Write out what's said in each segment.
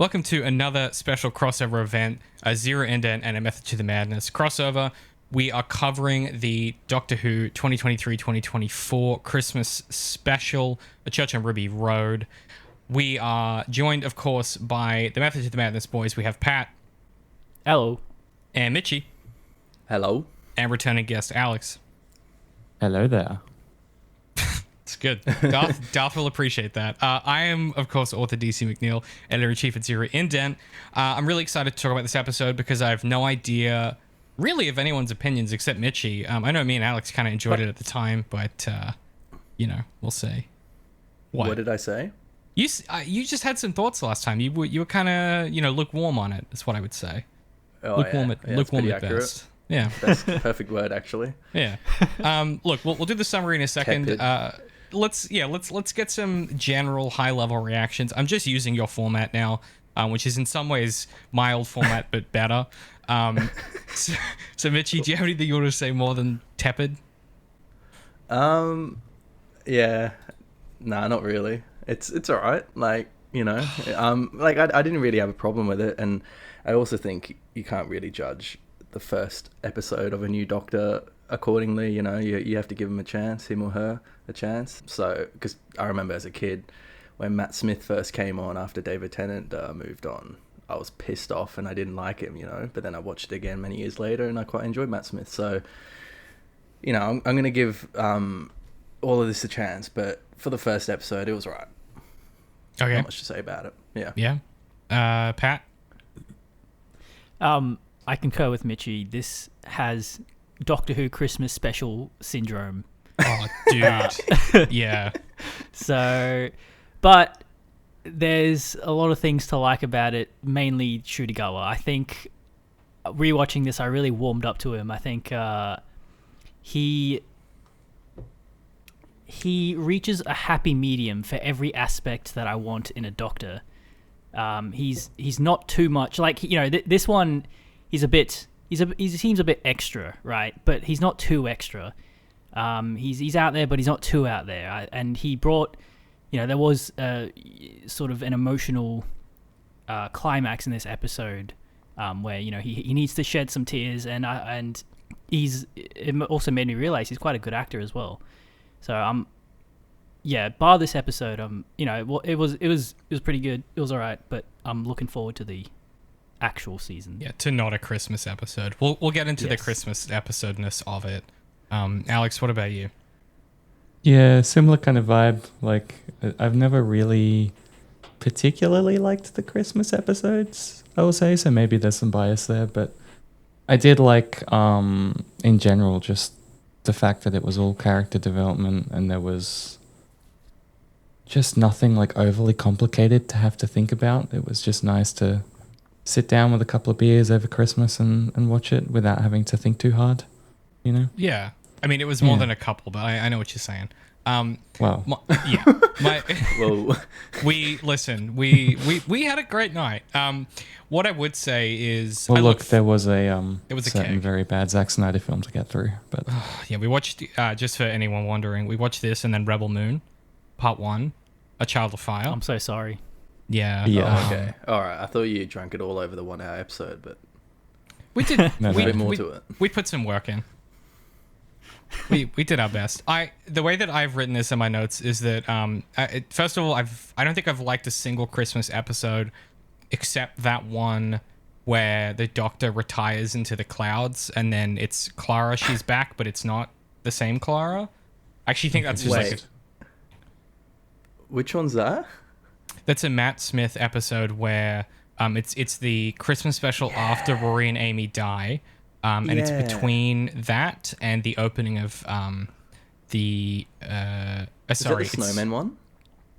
Welcome to another special crossover event, a Zero Indent and a Method to the Madness crossover. We are covering the Doctor Who 2023-2024 Christmas special, A Church on Ruby Road. We are joined, of course, by the Method to the Madness boys. We have Pat. Hello. And Mitchie. Hello. And returning guest Alex. Hello there. It's good. Darth will appreciate that. I am, of course, author DC McNeil, editor-in-chief at Zero Indent. I'm really excited to talk about this episode because I have no idea, really, of anyone's opinions except Mitchie. I know me and Alex kind of enjoyed it at the time, but, we'll see. What did I say? You just had some thoughts last time. You were kind of, lukewarm on it, is what I would say. Oh, lukewarm lukewarm at best. Yeah. That's the perfect word, actually. Yeah. Look, we'll do the summary in a second. Let's get some general high-level reactions. I'm just using your format now, which is in some ways mild format but better. So Mitchie, do you have anything you want to say more than tepid? Yeah. Nah, not really. It's all right. I didn't really have a problem with it, and I also think you can't really judge the first episode of a new Doctor accordingly. You have to give him or her a chance. So, because I remember as a kid when Matt Smith first came on after David Tennant moved on, I was pissed off and I didn't like him, but then I watched it again many years later and I quite enjoyed Matt Smith. So, I'm going to give all of this a chance, but for the first episode it was alright. Okay. Not much to say about it. Yeah. Pat? I concur with Mitchie. This has Doctor Who Christmas special syndrome. Oh, dude. Yeah. So, but there's a lot of things to like about it, mainly Shudigawa. I think rewatching this, I really warmed up to him. I think he reaches a happy medium for every aspect that I want in a Doctor. He's not too much this one. He seems a bit extra, right? But he's not too extra. He's out there, but he's not too out there. And he brought, there was sort of an emotional climax in this episode where he needs to shed some tears, and it also made me realize he's quite a good actor as well. So bar this episode, it was pretty good. It was all right, but I'm looking forward to the actual season. Yeah, to not a Christmas episode. We'll get into the Christmas episodeness of it. Alex, what about you? Yeah, similar kind of vibe. I've never really particularly liked the Christmas episodes, I will say, so maybe there's some bias there, but I did like, in general, just the fact that it was all character development and there was just nothing overly complicated to have to think about. It was just nice to sit down with a couple of beers over Christmas and watch it without having to think too hard, Yeah. I mean, it was more than a couple, but I know what you're saying. Wow. Whoa. We had a great night. What I would say is... Well, there was a certain very bad Zack Snyder film to get through, but... Yeah, we watched, just for anyone wondering, we watched this and then Rebel Moon, Part 1, A Child of Fire. I'm so sorry. Yeah. Oh, okay. All right. I thought you drank it all over the 1 hour episode, but we did. A bit more to it. We put some work in. We did our best. The way that I've written this in my notes is that first of all, I don't think I've liked a single Christmas episode except that one where the Doctor retires into the clouds and then it's Clara. She's back, but it's not the same Clara. I actually think that's just Which one's that? That's a Matt Smith episode where it's the Christmas special after Rory and Amy die, and it's between that and the opening of the Is that the Snowman one?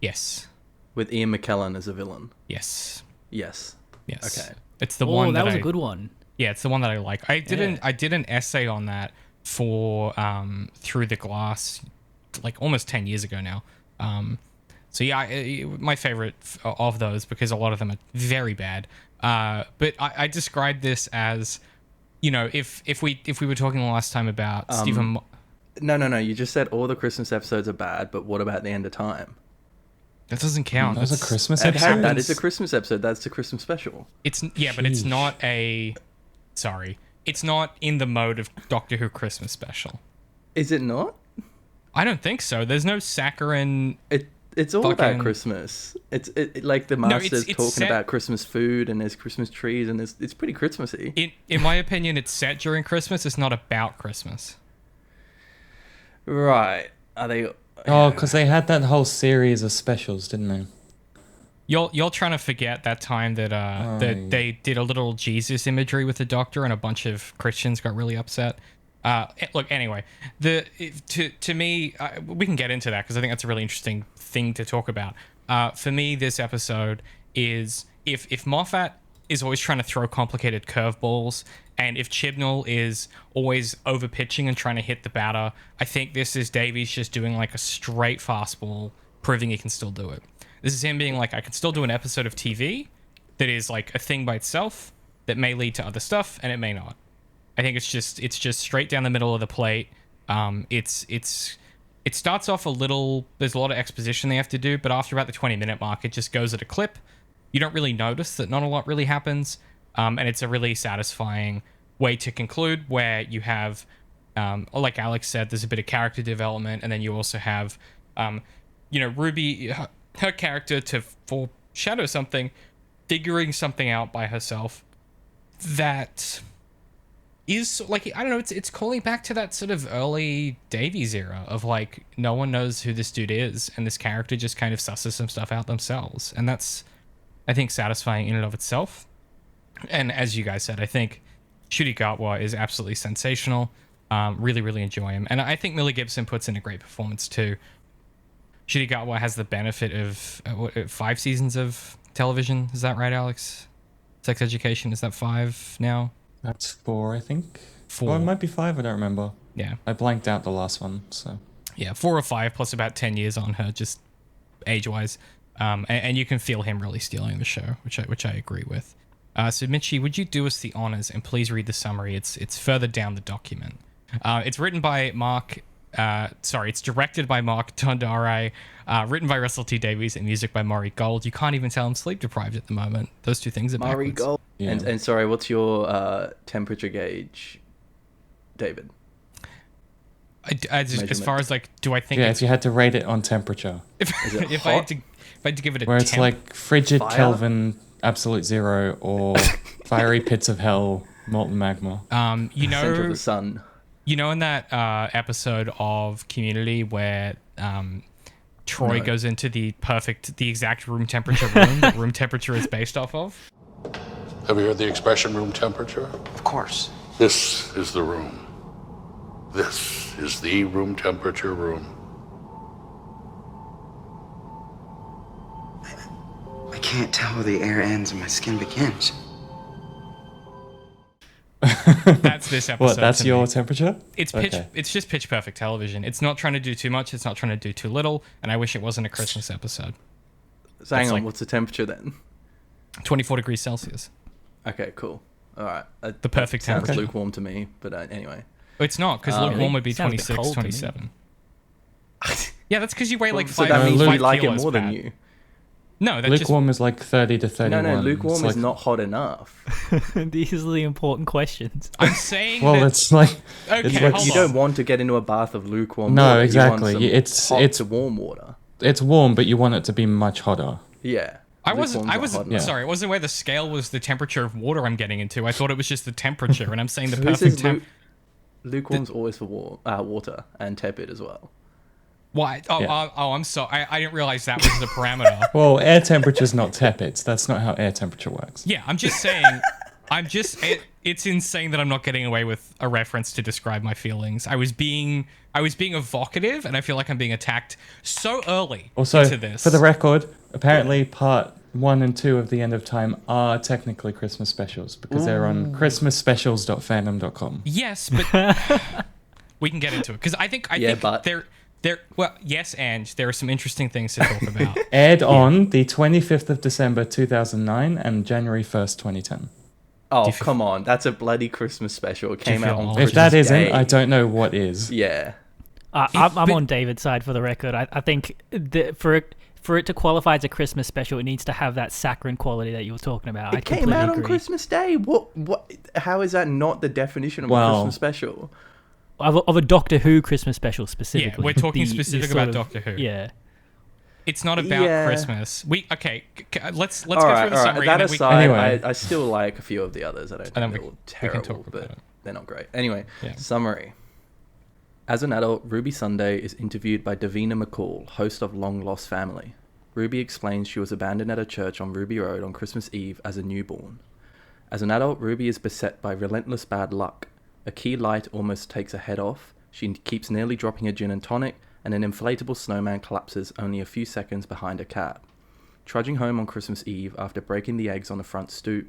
Yes. With Ian McKellen as a villain. Yes. Okay. It's the one that was a good one. Yeah, it's the one that I like. I did an essay on that for Through the Glass, almost 10 years ago now. So yeah, my favorite of those, because a lot of them are very bad. But I described this as, if we were talking last time about Stephen. No. You just said all the Christmas episodes are bad, but what about the end of time? That doesn't count. That was a Christmas That episode? is a Christmas episode. That's a Christmas special. But it's not a. Sorry, it's not in the mode of Doctor Who Christmas special. Is it not? I don't think so. There's no saccharine. It's all about Christmas. It's like the master's it's talking set, about Christmas food, and there's Christmas trees, and it's pretty Christmassy. In my opinion, it's set during Christmas. It's not about Christmas. Right? Are they? Oh, because they had that whole series of specials, didn't they? You're trying to forget that time that that they did a little Jesus imagery with the Doctor, and a bunch of Christians got really upset. Look, anyway, to me, we can get into that because I think that's a really interesting thing to talk about. For me, this episode is if Moffat is always trying to throw complicated curveballs, and if Chibnall is always over pitching and trying to hit the batter, I think this is Davies just doing like a straight fastball, proving he can still do it. This is him being like, I can still do an episode of TV that is like a thing by itself that may lead to other stuff, and it may not. I think it's just straight down the middle of the plate. It starts off a little. There's a lot of exposition they have to do, but after about the 20-minute mark, it just goes at a clip. You don't really notice that not a lot really happens, and it's a really satisfying way to conclude, where you have, like Alex said, there's a bit of character development, and then you also have, Ruby, her character, to foreshadow something, figuring something out by herself that is like, I don't know, it's calling back to that sort of early Davies era of like, no one knows who this dude is, and this character just kind of susses some stuff out themselves, and that's, I think, satisfying in and of itself. And as you guys said, I think Ncuti Gatwa is absolutely sensational. Really, really enjoy him, and I think Millie Gibson puts in a great performance too. Ncuti Gatwa has the benefit of 5 seasons of television. Is that right, Alex? Sex Education, is that 5 now? That's 4, I think. 4. Or it might be 5, I don't remember. Yeah. I blanked out the last one, so. Yeah, 4 or 5 plus about 10 years on her, just age-wise. And you can feel him really stealing the show, which I agree with. So Mitchie, would you do us the honors and please read the summary? It's further down the document. It's written by it's directed by Mark Tondare, written by Russell T Davies, and music by Maury Gold. You can't even tell I'm sleep deprived at the moment. Those two things are Maury backwards. Gold. Yeah. And sorry, what's your temperature gauge, David? As far as like, do I think? Yeah, if you had to rate it on temperature. If I had to give it a where it's temp, like frigid Fire? Kelvin, absolute zero, or fiery pits of hell, molten magma. Center of the sun. You know, in that episode of Community where Troy goes into the exact room temperature room that room temperature is based off of? Have you heard the expression room temperature? Of course. This is the room. This is the room temperature room. I can't tell where the air ends and my skin begins. That's this episode. What, that's to your me. temperature? It's Okay. It's just pitch perfect television. It's not trying to do too much. It's not trying to do too little. And I wish it wasn't a Christmas episode. So hang on, like- what's the temperature then? 24 degrees Celsius. Okay, cool. All right. The perfect sounds temperature. lukewarm to me, but anyway. It's not, because lukewarm Really? would be Sounds a bit 26, cold to me. 27. Yeah, that's because you weigh like So 5 that means five we like it kilos, more than Pat. you. No, that's just Lukewarm is like 30 to 31. No, lukewarm It's is like- not hot enough. These are the important questions. I'm saying Well, that. it's like... Okay, it's like hold You on. don't want to get into a bath of lukewarm No, water. You exactly. want some It's- hot it's- to warm water. It's warm, but you want it to be much hotter. Yeah. I was Lukewarm's not hot enough. sorry. It wasn't where the scale was the temperature of water I'm getting into. I thought it was just the temperature, and I'm saying the Who perfect says temp. lukewarm's always for water and tepid as well. Why? Yeah. I'm sorry. I didn't realize that was the parameter. Well, air temperature's not tepid. That's not how air temperature works. Yeah, I'm just saying. It's insane that I'm not getting away with a reference to describe my feelings. I was being evocative, and I feel like I'm being attacked so early Also, into this. for the record, apparently part 1 and 2 of The End of Time are technically Christmas specials because they're on christmasspecials.fandom.com. Yes, but we can get into it because I think but- they're well, yes, and there are some interesting things to talk about. Aired on the 25th of December 2009 and January 1st, 2010. Oh, come on. That's a bloody Christmas special. It came feel out on old? Christmas If that isn't, Day. I don't know what is. Yeah. I'm but- on David's side for the record. I think for for it to qualify as a Christmas special, it needs to have that saccharine quality that you were talking about. It came out on Christmas Day. What? How is that not the definition of a Christmas special? Of a Doctor Who Christmas special specifically. Yeah, we're talking specific about Doctor Who. Yeah. It's not about Christmas. Let's go Right, through the summary. That aside, Anyway. I still like a few of the others. I don't think they're all terrible, but they're not great. Anyway, summary. As an adult, Ruby Sunday is interviewed by Davina McCall, host of Long Lost Family. Ruby explains she was abandoned at a church on Ruby Road on Christmas Eve as a newborn. As an adult, Ruby is beset by relentless bad luck. A key light almost takes her head off, she keeps nearly dropping a gin and tonic, and an inflatable snowman collapses only a few seconds behind a cab. Trudging home on Christmas Eve after breaking the eggs on the front stoop,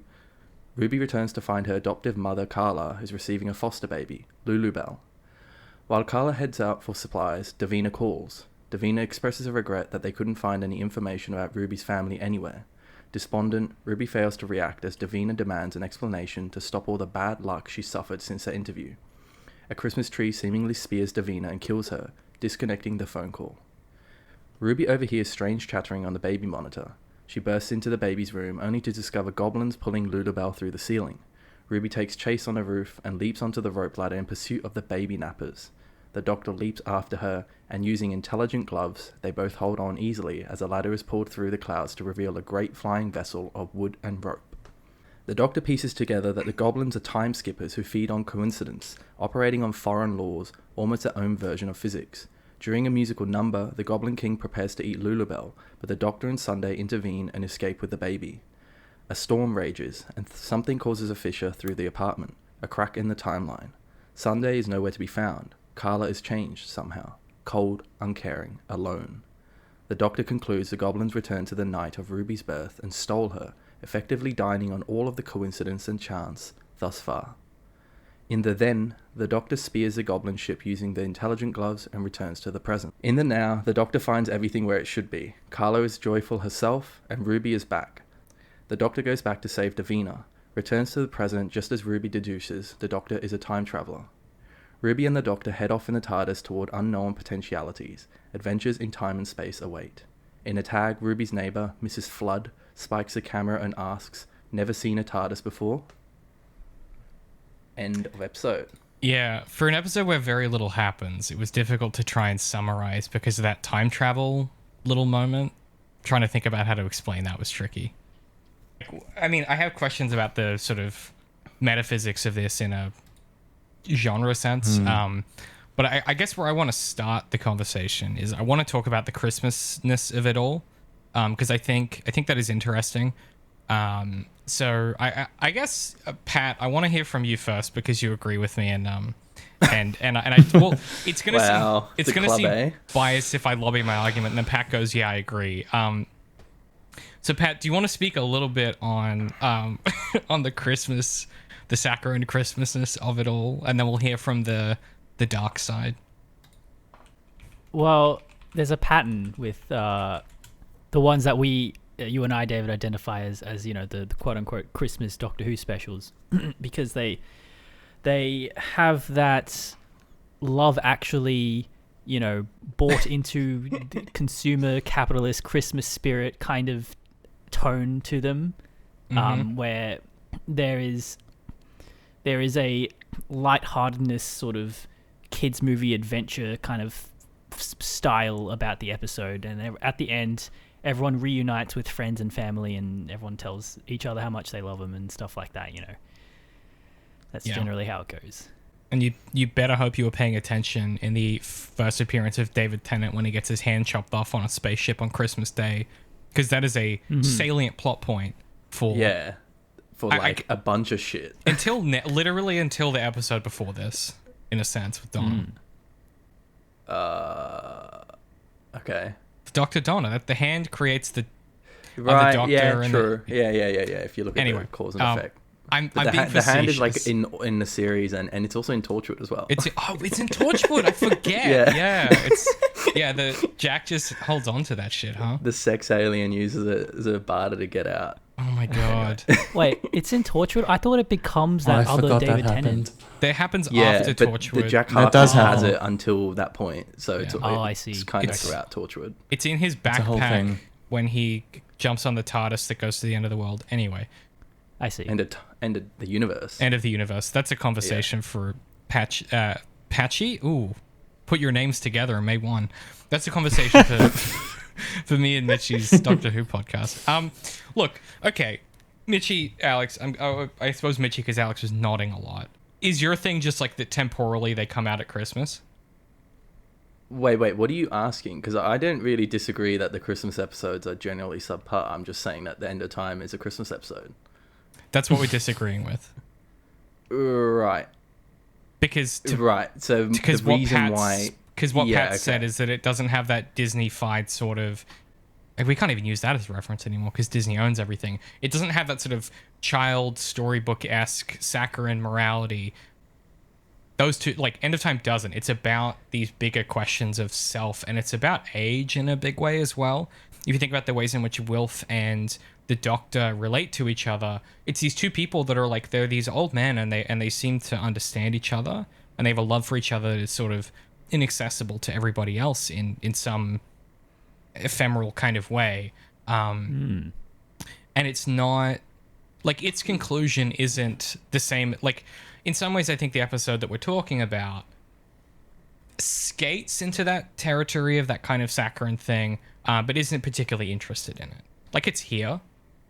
Ruby returns to find her adoptive mother, Carla, is receiving a foster baby, Lulubelle. While Carla heads out for supplies, Davina calls. Davina expresses a regret that they couldn't find any information about Ruby's family anywhere. Despondent, Ruby fails to react as Davina demands an explanation to stop all the bad luck she suffered since her interview. A Christmas tree seemingly spears Davina and kills her, disconnecting the phone call. Ruby overhears strange chattering on the baby monitor. She bursts into the baby's room only to discover goblins pulling Lulubelle through the ceiling. Ruby takes chase on a roof and leaps onto the rope ladder in pursuit of the baby nappers. The Doctor leaps after her, and using intelligent gloves, they both hold on easily as a ladder is pulled through the clouds to reveal a great flying vessel of wood and rope. The Doctor pieces together that the goblins are time skippers who feed on coincidence, operating on foreign laws, almost their own version of physics. During a musical number, the Goblin King prepares to eat Lulubelle, but the Doctor and Sunday intervene and escape with the baby. A storm rages, and something causes a fissure through the apartment, a crack in the timeline. Sunday is nowhere to be found. Carla is changed somehow, cold, uncaring, alone. The Doctor concludes the goblins returned to the night of Ruby's birth and stole her, effectively dining on all of the coincidence and chance thus far. In the then, the Doctor spears the goblin ship using the intelligent gloves and returns to the present. In the now, the Doctor finds everything where it should be. Carla is joyful herself, and Ruby is back. The Doctor goes back to save Davina, returns to the present just as Ruby deduces the Doctor is a time traveller. Ruby and the Doctor head off in the TARDIS toward unknown potentialities. Adventures in time and space await. In a tag, Ruby's neighbour, Mrs. Flood, spikes the camera and asks, "Never seen a TARDIS before?" End of episode. Yeah, for an episode where very little happens, it was difficult to try and summarize because of that time travel little moment. Trying to think about how to explain that was tricky. I mean, I have questions about the sort of metaphysics of this in a genre sense. But I guess where I want to start the conversation is I want to talk about the Christmasness of it all, because I think that is interesting. So I guess Pat, I want to hear from you first because you agree with me, and I well, it's gonna seem biased if I lobby my argument, and then Pat goes, "Yeah, I agree." So Pat, do you want to speak a little bit on on the Christmas, the saccharine Christmasness of it all, and then we'll hear from the dark side? Well, there's a pattern with the ones that you and I, David, identify as you know the quote unquote Christmas Doctor Who specials, because they have that Love Actually, you know, bought into the consumer capitalist Christmas spirit kind of tone to them, where there is a lightheartedness, sort of kids movie adventure kind of style about the episode, and at the end everyone reunites with friends and family, and everyone tells each other how much they love them and stuff like that. You know, that's generally how it goes. And you better hope you were paying attention in the first appearance of David Tennant when he gets his hand chopped off on a spaceship on Christmas Day, because that is a salient plot point for a bunch of shit literally until the episode before this, in a sense, with Donna. Okay. Dr. Donna, that the hand creates the right. Doctor Yeah, true. Yeah. If you look at the cause and effect. I'm But being the hand is like facetious. in the series, and it's also in Torchwood as well. It's in Torchwood. I forget. Yeah. The Jack just holds on to that shit, huh? The sex alien uses it as a barter to get out. Oh my god. Wait, it's in Torchwood? I thought it becomes I that other forgot David that Tennant. happened. That happens Yeah, after but Torchwood. the Jack That Harkness does has happen. it until that point, so Yeah. I see. It's kind of It's- throughout Torchwood. It's in his a whole backpack thing. when he jumps on the TARDIS that goes to the end of the world. Anyway, I see. End of the universe. end of the universe. That's a conversation for Patchy. Ooh, put your names together and make one. That's a conversation for me and Mitchie's Doctor Who podcast. Look, okay, Mitchie, Alex. I suppose Mitchie because Alex was nodding a lot. Is your thing just like that temporally they come out at Christmas? Wait, what are you asking? Because I don't really disagree that the Christmas episodes are generally subpar. I'm just saying that the End of Time is a Christmas episode. That's what we're disagreeing with. Right. Because Right. So the what reason why... Pat said is that it doesn't have that Disney-fied sort of... Like, we can't even use that as a reference anymore because Disney owns everything. It doesn't have that sort of child storybook-esque saccharine morality. Those two, like, End of Time doesn't. It's about these bigger questions of self, and it's about age in a big way as well. If you think about the ways in which Wilf and the Doctor relate to each other, it's these two people that are like, they're these old men, and they seem to understand each other, and they have a love for each other that is sort of inaccessible to everybody else in some ephemeral kind of way. And it's not like its conclusion isn't the same. Like, in some ways, I think the episode that we're talking about skates into that territory of that kind of saccharine thing, but isn't particularly interested in it. Like, it's here,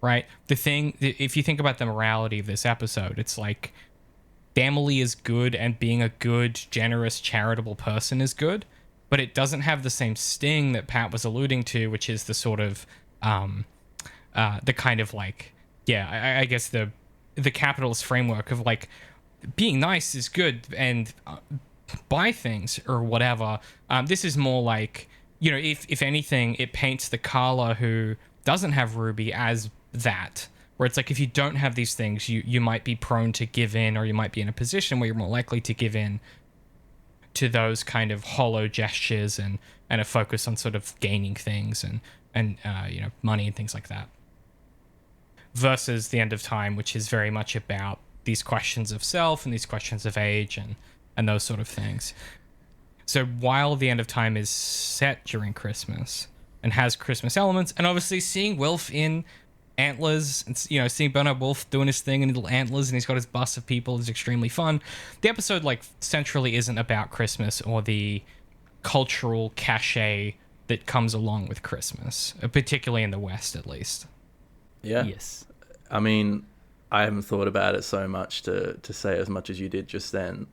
right? If you think about the morality of this episode, it's like family is good and being a good, generous, charitable person is good, but it doesn't have the same sting that Pat was alluding to, which is the sort of the kind of like, I guess the capitalist framework of like being nice is good and buy things or whatever. This is more like, if anything, it paints the Carla who doesn't have Ruby as that, where it's like, if you don't have these things, you might be prone to give in, or you might be in a position where you're more likely to give in to those kind of hollow gestures and a focus on sort of gaining things and money and things like that. Versus the End of Time, which is very much about these questions of self and these questions of age and those sort of things. So while the End of Time is set during Christmas and has Christmas elements, and obviously seeing Wilf in antlers and seeing Bernard Wolf doing his thing in little antlers and he's got his bust of people is extremely fun. The episode like centrally isn't about Christmas or the cultural cachet that comes along with Christmas, particularly in the West at least. Yeah. Yes. I mean, I haven't thought about it so much to say as much as you did just then.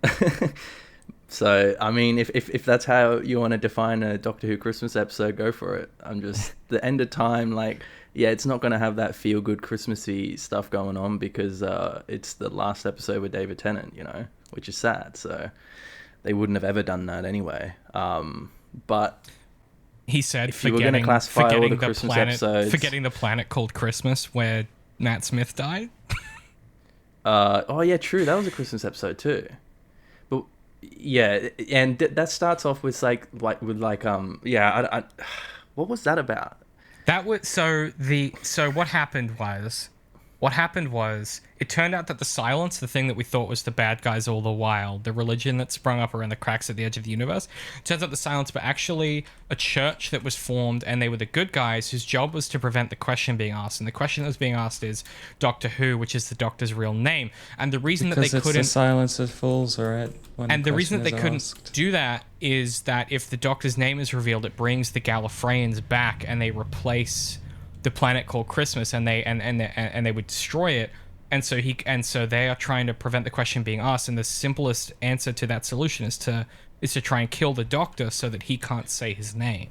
So, I mean, if that's how you want to define a Doctor Who Christmas episode, go for it. I'm just, the End of Time, like, yeah, it's not going to have that feel-good Christmassy stuff going on because it's the last episode with David Tennant, which is sad. So they wouldn't have ever done that anyway. But he said, if you were going to classify all the Christmas episodes... Forgetting the planet called Christmas where Matt Smith died. Oh, yeah, true. That was a Christmas episode too. But yeah, and that starts off with what was that about? That was so what happened was it turned out that the Silence, the thing that we thought was the bad guys all the while, the religion that sprung up around the cracks at the edge of the universe, turns out the Silence were actually a church that was formed, and they were the good guys whose job was to prevent the question being asked. And the question that was being asked is Doctor Who, which is the Doctor's real name. And the reason because that they it's couldn't the silence that falls, right? And the reason that they couldn't do that is that if the Doctor's name is revealed, it brings the Gallifreyans back, and they replace the planet called Christmas, and they would destroy it. And so they are trying to prevent the question being asked. And the simplest answer to that solution is to try and kill the Doctor so that he can't say his name.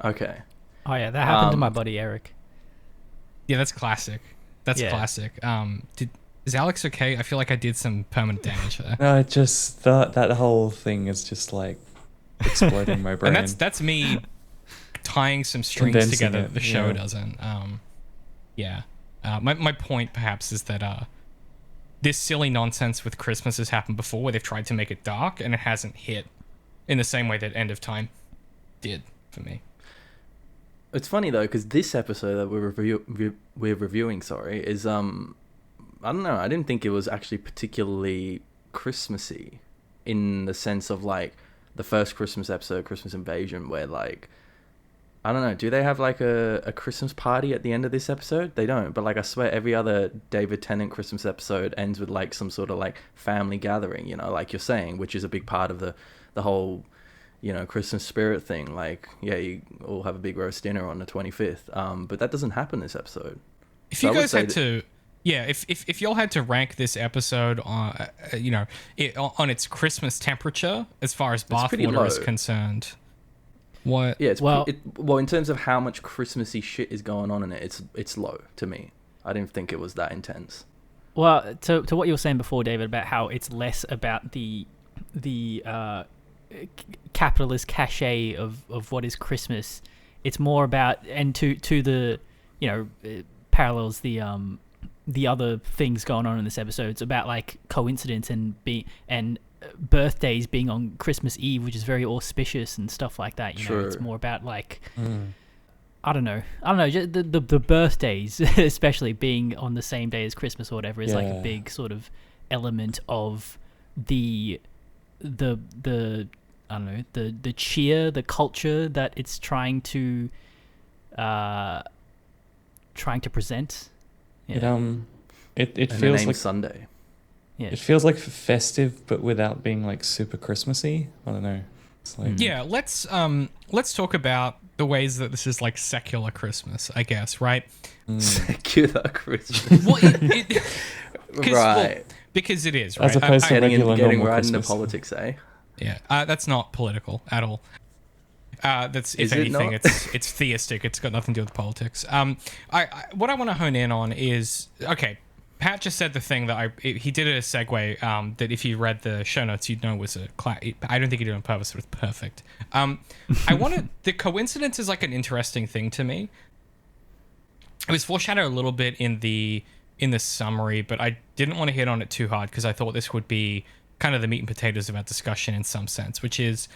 Okay. Oh yeah, that happened to my buddy Eric. Yeah, that's classic. That's classic. Is Alex okay? I feel like I did some permanent damage there. No, I just thought that whole thing is just like exploding my brain. And that's me tying some strings Condensing together that it, the show yeah. doesn't. My point perhaps is that this silly nonsense with Christmas has happened before, where they've tried to make it dark and it hasn't hit in the same way that End of Time did for me. It's funny though, because this episode that we're reviewing, is I don't know. I didn't think it was actually particularly Christmassy, in the sense of like the first Christmas episode, Christmas Invasion, where like, I don't know, do they have like a Christmas party at the end of this episode? They don't, but like I swear every other David Tennant Christmas episode ends with like some sort of like family gathering, you know, like you're saying, which is a big part of the whole, you know, Christmas spirit thing. Like, yeah, you all have a big roast dinner on the 25th, but that doesn't happen this episode. If you guys had to, if y'all had to rank this episode on, you know, on its Christmas temperature as far as bathwater is concerned, what? Yeah, well, in terms of how much Christmassy shit is going on in it, it's low to me. I didn't think it was that intense. Well, to what you were saying before, David, about how it's less about the capitalist cachet of what is Christmas. It's more about, and to the, you know, parallels the other things going on in this episode. It's about like coincidence and birthdays being on Christmas Eve, which is very auspicious and stuff like that. You know, it's more about like I don't know, just the birthdays, especially being on the same day as Christmas or whatever, is like a big sort of element of the I don't know, the cheer, the culture that it's trying to present. Yeah. It feels like Sunday. Yeah. It feels like festive, but without being like super Christmassy. I don't know. It's like let's talk about the ways that this is like secular Christmas, I guess, right? Secular Christmas. Well, right, right? Because it is, right? As opposed to Getting right Christmas. into politics, eh? Yeah, that's not political at all. That's, if Is it anything, not? it's theistic. It's got nothing to do with politics. What I want to hone in on is, okay, Pat just said the thing that he did a segue that if you read the show notes, you'd know was I don't think he did it on purpose. It was perfect. The coincidence is like an interesting thing to me. It was foreshadowed a little bit in the summary, but I didn't want to hit on it too hard because I thought this would be kind of the meat and potatoes of our discussion in some sense, which is,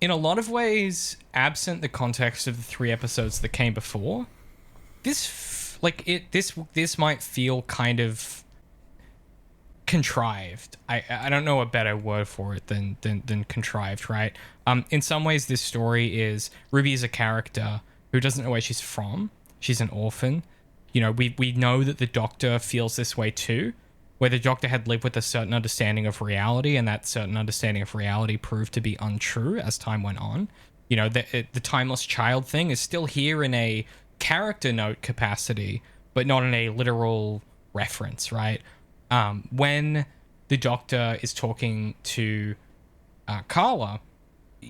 in a lot of ways, absent the context of the 3 episodes that came before, this might feel kind of contrived. I don't know a better word for it than contrived, right? In some ways, this story is Ruby is a character who doesn't know where she's from. She's an orphan. You know, we know that the Doctor feels this way too, where the Doctor had lived with a certain understanding of reality, and that certain understanding of reality proved to be untrue as time went on. You know, the timeless child thing is still here in a character note capacity, but not in a literal reference, right? When the Doctor is talking to Carla,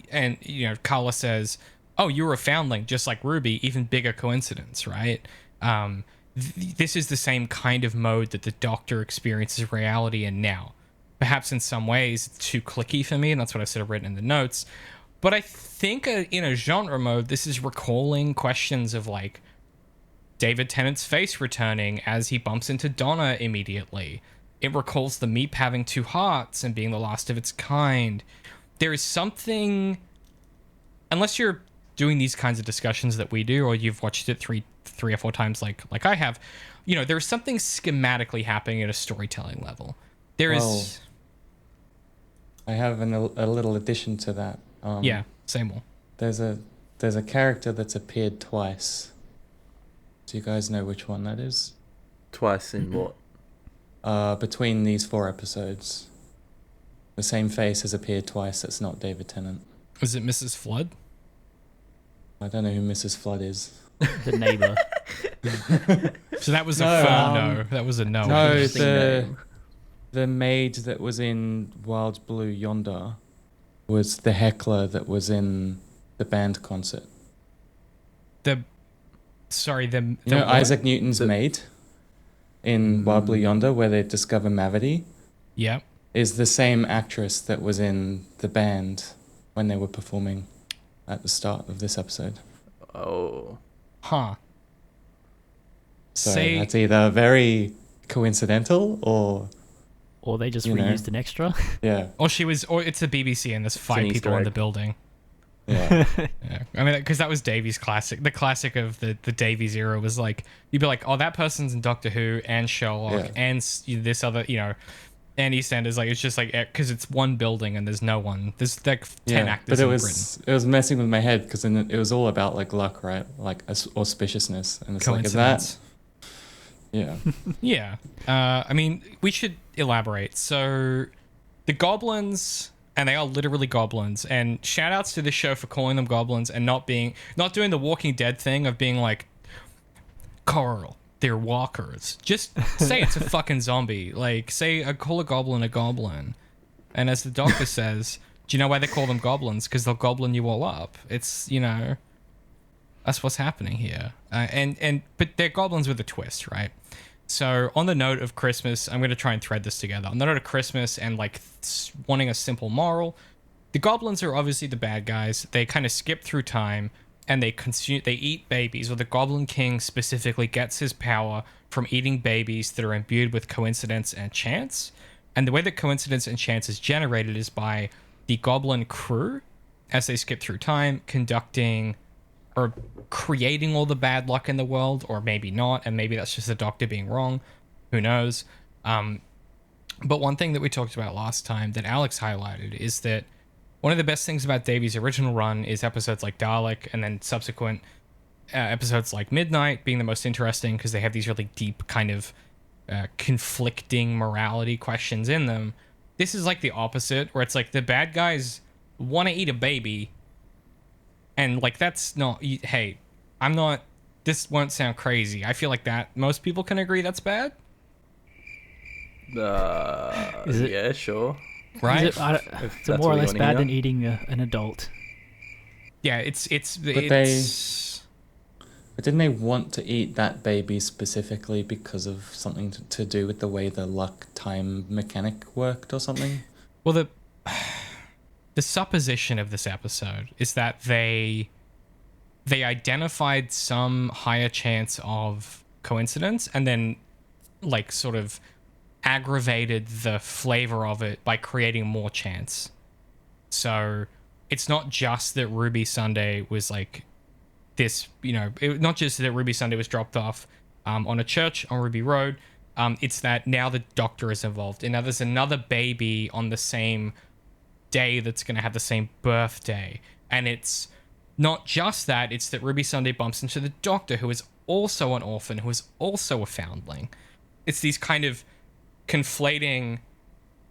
and, you know, Carla says, "Oh, you're a foundling, just like Ruby," even bigger coincidence, right? This is the same kind of mode that the Doctor experiences reality in now. Perhaps in some ways it's too clicky for me, and that's what I sort of written in the notes. But I think in a genre mode, this is recalling questions of like David Tennant's face returning as he bumps into Donna immediately. It recalls the Meep having 2 hearts and being the last of its kind. There is something, unless you're doing these kinds of discussions that we do, or you've watched it three or four times like I have, you know, there's something schematically happening at a storytelling level. I have a little addition to that. Say more. There's a character that's appeared twice. Do you guys know which one that is? Twice in what? Between these 4 episodes. The same face has appeared twice that's not David Tennant. Was it Mrs. Flood? I don't know who Mrs. Flood is. The neighbor. So that was a firm no. That was a no. No, the maid that was in Wild Blue Yonder was the heckler that was in the band concert. You know Isaac Newton's maid in Wild Blue Yonder, where they discover Mavity? Yep. Is the same actress that was in the band when they were performing at the start of this episode. Oh. Huh. So that's either very coincidental or or they just You know. reused an extra. Yeah. Or it's the BBC and there's an 5 Easter people in egg. the building. Yeah. Yeah. I mean, because that was Davies' classic. The classic of the Davies era was like, you'd be like, oh, that person's in Doctor Who and Sherlock Yeah. and this other, and EastEnders. Like, it's just like, because it's one building and there's no one. There's like 10 actors but in Britain. it was messing with my head because it was all about like luck, right? Like auspiciousness, and it's like, is that? Yeah. Yeah. I mean, we should elaborate. So, the goblins, and they are literally goblins, and shout outs to this show for calling them goblins and not doing the Walking Dead thing of being like, Carl, they're walkers. Just say it's a fucking zombie. Like, call a goblin a goblin. And as the doctor says, do you know why they call them goblins? Because they'll goblin you all up. It's, that's what's happening here. But they're goblins with a twist, right? So on the note of Christmas, I'm going to try and thread this together. On the note of Christmas and like wanting a simple moral, the goblins are obviously the bad guys. They kind of skip through time and they eat babies, or the Goblin King specifically gets his power from eating babies that are imbued with coincidence and chance. And the way that coincidence and chance is generated is by the goblin crew, as they skip through time, conducting or creating all the bad luck in the world, or maybe not, and maybe that's just the doctor being wrong. Who knows? But one thing that we talked about last time that Alex highlighted is that one of the best things about Davies' original run is episodes like Dalek, and then subsequent episodes like Midnight being the most interesting because they have these really deep kind of conflicting morality questions in them. This is like the opposite, where it's like the bad guys want to eat a baby, and like that's not, hey, I'm not, this won't sound crazy. I feel like that most people can agree that's bad. Is it- Yeah, sure. Right? Is it If that's more or what you less wanna bad hear. than eating an adult. Yeah, it's But didn't they want to eat that baby specifically because of something to do with the way the luck time mechanic worked or something? well, the supposition of this episode is that they identified some higher chance of coincidence and then like sort of aggravated the flavor of it by creating more chance. So it's not just that Ruby Sunday was like this, not just that Ruby Sunday was dropped off on a church on Ruby Road. It's that now the doctor is involved, and now there's another baby on the same day that's going to have the same birthday. And it's not just that, it's that Ruby Sunday bumps into the doctor, who is also an orphan, who is also a foundling. It's these kind of conflating,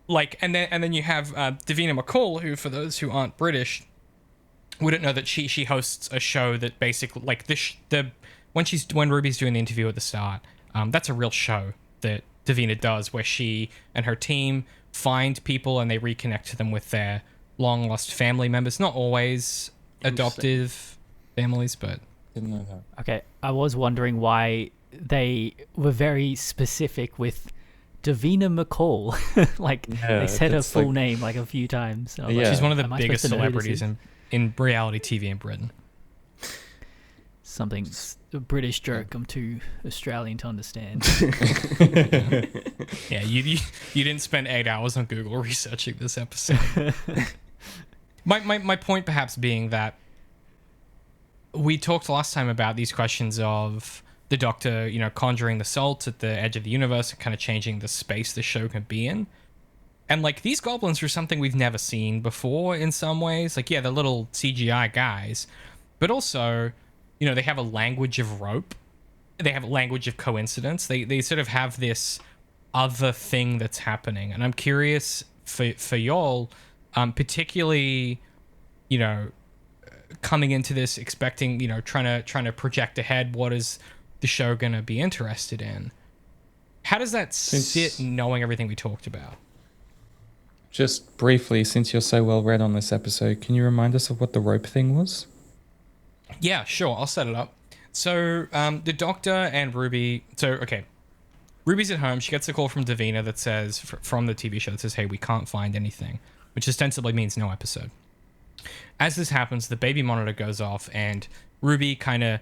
like, and then you have Davina McCall, who, for those who aren't British, wouldn't know that she hosts a show that basically, like, when Ruby's doing the interview at the start, that's a real show that Davina does, where she and her team find people and they reconnect to them with their long lost family members. Not always adoptive families, but Didn't know that. Okay, I was wondering why they were very specific with Davina McCall. Like, Yeah, they said her that's full like- name like a few times. I was Yeah. like, she's one of the am I biggest supposed to know who this celebrities is? in reality TV in Britain. Something a British joke I'm too Australian to understand. Yeah, you didn't spend 8 hours on Google researching this episode. My point perhaps being that we talked last time about these questions of the Doctor, conjuring the salt at the edge of the universe and kind of changing the space the show can be in. And like, these goblins are something we've never seen before in some ways. Like, yeah, they're little CGI guys, but also, they have a language of rope. They have a language of coincidence. They sort of have this other thing that's happening. And I'm curious for y'all, particularly, coming into this expecting, trying to project ahead, what is the show going to be interested in? How does that sit knowing everything we talked about? Just briefly, since you're so well read on this episode, can you remind us of what the rope thing was? Yeah, sure. I'll set it up. So the Doctor and Ruby. So, okay. Ruby's at home. She gets a call from Davina that says, from the TV show, that says, hey, we can't find anything, which ostensibly means no episode. As this happens, the baby monitor goes off, and Ruby kind of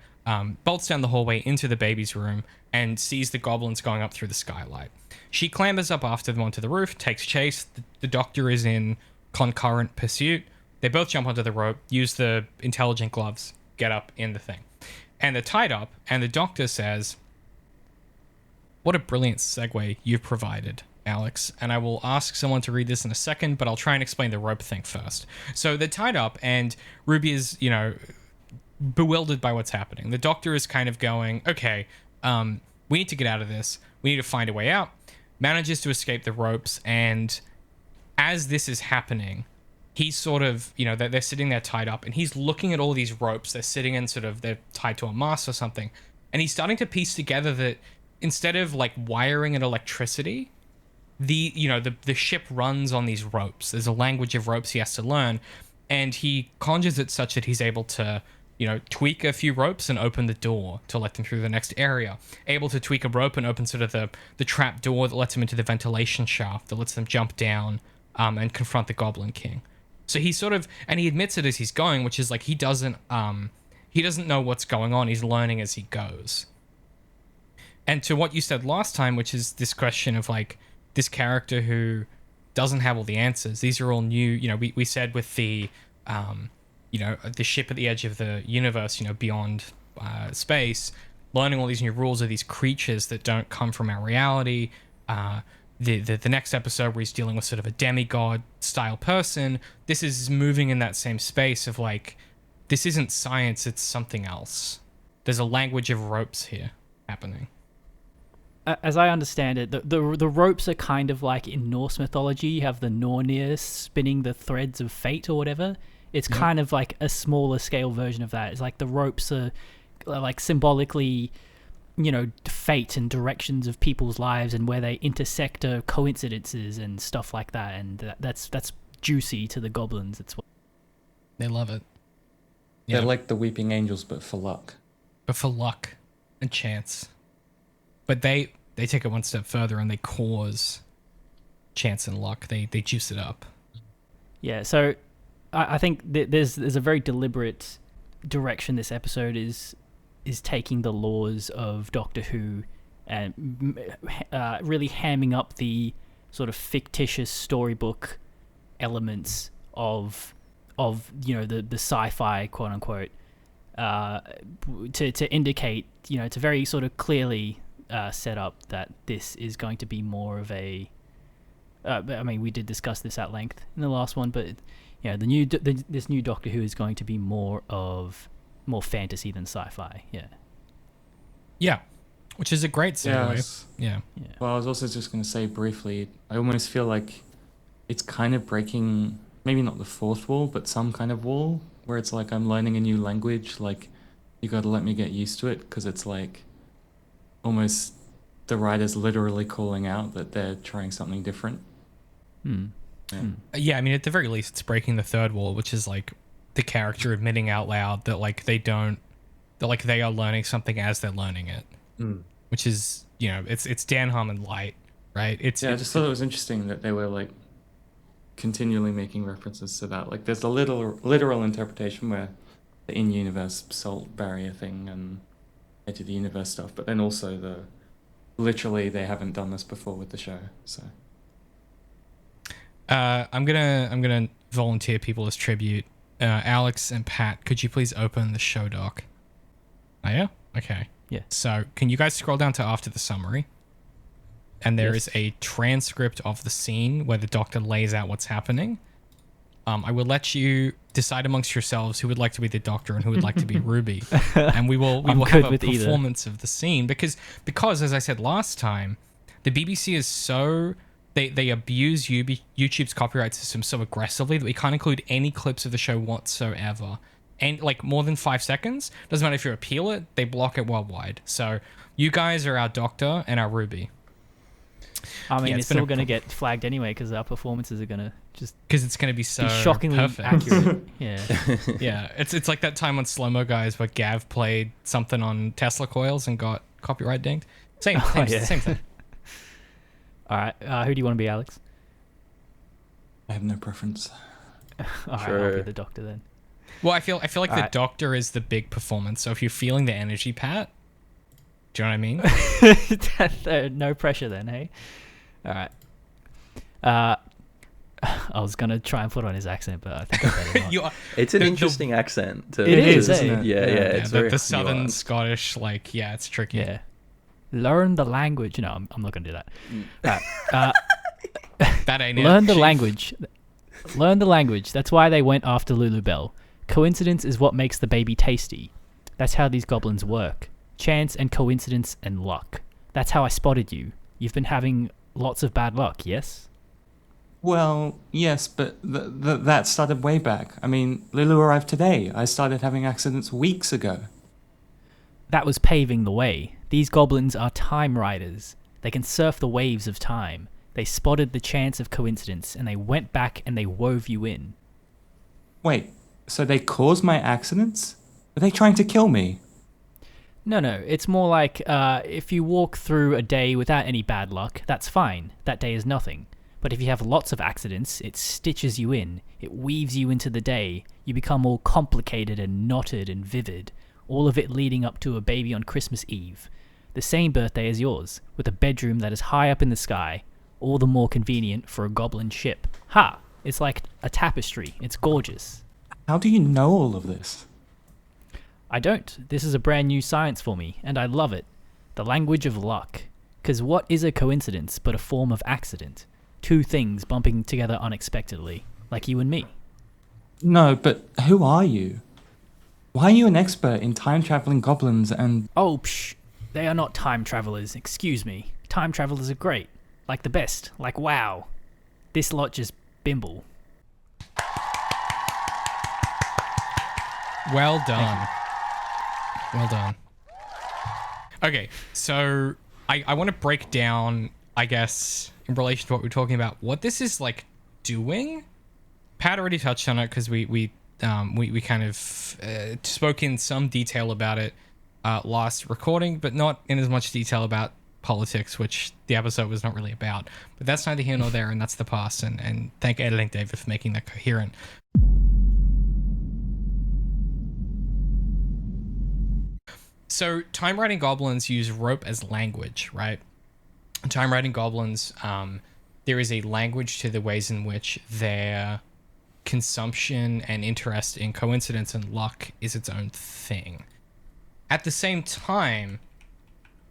bolts down the hallway into the baby's room and sees the goblins going up through the skylight. She clambers up after them onto the roof, takes chase. The doctor is in concurrent pursuit. They both jump onto the rope, use the intelligent gloves, get up in the thing. And they're tied up, and the doctor says, "What a brilliant segue you've provided, Alex." And I will ask someone to read this in a second, but I'll try and explain the rope thing first. So they're tied up, and Ruby is, bewildered by what's happening. The doctor is kind of going, okay, we need to get out of this. We need to find a way out. Manages to escape the ropes, and as this is happening, he's sort of, they're sitting there tied up, and he's looking at all these ropes. They're sitting in they're tied to a mast or something, and he's starting to piece together that instead of like wiring and electricity, the ship runs on these ropes. There's a language of ropes he has to learn, and he conjures it such that he's able to tweak a few ropes and open the door to let them through the next area. Able to tweak a rope and open sort of the trap door that lets them into the ventilation shaft, that lets them jump down and confront the Goblin King. So he sort of, and he admits it as he's going, which is like he doesn't know what's going on. He's learning as he goes. And to what you said last time, which is this question of like this character who doesn't have all the answers. These are all new. We said with the the ship at the edge of the universe, beyond space, learning all these new rules of these creatures that don't come from our reality. The next episode where he's dealing with sort of a demigod style person, this is moving in that same space of like, this isn't science, it's something else. There's a language of ropes here happening. As I understand it, the ropes are kind of like in Norse mythology. You have the Nornir spinning the threads of fate or whatever. It's kind of like a smaller scale version of that. It's like the ropes are like symbolically, fate and directions of people's lives and where they intersect coincidences and stuff like that. And that's juicy to the goblins. It's what they love it. They're like the weeping angels, but for luck. But for luck and chance. But they take it one step further and they cause chance and luck. They juice it up. Yeah. So I think there's a very deliberate direction this episode is taking the laws of Doctor Who and really hamming up the sort of fictitious storybook elements of the sci-fi quote unquote to indicate to very sort of clearly set up that this is going to be more of a we did discuss this at length in the last one, but this new Doctor Who is going to be more fantasy than sci-fi. Yeah, which is a great segue. Yeah. Well, I was also just going to say briefly, I almost feel like it's kind of breaking, maybe not the fourth wall, but some kind of wall where it's like I'm learning a new language. Like, you got to let me get used to it, because it's like almost the writer's literally calling out that they're trying something different. Yeah, I mean, at the very least, it's breaking the third wall, which is like the character admitting out loud that like they are learning something as they're learning it, which is it's Dan Harmon light, right? I just thought it was interesting that they were like continually making references to that. Like, there's a literal interpretation where the in-universe salt barrier thing and edge of the universe stuff, but then also literally they haven't done this before with the show, so. I'm gonna volunteer people as tribute. Alex and Pat, could you please open the show doc? Oh yeah? Okay. Yeah. So can you guys scroll down to after the summary? And there is a transcript of the scene where the Doctor lays out what's happening. I will let you decide amongst yourselves who would like to be the Doctor and who would like to be Ruby. And we will have a performance of the scene because as I said last time, the BBC is so they abuse YouTube's copyright system so aggressively that we can't include any clips of the show whatsoever. And like more than 5 seconds, doesn't matter if you appeal it, they block it worldwide. So you guys are our Doctor and our Ruby. I mean, it's still going to get flagged anyway because our performances are going to just because it's going to be so shockingly perfect. accurate. Yeah, yeah. It's like that time on Slow Mo Guys where Gav played something on Tesla coils and got copyright dinged. Same thing. All right, who do you want to be, Alex? I have no preference. All right, I'll be the Doctor then. Well, I feel like the Alright. doctor is the big performance. So if you're feeling the energy, Pat, do you know what I mean? No pressure then, hey? All right. I was going to try and put on his accent, but I think I better not. You are, It's an the- interesting accent. To, It is, isn't eh? it? Yeah, it's the, very the southern nuanced. Scottish, like, yeah, it's tricky. Yeah. Learn the language. No, I'm not going to do that. That ain't it. Learn the Chief. language. Learn the language. That's why they went after Lulu Bell. Coincidence is what makes the baby tasty. That's how these goblins work. Chance and coincidence and luck. That's how I spotted you. You've been having lots of bad luck, yes? Well, yes, but that started way back. I mean, Lulu arrived today. I started having accidents weeks ago. That was paving the way. These goblins are time riders. They can surf the waves of time. They spotted the chance of coincidence, and they went back and they wove you in. Wait, so they caused my accidents? Are they trying to kill me? No, it's more like if you walk through a day without any bad luck, that's fine. That day is nothing. But if you have lots of accidents, it stitches you in. It weaves you into the day. You become all complicated and knotted and vivid. All of it leading up to a baby on Christmas Eve. The same birthday as yours, with a bedroom that is high up in the sky. All the more convenient for a goblin ship. Ha! It's like a tapestry. It's gorgeous. How do you know all of this? I don't. This is a brand new science for me, and I love it. The language of luck. 'Cause what is a coincidence but a form of accident? Two things bumping together unexpectedly, like you and me. No, but who are you? Why are you an expert in time-traveling goblins and... Oh, psh. They are not time travelers, excuse me. Time travelers are great. Like the best. Like wow. This lot just bimble. Well done. Well done. Okay, so I want to break down, I guess, in relation to what we're talking about, what this is like doing. Pat already touched on it because we kind of spoke in some detail about it last recording, but not in as much detail about politics, which the episode was not really about. But that's neither here nor there, and that's the past. And thank Editing David for making that coherent. So time riding goblins use rope as language, right? Time riding goblins, there is a language to the ways in which their consumption and interest in coincidence and luck is its own thing. At the same time,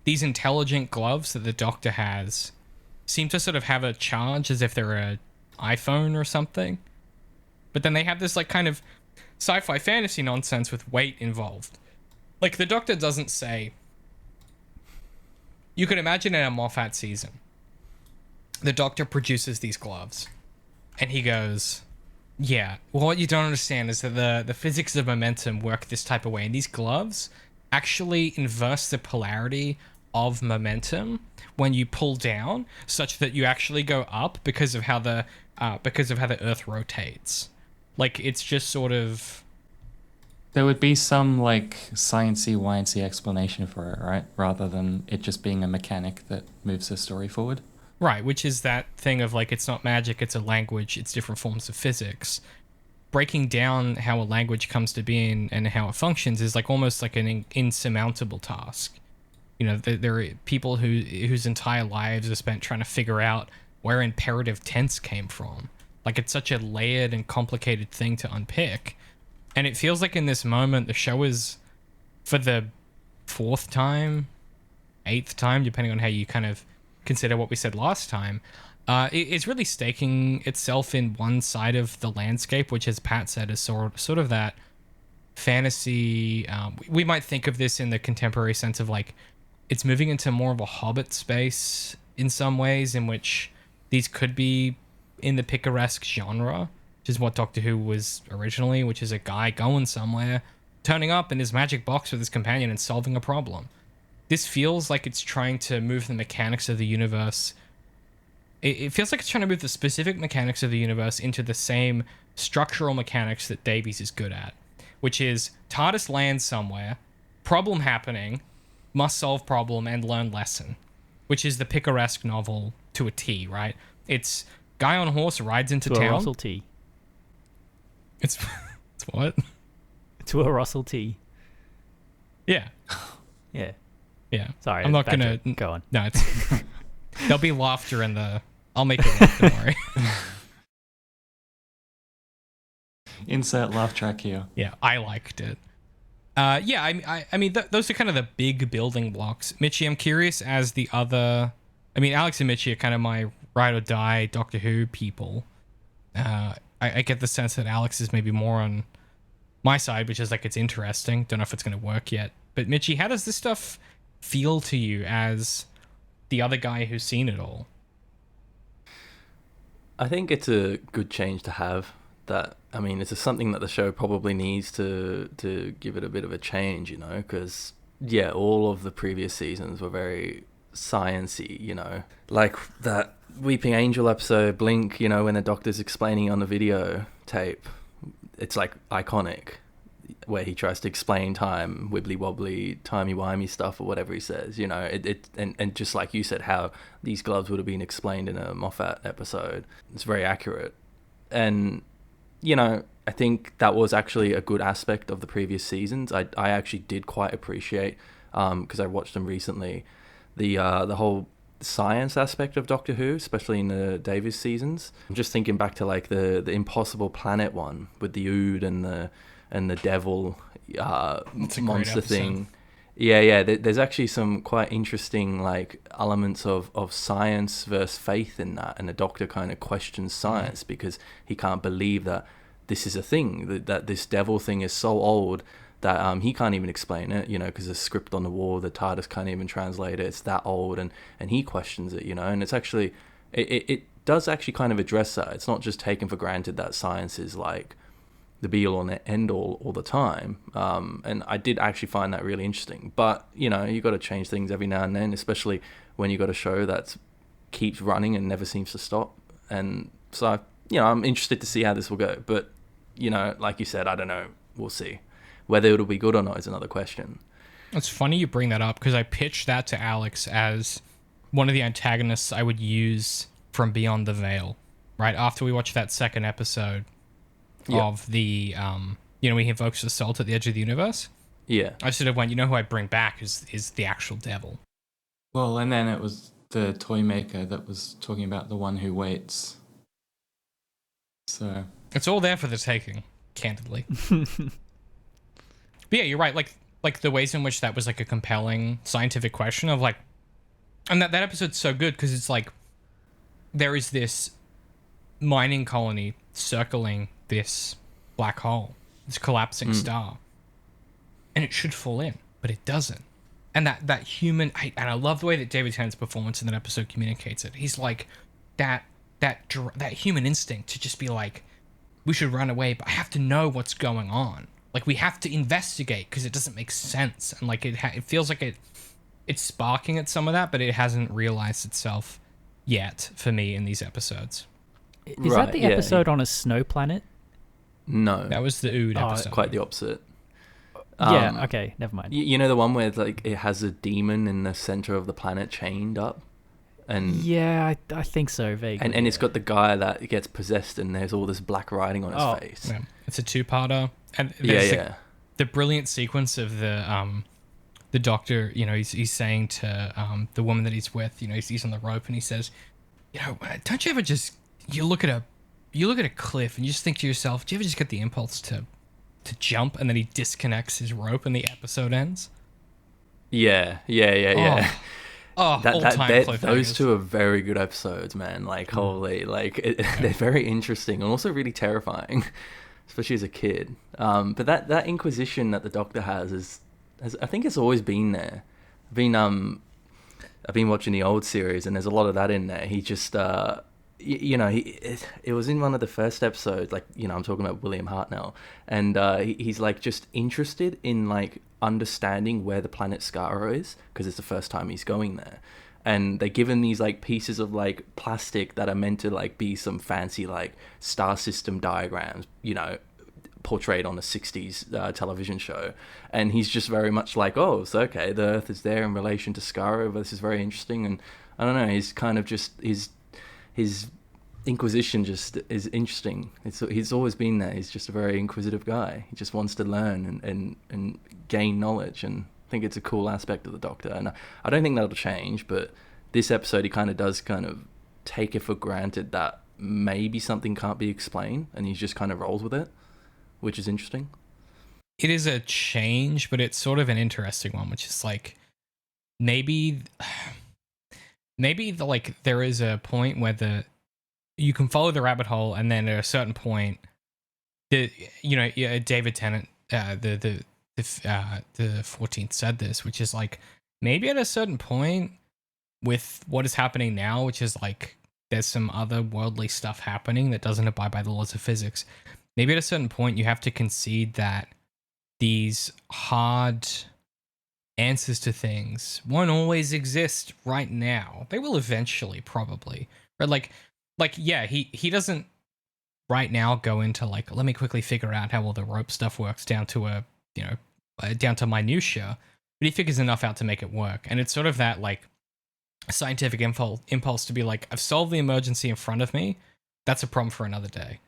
these intelligent gloves that the Doctor has seem to sort of have a charge as if they're an iPhone or something. But then they have this like kind of sci-fi fantasy nonsense with weight involved. Like the Doctor doesn't say... You could imagine in a Moffat season, the Doctor produces these gloves and he goes... Yeah, well, what you don't understand is that the physics of momentum work this type of way, and these gloves actually inverse the polarity of momentum when you pull down, such that you actually go up because of how the Earth rotates. Like it's just sort of... There would be some, like, sciencey, wincy explanation for it, right? Rather than it just being a mechanic that moves the story forward. Right, which is that thing of, like, it's not magic, it's a language, it's different forms of physics. Breaking down how a language comes to be and how it functions is, like, almost like an insurmountable task. You know, there are people whose entire lives are spent trying to figure out where imperative tense came from. Like, it's such a layered and complicated thing to unpick. And it feels like in this moment, the show is, for the 4th time, 8th time, depending on how you kind of consider what we said last time, it's really staking itself in one side of the landscape, which, as Pat said, is sort of that fantasy. We might think of this in the contemporary sense of like, it's moving into more of a Hobbit space in some ways, in which these could be in the picaresque genre, which is what Doctor Who was originally, which is a guy going somewhere, turning up in his magic box with his companion and solving a problem. This feels like it's trying to move the mechanics of the universe. It feels like it's trying to move the specific mechanics of the universe into the same structural mechanics that Davies is good at, which is TARDIS lands somewhere, problem happening, must solve problem and learn lesson, which is the picaresque novel to a T, right? It's guy on horse rides into To a town. Russell T. It's what? to a Russell T. Yeah. Yeah. Yeah. Sorry, I'm not bad gonna joke. Go on. No, it's there'll be laughter in the. I'll make it work. Don't worry. Insert laugh track here. Yeah, I liked it. Yeah, I mean, those are kind of the big building blocks. Mitchie, I'm curious as the other. I mean, Alex and Mitchie are kind of my ride or die Doctor Who people. I get the sense that Alex is maybe more on my side, which is like it's interesting. Don't know if it's going to work yet. But Mitchie, how does this stuff feel to you as the other guy who's seen it all? I think it's a good change to have. That, I mean, it's something that the show probably needs to give it a bit of a change, you know, because yeah, all of the previous seasons were very science-y, you know, like that Weeping Angel episode, Blink, you know, when the Doctor's explaining on the video tape, it's like iconic, where he tries to explain time, wibbly wobbly, timey wimey stuff or whatever he says, you know, and just like you said, how these gloves would have been explained in a Moffat episode. It's very accurate. And you know, I think that was actually a good aspect of the previous seasons. I actually did quite appreciate, because I watched them recently, the whole science aspect of Doctor Who, especially in the Davies seasons. I'm just thinking back to like the Impossible Planet one with the Ood and the devil monster thing. Yeah. There's actually some quite interesting like elements of science versus faith in that, and the Doctor kind of questions science because he can't believe that this is a thing, that this devil thing is so old that he can't even explain it, you know, because the script on the wall, the TARDIS can't even translate it. It's that old, and he questions it, you know, and it's actually it does actually kind of address that. It's not just taken for granted that science is like the be all and end all the time, and I did actually find that really interesting. But you know, you got to change things every now and then, especially when you got a show that keeps running and never seems to stop. And so, you know, I'm interested to see how this will go. But you know, like you said, I don't know. We'll see. Whether it'll be good or not is another question. It's funny you bring that up because I pitched that to Alex as one of the antagonists I would use from Beyond the Veil, right after we watched that second episode. Yep. Of the, you know, he invokes the salt at the edge of the universe. Yeah. I sort of went, you know who I bring back is the actual devil. Well, and then it was the toy maker that was talking about the one who waits. So it's all there for the taking, candidly. But yeah, you're right. Like the ways in which that was like a compelling scientific question of like, and that episode's so good because it's like there is this mining colony circling this black hole, this collapsing star, and it should fall in, but it doesn't. And that human, and I love the way that David Tennant's performance in that episode communicates it. He's like that human instinct to just be like, we should run away, but I have to know what's going on. Like we have to investigate because it doesn't make sense, and like it feels like it's sparking at some of that, but it hasn't realized itself yet for me in these episodes. Is that the episode on a snow planet? No. That was the Ood episode. Quite the opposite. Yeah, okay, never mind. You know the one where like it has a demon in the center of the planet chained up? And yeah, I think so, vaguely. And it's got the guy that gets possessed and there's all this black writing on his face. Yeah. It's a two-parter. And the brilliant sequence of the Doctor, you know, he's saying to the woman that he's with, you know, he's on the rope and he says, you know, don't you ever just you look at a cliff and you just think to yourself, do you ever just get the impulse to jump, and then he disconnects his rope and the episode ends? Yeah. Oh, those two are very good episodes, man. Like, holy, like they're very interesting and also really terrifying, especially as a kid. But that Inquisition that the Doctor has I think it's always been there. I've been watching the old series and there's a lot of that in there. He just you know, it was in one of the first episodes, like, you know, I'm talking about William Hartnell, and he's like just interested in like understanding where the planet Skaro is because it's the first time he's going there, and they give him these like pieces of like plastic that are meant to like be some fancy like star system diagrams, you know, portrayed on a 60s television show, and he's just very much like, oh, so okay, the Earth is there in relation to Skaro, but this is very interesting. And I don't know, he's kind of just his Inquisition just is interesting. He's always been there. He's just a very inquisitive guy. He just wants to learn and gain knowledge, and I think it's a cool aspect of the Doctor. And I don't think that'll change, but this episode he kind of does kind of take it for granted that maybe something can't be explained, and he just kind of rolls with it, which is interesting. It is a change, but it's sort of an interesting one, which is like maybe like there is a point where you can follow the rabbit hole, and then at a certain point, David Tennant, the 14th said this, which is like maybe at a certain point with what is happening now, which is like there's some other worldly stuff happening that doesn't abide by the laws of physics. Maybe at a certain point you have to concede that these hard answers to things won't always exist right now. They will eventually, probably. But yeah, he doesn't right now go into like, let me quickly figure out how all the rope stuff works down to down to minutia. But he figures enough out to make it work. And it's sort of that like scientific impulse to be like, I've solved the emergency in front of me. That's a problem for another day.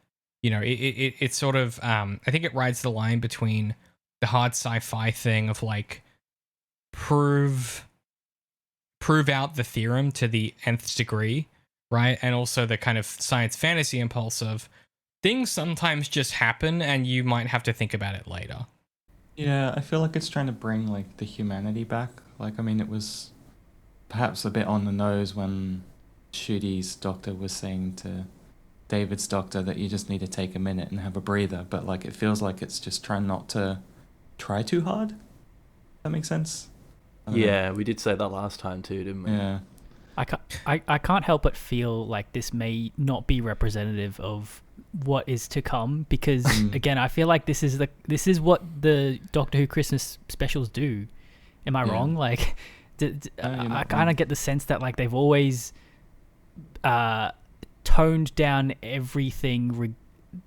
It's sort of I think it rides the line between the hard sci-fi thing of like prove out the theorem to the nth degree, right? And also the kind of science fantasy impulse of things sometimes just happen and you might have to think about it later. Yeah, I feel like it's trying to bring like the humanity back. Like, I mean, it was perhaps a bit on the nose when Shudi's Doctor was saying to David's Doctor that you just need to take a minute and have a breather, but like it feels like it's just trying not to try too hard. That makes sense? Yeah, we did say that last time too, didn't we? Yeah. I can't help but feel like this may not be representative of what is to come, because again, I feel like this is what the Doctor Who Christmas specials do. Am I wrong? Like, I kind of get the sense that like they've always toned down everything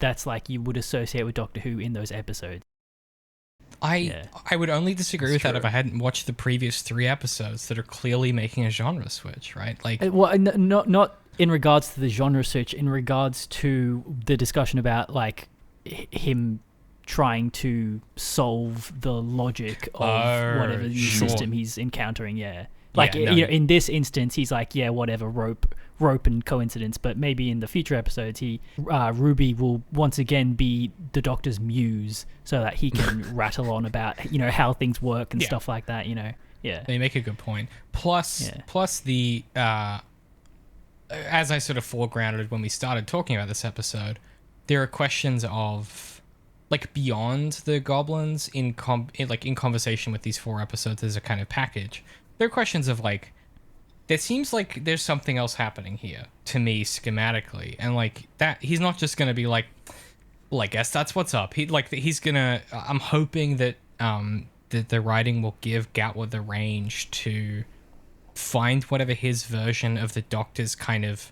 that's like you would associate with Doctor Who in those episodes. I would only disagree with that if I hadn't watched the previous 3 episodes that are clearly making a genre switch, right? Like, well, not in regards to the genre switch, in regards to the discussion about like him trying to solve the logic of whatever new system he's encountering. Yeah, like in this instance, he's like, yeah, whatever, rope and coincidence. But maybe in the future episodes, Ruby will once again be the Doctor's muse, so that he can rattle on about how things work and stuff like that. Yeah, they make a good point. Plus the as I sort of foregrounded when we started talking about this episode, there are questions of like beyond the goblins in conversation with these 4 episodes as a kind of package. There are questions of like, it seems like there's something else happening here to me schematically, and like that he's not just gonna be like, well, I guess that's what's up. He's gonna. I'm hoping that that the writing will give Gatwa the range to find whatever his version of the Doctor's kind of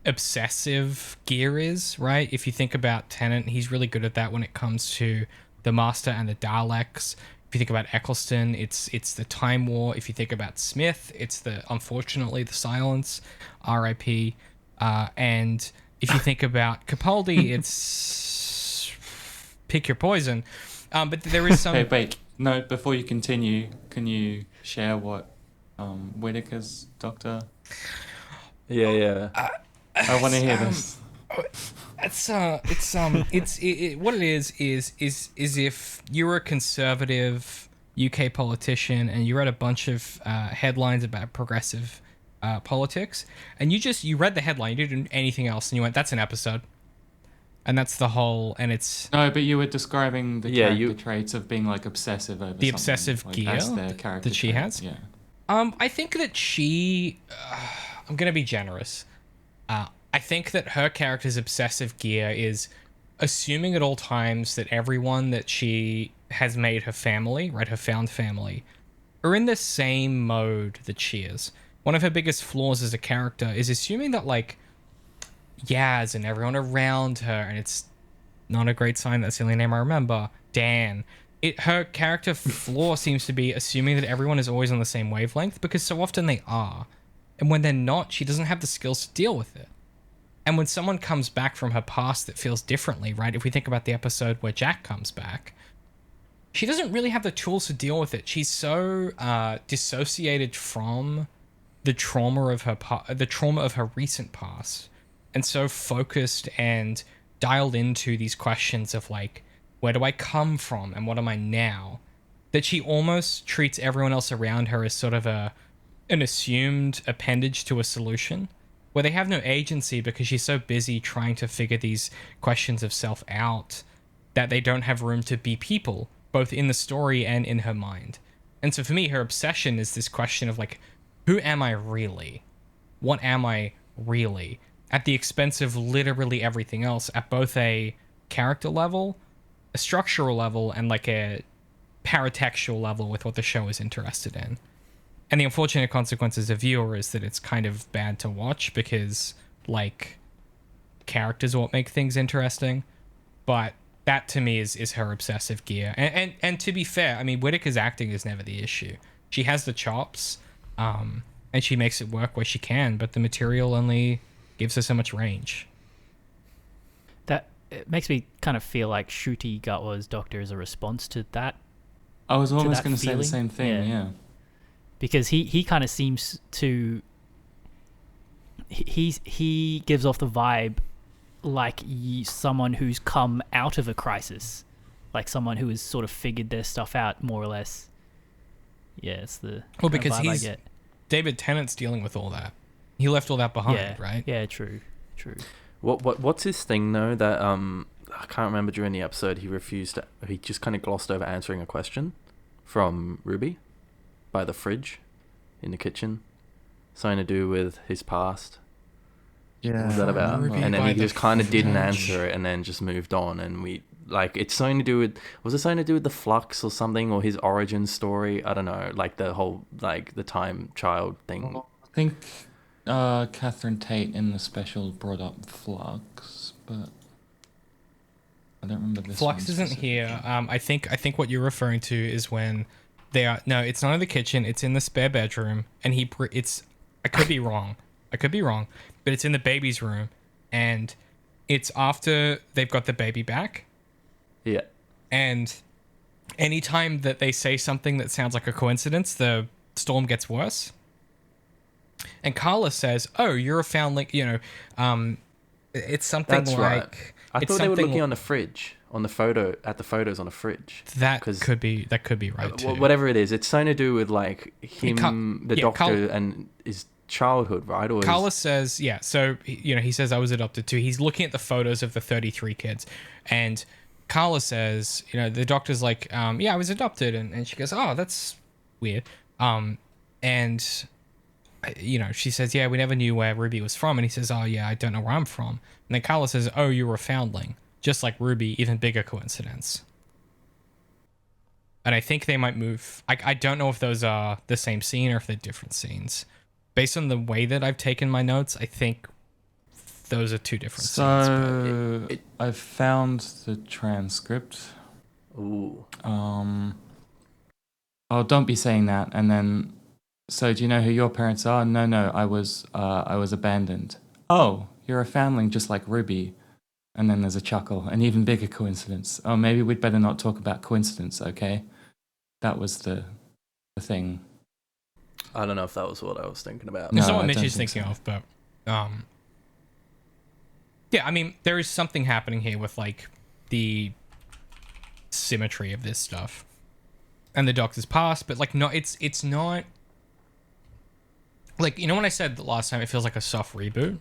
obsessive gear is, right? If you think about Tennant, he's really good at that when it comes to the Master and the Daleks. If you think about Eccleston, it's the Time War. If you think about Smith, it's unfortunately the Silence, R.I.P. And if you think about Capaldi, it's pick your poison. But there is some. Hey, wait, no. Before you continue, can you share what Whittaker's Doctor? Yeah. I want to hear this. What it is if you're a conservative UK politician and you read a bunch of headlines about progressive politics, and you read the headline, you didn't do anything else, and you went, that's an episode, and that's the whole, and it's no, but you were describing the character traits of being like obsessive over the obsessive like, gear that she has. Yeah. I think that she, I'm gonna be generous. I think that her character's obsessive gear is assuming at all times that everyone that she has made her family, right, her found family, are in the same mode that she is. One of her biggest flaws as a character is assuming that, like, Yaz and everyone around her, and it's not a great sign, that's the only name I remember, Dan. Her character flaw seems to be assuming that everyone is always on the same wavelength, because so often they are. And when they're not, she doesn't have the skills to deal with it. And when someone comes back from her past that feels differently, right? If we think about the episode where Jack comes back, she doesn't really have the tools to deal with it. She's so dissociated from the trauma of her recent past, and so focused and dialed into these questions of like, where do I come from and what am I now, that she almost treats everyone else around her as sort of an assumed appendage to a solution, where they have no agency because she's so busy trying to figure these questions of self out that they don't have room to be people, both in the story and in her mind. And so for me, her obsession is this question of like, who am I really? What am I really? At the expense of literally everything else, at both a character level, a structural level, and like a paratextual level with what the show is interested in. And the unfortunate consequence as a viewer is that it's kind of bad to watch because, like, characters are what make things interesting. But that, to me, is her obsessive gear. And to be fair, I mean, Whittaker's acting is never the issue. She has the chops, and she makes it work where she can, but the material only gives her so much range. That it makes me kind of feel like Ncuti Gatwa's Doctor is a response to that. I was almost that going to say the feeling. same thing, yeah. Because he kind of seems to... He gives off the vibe like someone who's come out of a crisis. Like someone who has sort of figured their stuff out, more or less. Yeah, it's the Well, kind of because vibe I he's... get. David Tennant's dealing with all that. He left all that behind, Yeah, right? yeah, true. What's his thing though? That I can't remember during the episode. He just kind of glossed over answering a question from Ruby by the fridge in the kitchen. Something to do with his past. Yeah. What was that about? Ruby And then by he the just kind of didn't fridge. answer it, and then just moved on. And we it's something to do with. Was it something to do with the Flux or something, or his origin story? I don't know. Like the whole the time child thing. I think Catherine Tate in the special brought up Flux, but I don't remember this Flux one isn't specifically. here. I think what you're referring to is when they are... No, it's not in the kitchen. It's in the spare bedroom, and it's... I could be wrong, but it's in the baby's room, and it's after they've got the baby back. Yeah. And anytime that they say something that sounds like a coincidence, the storm gets worse. And Carla says, "Oh, you're a foundling." It's something That's like... right. I it's thought they were something looking on the fridge, on the photos on a fridge. that 'cause- could be right too. Whatever it is, it's something to do with like him, the doctor, and his childhood, right? Or Carla says, yeah. So he says I was adopted too. He's looking at the photos of the 33 kids, and Carla says, the doctor's like, yeah, I was adopted, and she goes, oh, that's weird. And she says, yeah, we never knew where Ruby was from, and he says, oh yeah, I don't know where I'm from. And then Carla says, oh, you were a foundling, just like Ruby. Even bigger coincidence. And I think they might move. I don't know if those are the same scene or if they're different scenes. Based on the way that I've taken my notes, I think those are two different scenes. So I found the transcript. Ooh. Oh, don't be saying that. And then, so do you know who your parents are? No, I was abandoned. Oh, you're a foundling just like Ruby. And then there's a chuckle, an even bigger coincidence. Oh, maybe we'd better not talk about coincidence, okay? That was the thing. I don't know if that was what I was thinking about. It's No, not what I Mitch don't is think thinking so. of, but yeah, I mean, there is something happening here with like the symmetry of this stuff and the Doctor's past, but like, no, it's not like, when I said the last time it feels like a soft reboot.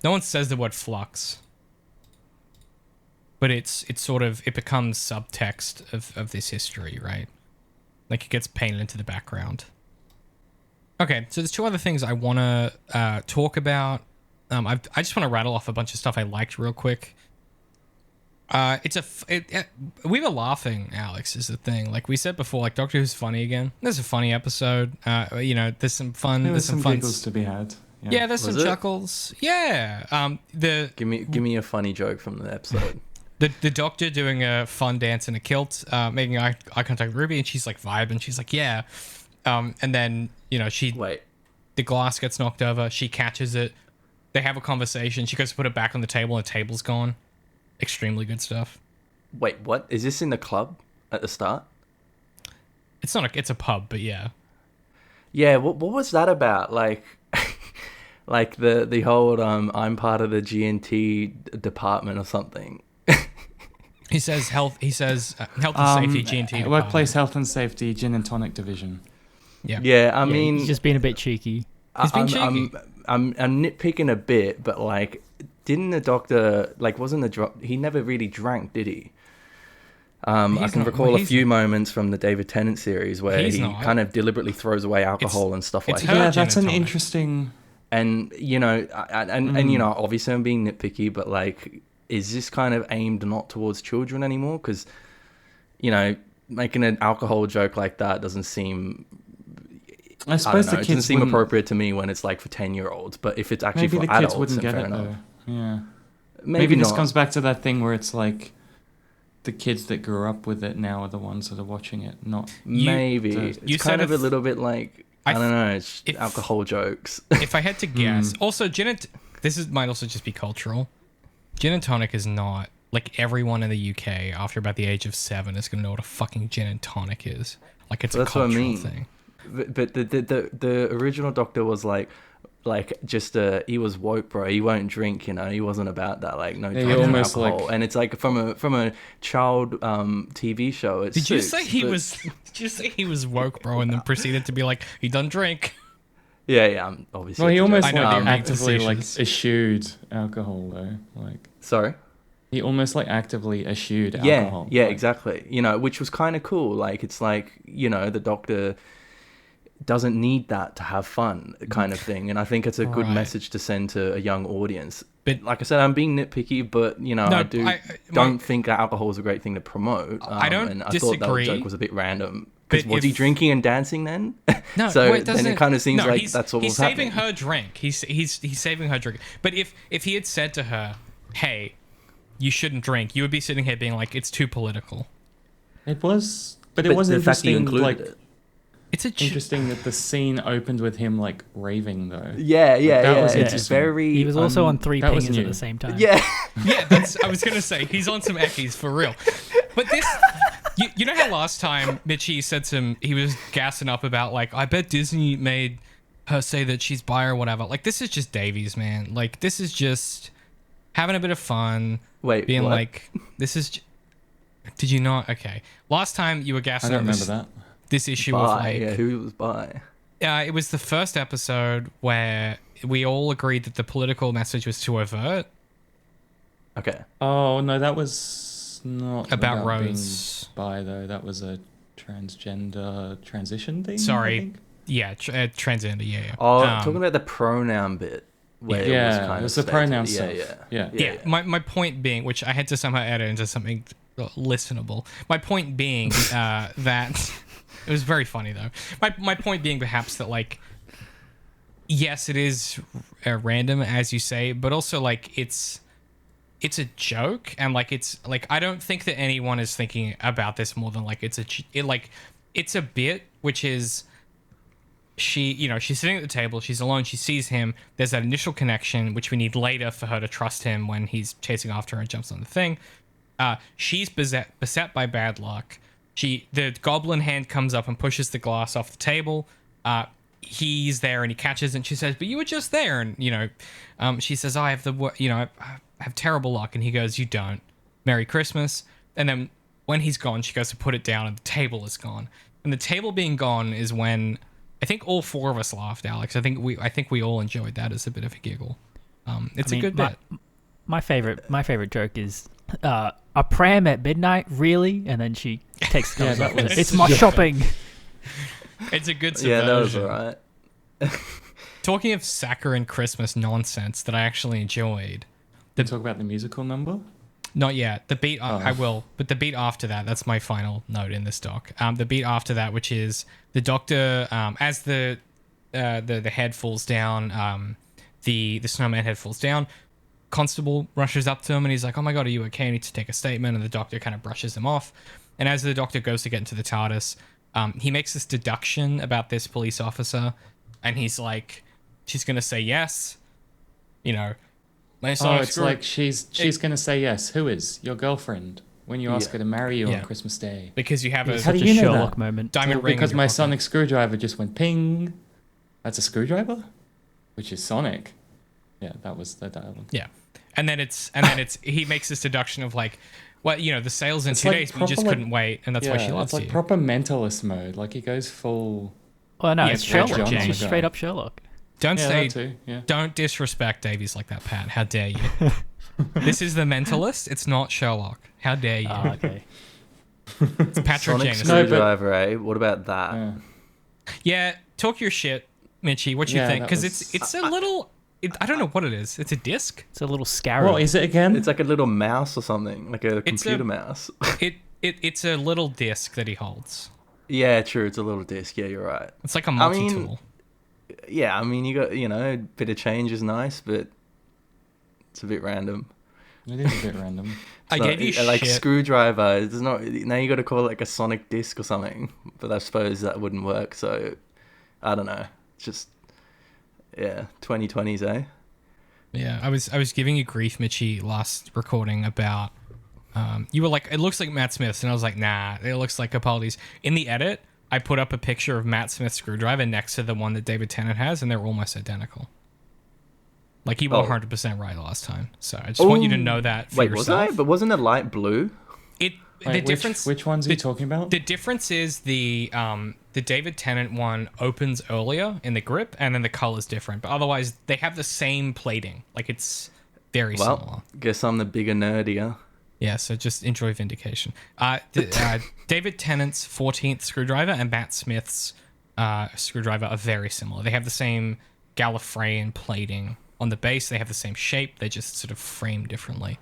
No one says the word flux, but it's sort of, it becomes subtext of this history, right? Like it gets painted into the background. Okay, so there's two other things I want to talk about. I just want to rattle off a bunch of stuff I liked real quick. We were laughing, Alex, is the thing. Like we said before, like Doctor Who's funny again. There's a funny episode. There's some fun. There There's was some some fun. giggles to be had. Yeah, there's some Was it? chuckles. Yeah. Give me a funny joke from the episode. The Doctor doing a fun dance in a kilt, making eye contact with Ruby, and she's like vibing. She's like, yeah. And then Wait. the glass gets knocked over. She catches it, They have a conversation. She goes to put it back on the table, and the table's gone. Extremely good stuff. Wait, what? Is this in the club at the start? It's not it's a pub, but yeah. Yeah, what was that about? Like, like the whole I'm part of the GNT department or something. He says health and safety, GNT. Workplace health and safety, gin and tonic division. Yeah. Yeah, I mean, he's just being a bit cheeky. He's being cheeky. I'm nitpicking a bit, but like, didn't the doctor wasn't the drop? He never really drank, did he? I can recall a few moments from the David Tennant series where he kind of deliberately throws away alcohol and stuff like that. Yeah, that's an interesting. And you know, and you know, obviously I'm being nitpicky, but like, is this kind of aimed not towards children anymore? Because, you know, making an alcohol joke like that doesn't seem. I suppose it doesn't seem appropriate to me when it's like for 10-year-olds, but if it's actually for adults, kids wouldn't get it though. Yeah. Maybe this comes back to that thing where it's like the kids that grew up with it now are the ones that are watching it, not maybe. It's kind of a little bit like I don't know, it's alcohol jokes. If I had to guess, also might also just be cultural. Gin and tonic is not like everyone in the UK after about the age of 7 is gonna know what a fucking gin and tonic is. Like it's a cultural thing. But the original Doctor was like just he was woke, bro. He won't drink, you know. He wasn't about that, like no drugs or alcohol. And it's like from a child TV show. It's Did you say he was woke, bro, and then proceeded to be like he doesn't drink? Yeah, I'm obviously. Well, he almost actively eschewed alcohol though. Like sorry. He almost actively eschewed alcohol. Yeah, exactly. You know, which was kind of cool. Like it's like, you know, the Doctor doesn't need that to have fun kind of thing, and I think it's a good message to send to a young audience. But like I said, I'm being nitpicky, but you know, I don't think that alcohol is a great thing to promote. I don't and I disagree. thought that joke was a bit random. Because was he drinking and dancing then? No, so then it kind of seems like that's what was happening. He's saving her drink. He's saving her drink. But if he had said to her, "Hey, you shouldn't drink," you would be sitting here being like, "It's too political." It was, but it was interesting. It's interesting that the scene opened with him raving though. Yeah. It's very. He was also on 3 pingers at the same time. Yeah, I was gonna say he's on some eckies for real. But this, you know how last time Mitchie said he was gassing up about I bet Disney made her say that she's bi or whatever. Like this is just Davies, man. Like this is just having a bit of fun. Wait, being what? like this is. Did you not? Okay, last time you were gassing. I don't remember that. This issue of who was by? It was the first episode where we all agreed that the political message was too overt. Okay. Oh no, that was not about Rose. Being bi though, that was a transgender transition thing. Sorry, transgender. Yeah. Oh, talking about the pronoun bit. Where it was the pronoun stuff. Yeah. My point being, which I had to somehow edit into something listenable. My point being that. It was very funny though. My point being perhaps that yes, it is random as you say, but also it's a joke, and it's I don't think that anyone is thinking about this more than it's a bit, which is she's sitting at the table, she's alone, she sees him. There's that initial connection, which we need later for her to trust him when he's chasing after her and jumps on the thing. She's beset by bad luck. The goblin hand comes up and pushes the glass off the table. He's there and he catches it, and she says, "But you were just there." And she says, "I have I have terrible luck." And he goes, "You don't. Merry Christmas." And then when he's gone, she goes to put it down, and the table is gone. And the table being gone is when I think all 4 of us laughed, Alex. I think we all enjoyed that as a bit of a giggle. It's a good bit. My favorite joke is a pram at midnight, really? And then she takes the up with it. It's my shopping. It's a good subversion. Yeah, that was alright. Talking of saccharine Christmas nonsense that I actually enjoyed. Talk about the musical number? Not yet. The beat I will, but the beat after that's my final note in this doc. The beat after that, which is the Doctor, as the head falls down, the snowman head falls down. Constable rushes up to him and he's like, "Oh my god, are you okay? I need to take a statement." And the Doctor kind of brushes him off. And as the Doctor goes to get into the TARDIS, he makes this deduction about this police officer, and he's like, "She's gonna say yes." my Oh, sonic it's like she's gonna say yes. Who is your girlfriend when you ask her to marry you on Christmas Day? because you have a How do Such a you know Sherlock that? moment. diamond ring. Because in your my pocket. sonic screwdriver just went ping. That's a screwdriver, which is Sonic. Yeah, that was the dialogue. Yeah, and then it's he makes this deduction of like, well, the sales in It's 2 like days, but you just proper, like- couldn't wait, and that's why she loves it's like you. proper mentalist mode. Like he goes full. Oh no, Yeah, it's it's Patrick Sherlock. It's James. just straight up Sherlock. Don't Yeah, say, that too. Yeah. don't disrespect Davies like that, Pat. How dare you? This is the Mentalist. It's not Sherlock. How dare you? Ah, okay. It's Patrick Sonic James. No, but- screwdriver, eh? What about that? Yeah. Yeah, talk your shit, Mitchie. What you Yeah, think? that Because was- it's a little. I don't know what it is. It's a disc. It's a little scarab. What is it again? It's like a little mouse or something, like a computer mouse. It's a little disc that he holds. Yeah, true. It's a little disc. Yeah, you're right. It's like a I mean, multi-tool. Yeah, I mean, you got a bit of change is nice, but it's a bit random. It is a bit random. I It's gave you not, like shit. screwdriver. It's not now. You got to call it like a sonic disc or something. But I suppose that wouldn't work. So I don't know. It's just 2020s, eh? Yeah, I was giving you grief, Mitchie, last recording about. You were like, it looks like Matt Smith's, and I was like, nah, it looks like Capaldi's. In the edit, I put up a picture of Matt Smith's screwdriver next to the one that David Tennant has, and they're almost identical. Like, he was 100% right last time. So I just want you to know that for Wait, was yourself. I? But wasn't it light blue? The Wait, difference. Which ones are you talking about? The difference is the David Tennant one opens earlier in the grip, and then the color's different. But otherwise, they have the same plating. Like, it's very similar. Well, guess I'm the bigger nerd here. Yeah, so just enjoy vindication. David Tennant's 14th screwdriver and Matt Smith's screwdriver are very similar. They have the same Gallifreyan plating on the base. They have the same shape. They just sort of frame differently.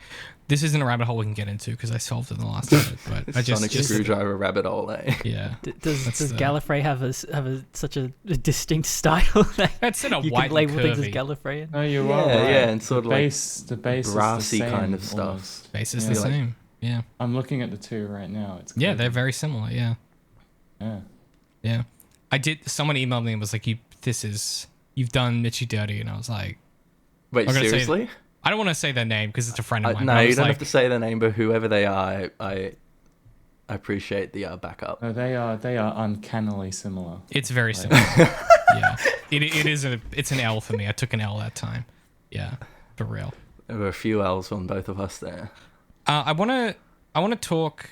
This isn't a rabbit hole we can get into because I solved it in the last edit. But I Sonic just screwdriver rabbit hole, eh? yeah. Does the- Gallifrey have such a distinct style that That's in a you white can label things as curvy. Gallifreyan? No, you Yeah, are right. yeah, and sort of like the base brassy is the same, kind of stuff. almost. Base is Yeah. the Like- same. Yeah. I'm looking at the two right now. It's Yeah, crazy. they're very similar. Yeah. Yeah. Yeah. Someone emailed me and was like, you've done Mitchie dirty. And I was like, Wait, I'm gonna say- seriously? I don't want to say their name because it's a friend of mine. No, but I you was don't like, have to say their name, but whoever they are, I appreciate the backup. No, they are uncannily similar. It's very similar. Yeah. It's an L for me. I took an L that time. Yeah. For real. There were a few L's on both of us there. I want to talk.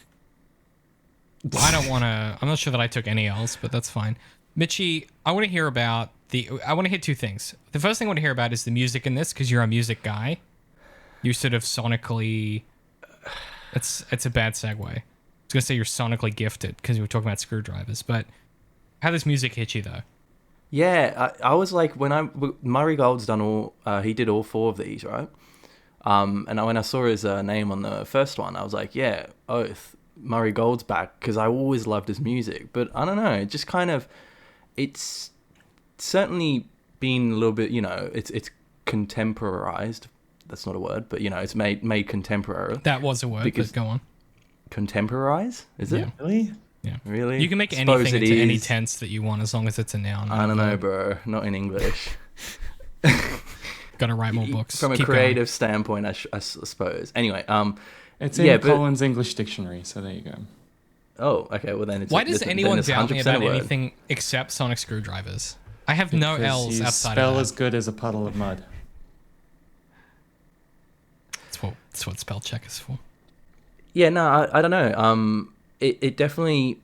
I'm not sure that I took any L's, but that's fine. Mitchie, I want to hear about I want to hear two things. The first thing I want to hear about is the music in this, because you're a music guy. You sort of sonically. It's a bad segue. I was gonna say you're sonically gifted because we were talking about screwdrivers, but how does music hit you though? Yeah, I was like, Murray Gold's done he did all 4 of these, right? And when I saw his name on the first one, I was like, yeah, oath, Murray Gold's back, because I always loved his music. But I don't know, it just kind of, it's certainly been a little bit, it's contemporarized. That's not a word, but it's made contemporary. That was a word, Because- but go on. Contemporize? Is it? Yeah. Really? Yeah. Really? You can make Suppose anything it into any is. tense that you want as long as it's a noun. I don't know, bro. Not in English. Got to write more books. From a Keep creative standpoint, I suppose. Anyway, It's in Yeah, but- Collins English Dictionary, so there you go. oh, okay. Well, then it's. Why does then anyone it's doubt me 100% about a word. anything except sonic screwdrivers? I have no Because L's you outside spell of as that. good as a puddle of mud. That's what spell check is for. Yeah, no, I don't know. It definitely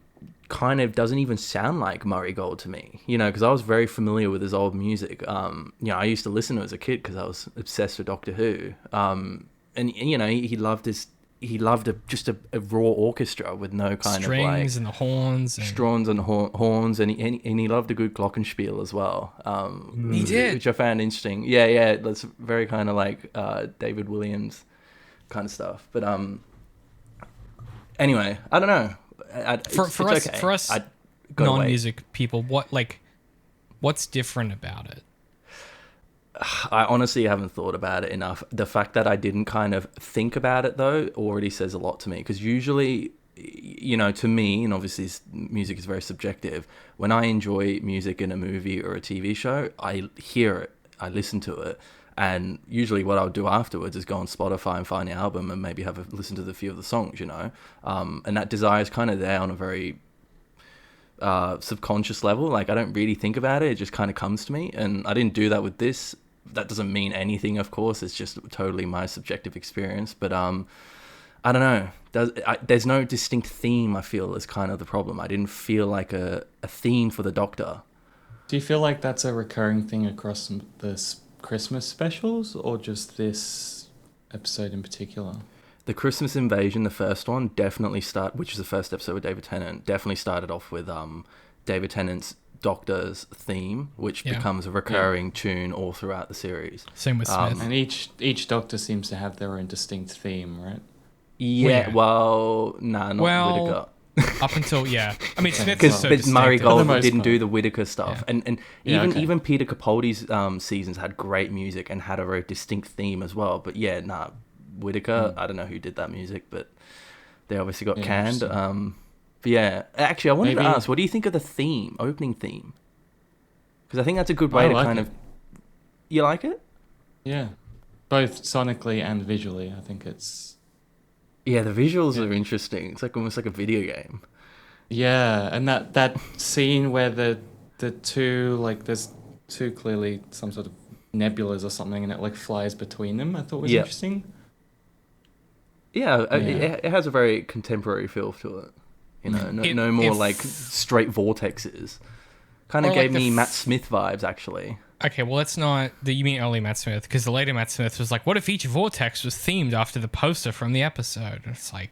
kind of doesn't even sound like Murray Gold to me, because I was very familiar with his old music. I used to listen to it as a kid because I was obsessed with Doctor Who. And he loved just a raw orchestra with no kind Strings of and the horns. like And strons and horns, and he loved a good glockenspiel as well. He did. which I found interesting. Yeah, that's very kind of like David Williams kind of stuff. But anyway, I don't know. For us non-music people, what's different about it? I honestly haven't thought about it enough. The fact that I didn't kind of think about it though already says a lot to me, because usually, to me, and obviously music is very subjective, when I enjoy music in a movie or a TV show, I hear it, I listen to it, And usually what I would do afterwards is go on Spotify and find the album and maybe have a listen to the few of the songs, you know. And that desire is kind of there on a very subconscious level. Like, I don't really think about it. It just kind of comes to me. And I didn't do that with this. That doesn't mean anything, of course. It's just totally my subjective experience. But I don't know. There's no distinct theme, I feel, is kind of the problem. I didn't feel like a theme for the Doctor. Do you feel like that's a recurring thing across the Christmas specials, or just this episode in particular? The Christmas Invasion, the first one, which is the first episode with David Tennant, definitely started off with David Tennant's Doctor's theme, which becomes a recurring tune all throughout the series. Same with Smith. And each Doctor seems to have their own distinct theme, right? Yeah, well, not Whittaker. Up until I mean, Smith because is so Murray distinct. Gold didn't do the Whittaker stuff, Yeah. and even Peter Capaldi's seasons had great music and had a very distinct theme as well. But Whittaker, I don't know who did that music, but they obviously got canned. But yeah, actually, I wanted to ask, what do you think of the opening theme? Because I think that's a good way to kind of. You like it? Yeah, both sonically and visually. I think it's. Yeah, the visuals are interesting. It's like almost like a video game. Yeah, and that scene where the two, like, there's two clearly some sort of nebulas or something, and it like flies between them, I thought was interesting. Yeah, it has a very contemporary feel to it. You know, no more like straight vortexes. Kind of gave me Matt Smith vibes, actually. Okay, well, it's not... You mean early Matt Smith, because the later Matt Smith was like, what if each vortex was themed after the poster from the episode? And it's like...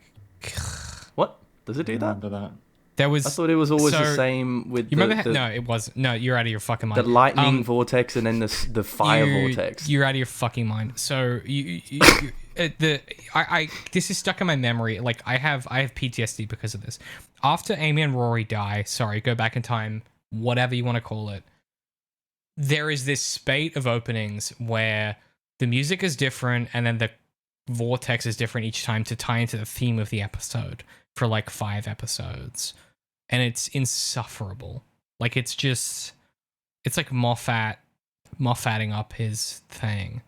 What? Does it do that? Remember that? There was... I thought it was always the same with No, it wasn't. No, you're out of your fucking mind. The lightning vortex and then the fire vortex. You're out of your fucking mind. So, this is stuck in my memory. Like, I have PTSD because of this. After Amy and Rory die, go back in time, whatever you want to call it, there is this spate of openings where the music is different and then the vortex is different each time to tie into the theme of the episode for like 5 episodes. And it's insufferable. Like, it's like Moffating up his thing.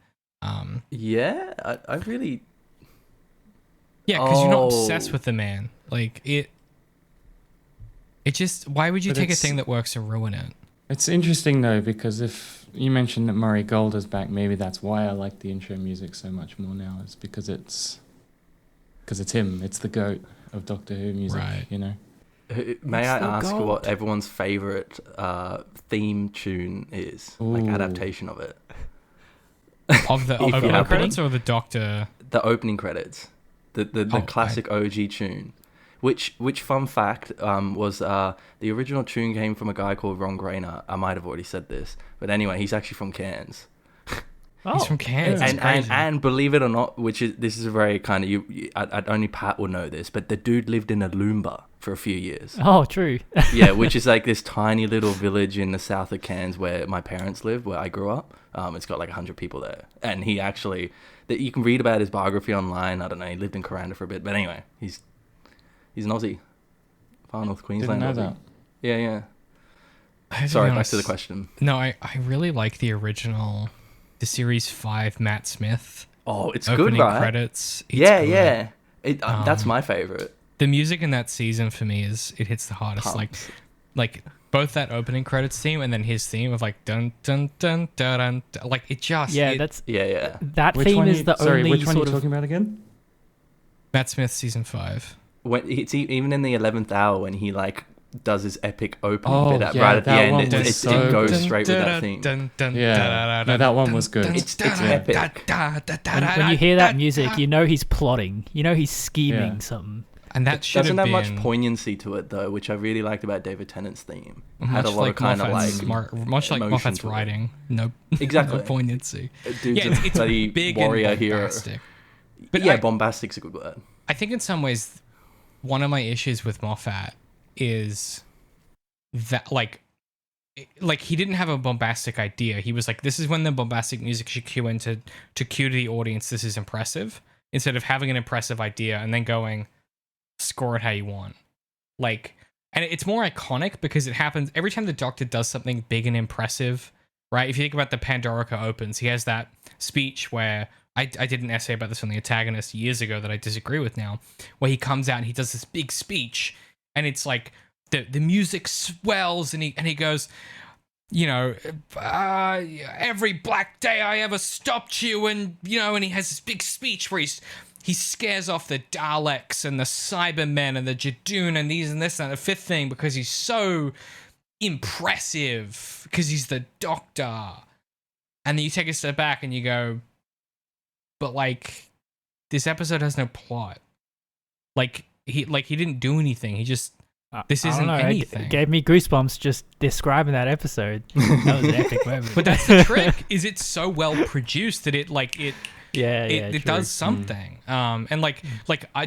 Yeah, I really... Yeah, because you're not obsessed with the man. Like, it just... Why would you take a thing that works and ruin it? It's interesting, though, because if you mentioned that Murray Gold is back, maybe that's why I like the intro music so much more now. It's because it's him. It's the GOAT of Doctor Who music, right. You know? May I ask what everyone's favourite theme tune is? Ooh. Like, adaptation of it. Of the opening credits or the Doctor? The opening credits. The classic OG tune. Which fun fact, was the original tune came from a guy called Ron Grainer. I might have already said this. But anyway, he's actually from Cairns. He's from Cairns. And believe it or not, this is a very kind of... only Pat will know this, but the dude lived in Aloomba for a few years. Oh, true. Yeah, which is like this tiny little village in the south of Cairns where my parents live, where I grew up. It's got like 100 people there. And he actually... You can read about his biography online. I don't know, he lived in Coranda for a bit. But anyway, He's an Aussie. Far North Queensland. Didn't know Aussie. that. Yeah. Sorry, back to the question. No, I really like the original, the Series 5 Matt Smith. Oh, it's opening good, right? Credits. It's yeah, good. yeah. That's my favourite. The music in that season for me it hits the hardest. Pumps. Like both that opening credits theme and then his theme of like dun dun dun dun dun. Like it just Yeah. That theme is the only which one are sort you of talking about again? Matt Smith season 5. When it's even in the 11th hour when he like does his epic opening bit right at the that end, one it was goes so straight with that theme. Yeah, no, that one was good. It's epic. When you hear that music, you know he's plotting. You know he's scheming something. And that should doesn't have have been much poignancy to it though, which I really liked about David Tennant's theme. much Had a lot of kind of like much like emotion Moffat's to it. writing. No, Exactly. no poignancy. Dude's Yeah, it's bloody big warrior and hero. bombastic. But yeah, bombastic's a good word. I think in some ways, one of my issues with Moffat is that like he didn't have a bombastic idea. He was like, this is when the bombastic music should cue in to cue to the audience, this is impressive, instead of having an impressive idea and then going, score it how you want. Like, and it's more iconic because it happens every time the Doctor does something big and impressive right? If you think about the Pandorica opens, he has that speech where I did an essay about this on the Antagonist years ago that I disagree with now, where he comes out and he does this big speech, and it's like the music swells, and he goes, you know, every black day I ever stopped you, and you know, and he has this big speech where he scares off the Daleks and the Cybermen and the Jadoon and these and this and the fifth thing because he's so impressive because he's the Doctor. And then you take a step back and you go, but like, this episode has no plot. Like he didn't do anything. He just this isn't anything. It gave me goosebumps just describing that episode. That was an epic moment. But that's the trick. Is it so well produced that it it does something. And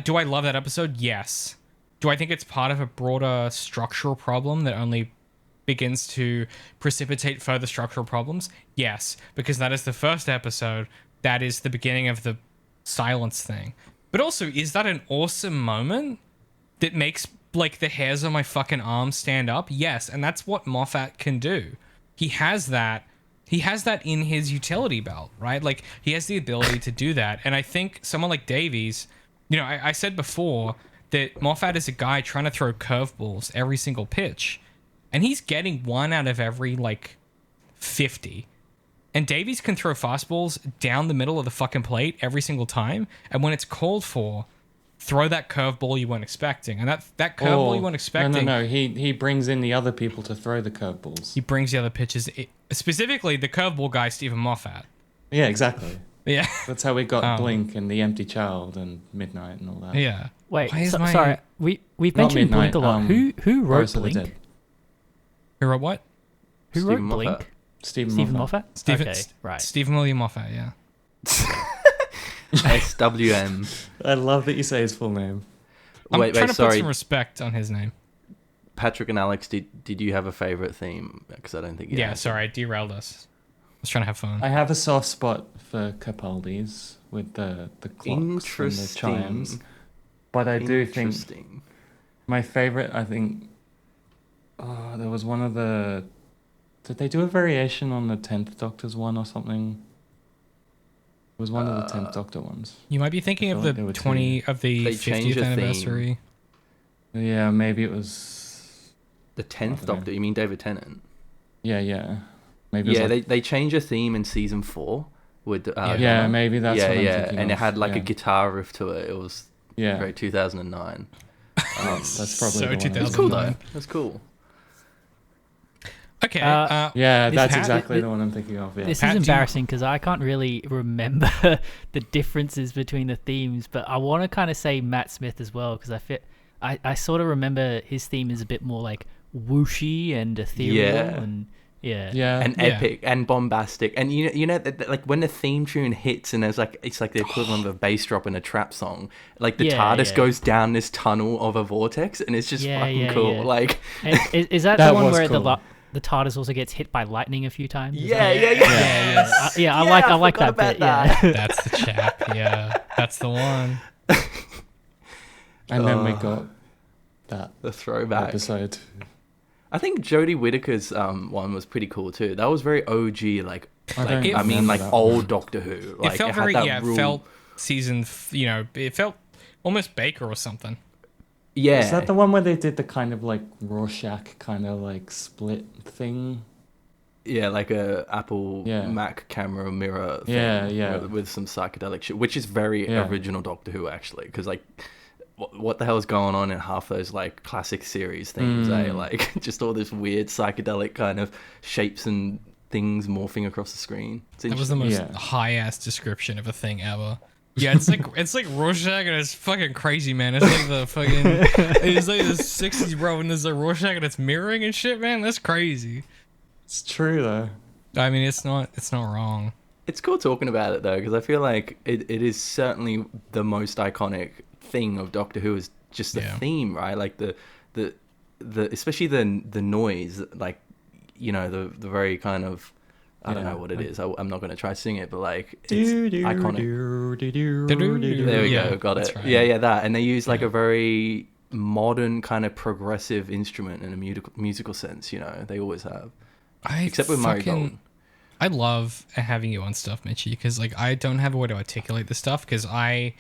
do I love that episode? Yes. Do I think it's part of a broader structural problem that only begins to precipitate further structural problems? Yes, because that is the first episode. That is the beginning of the silence thing. But also, is that an awesome moment that makes like the hairs on my fucking arms stand up? Yes, and that's what Moffat can do. He has that in his utility belt, right? Like, he has the ability to do that. And I think someone like Davies, you know, I said before that Moffat is a guy trying to throw curveballs every single pitch. And he's getting one out of every, 50. And Davies can throw fastballs down the middle of the fucking plate every single time. And when it's called for, throw that curveball you weren't expecting. And that curveball you weren't expecting... No. He brings in the other people to throw the curveballs. He brings the other pitches... Specifically, the curveball guy, Stephen Moffat. Yeah, exactly. Yeah. That's how we got Blink and The Empty Child and Midnight and all that. Yeah. Wait, sorry. We've mentioned Blink a lot. Who wrote Blink? Who wrote what? Who Stephen wrote Blink? Moffat. Stephen Moffat? Okay, right. Stephen William Moffat, yeah. SWM. I love that you say his full name. I'm trying to put some respect on his name. Patrick and Alex, did you have a favorite theme? Because I don't think you Yeah, had. sorry, I derailed us. I was trying to have fun. I have a soft spot for Capaldi's with the clocks and the chimes. But I do think my favorite, I think, there was one of the... Did they do a variation on the 10th Doctor's one or something? It was one of the 10th Doctor ones. You might be thinking of the 50th anniversary. Yeah, maybe it was... The 10th Doctor? You mean David Tennant? Yeah. Maybe yeah, they changed a theme in season 4 with maybe that's what I'm thinking and of. it had a guitar riff to it. It was very 2009. That's probably so the one. 2009. That's cool though. That's cool. Okay. That's exactly the one I'm thinking of. Yeah. This is embarrassing because I can't really remember the differences between the themes, but I want to kind of say Matt Smith as well because I sort of remember his theme is a bit more like whooshy and ethereal and and epic and bombastic, and you know like when the theme tune hits and there's it's like the equivalent of a bass drop in a trap song, like the TARDIS goes down this tunnel of a vortex and it's just fucking cool. Like, and is that the one where cool. the TARDIS also gets hit by lightning a few times? I like that bit. That. Yeah, that's the chap. Yeah, that's the one. And then we got the throwback episode. I think Jodie Whittaker's one was pretty cool too. That was very OG, old Doctor Who. Like, it felt felt season. It felt almost Baker or something. Yeah, is that the one where they did the kind of like Rorschach kind of like split thing? Yeah, like a Apple Mac camera mirror thing with some psychedelic shit, which is very original Doctor Who actually, because like what the hell is going on in half those like classic series things, like just all this weird psychedelic kind of shapes and things morphing across the screen. That was the most high-ass description of a thing ever. Yeah, it's like Rorschach and it's fucking crazy, man. It's like the fucking it's like the 60s, bro, and there's a Rorschach and it's mirroring and shit, man. That's crazy. It's true though. I mean, it's not wrong. It's cool talking about it though, because I feel like it is certainly the most iconic thing of Doctor Who is just the theme, right? Like the especially the noise, like, you know, the very kind of, I don't know what it is. I'm not going to try to sing it, but like it's iconic. There we go, got it. Right. Yeah, that. And they use like a very modern kind of progressive instrument in a musical sense. You know, they always have. Except with Murray Gold. I love having you on stuff, Mitchie, because like I don't have a way to articulate this stuff because I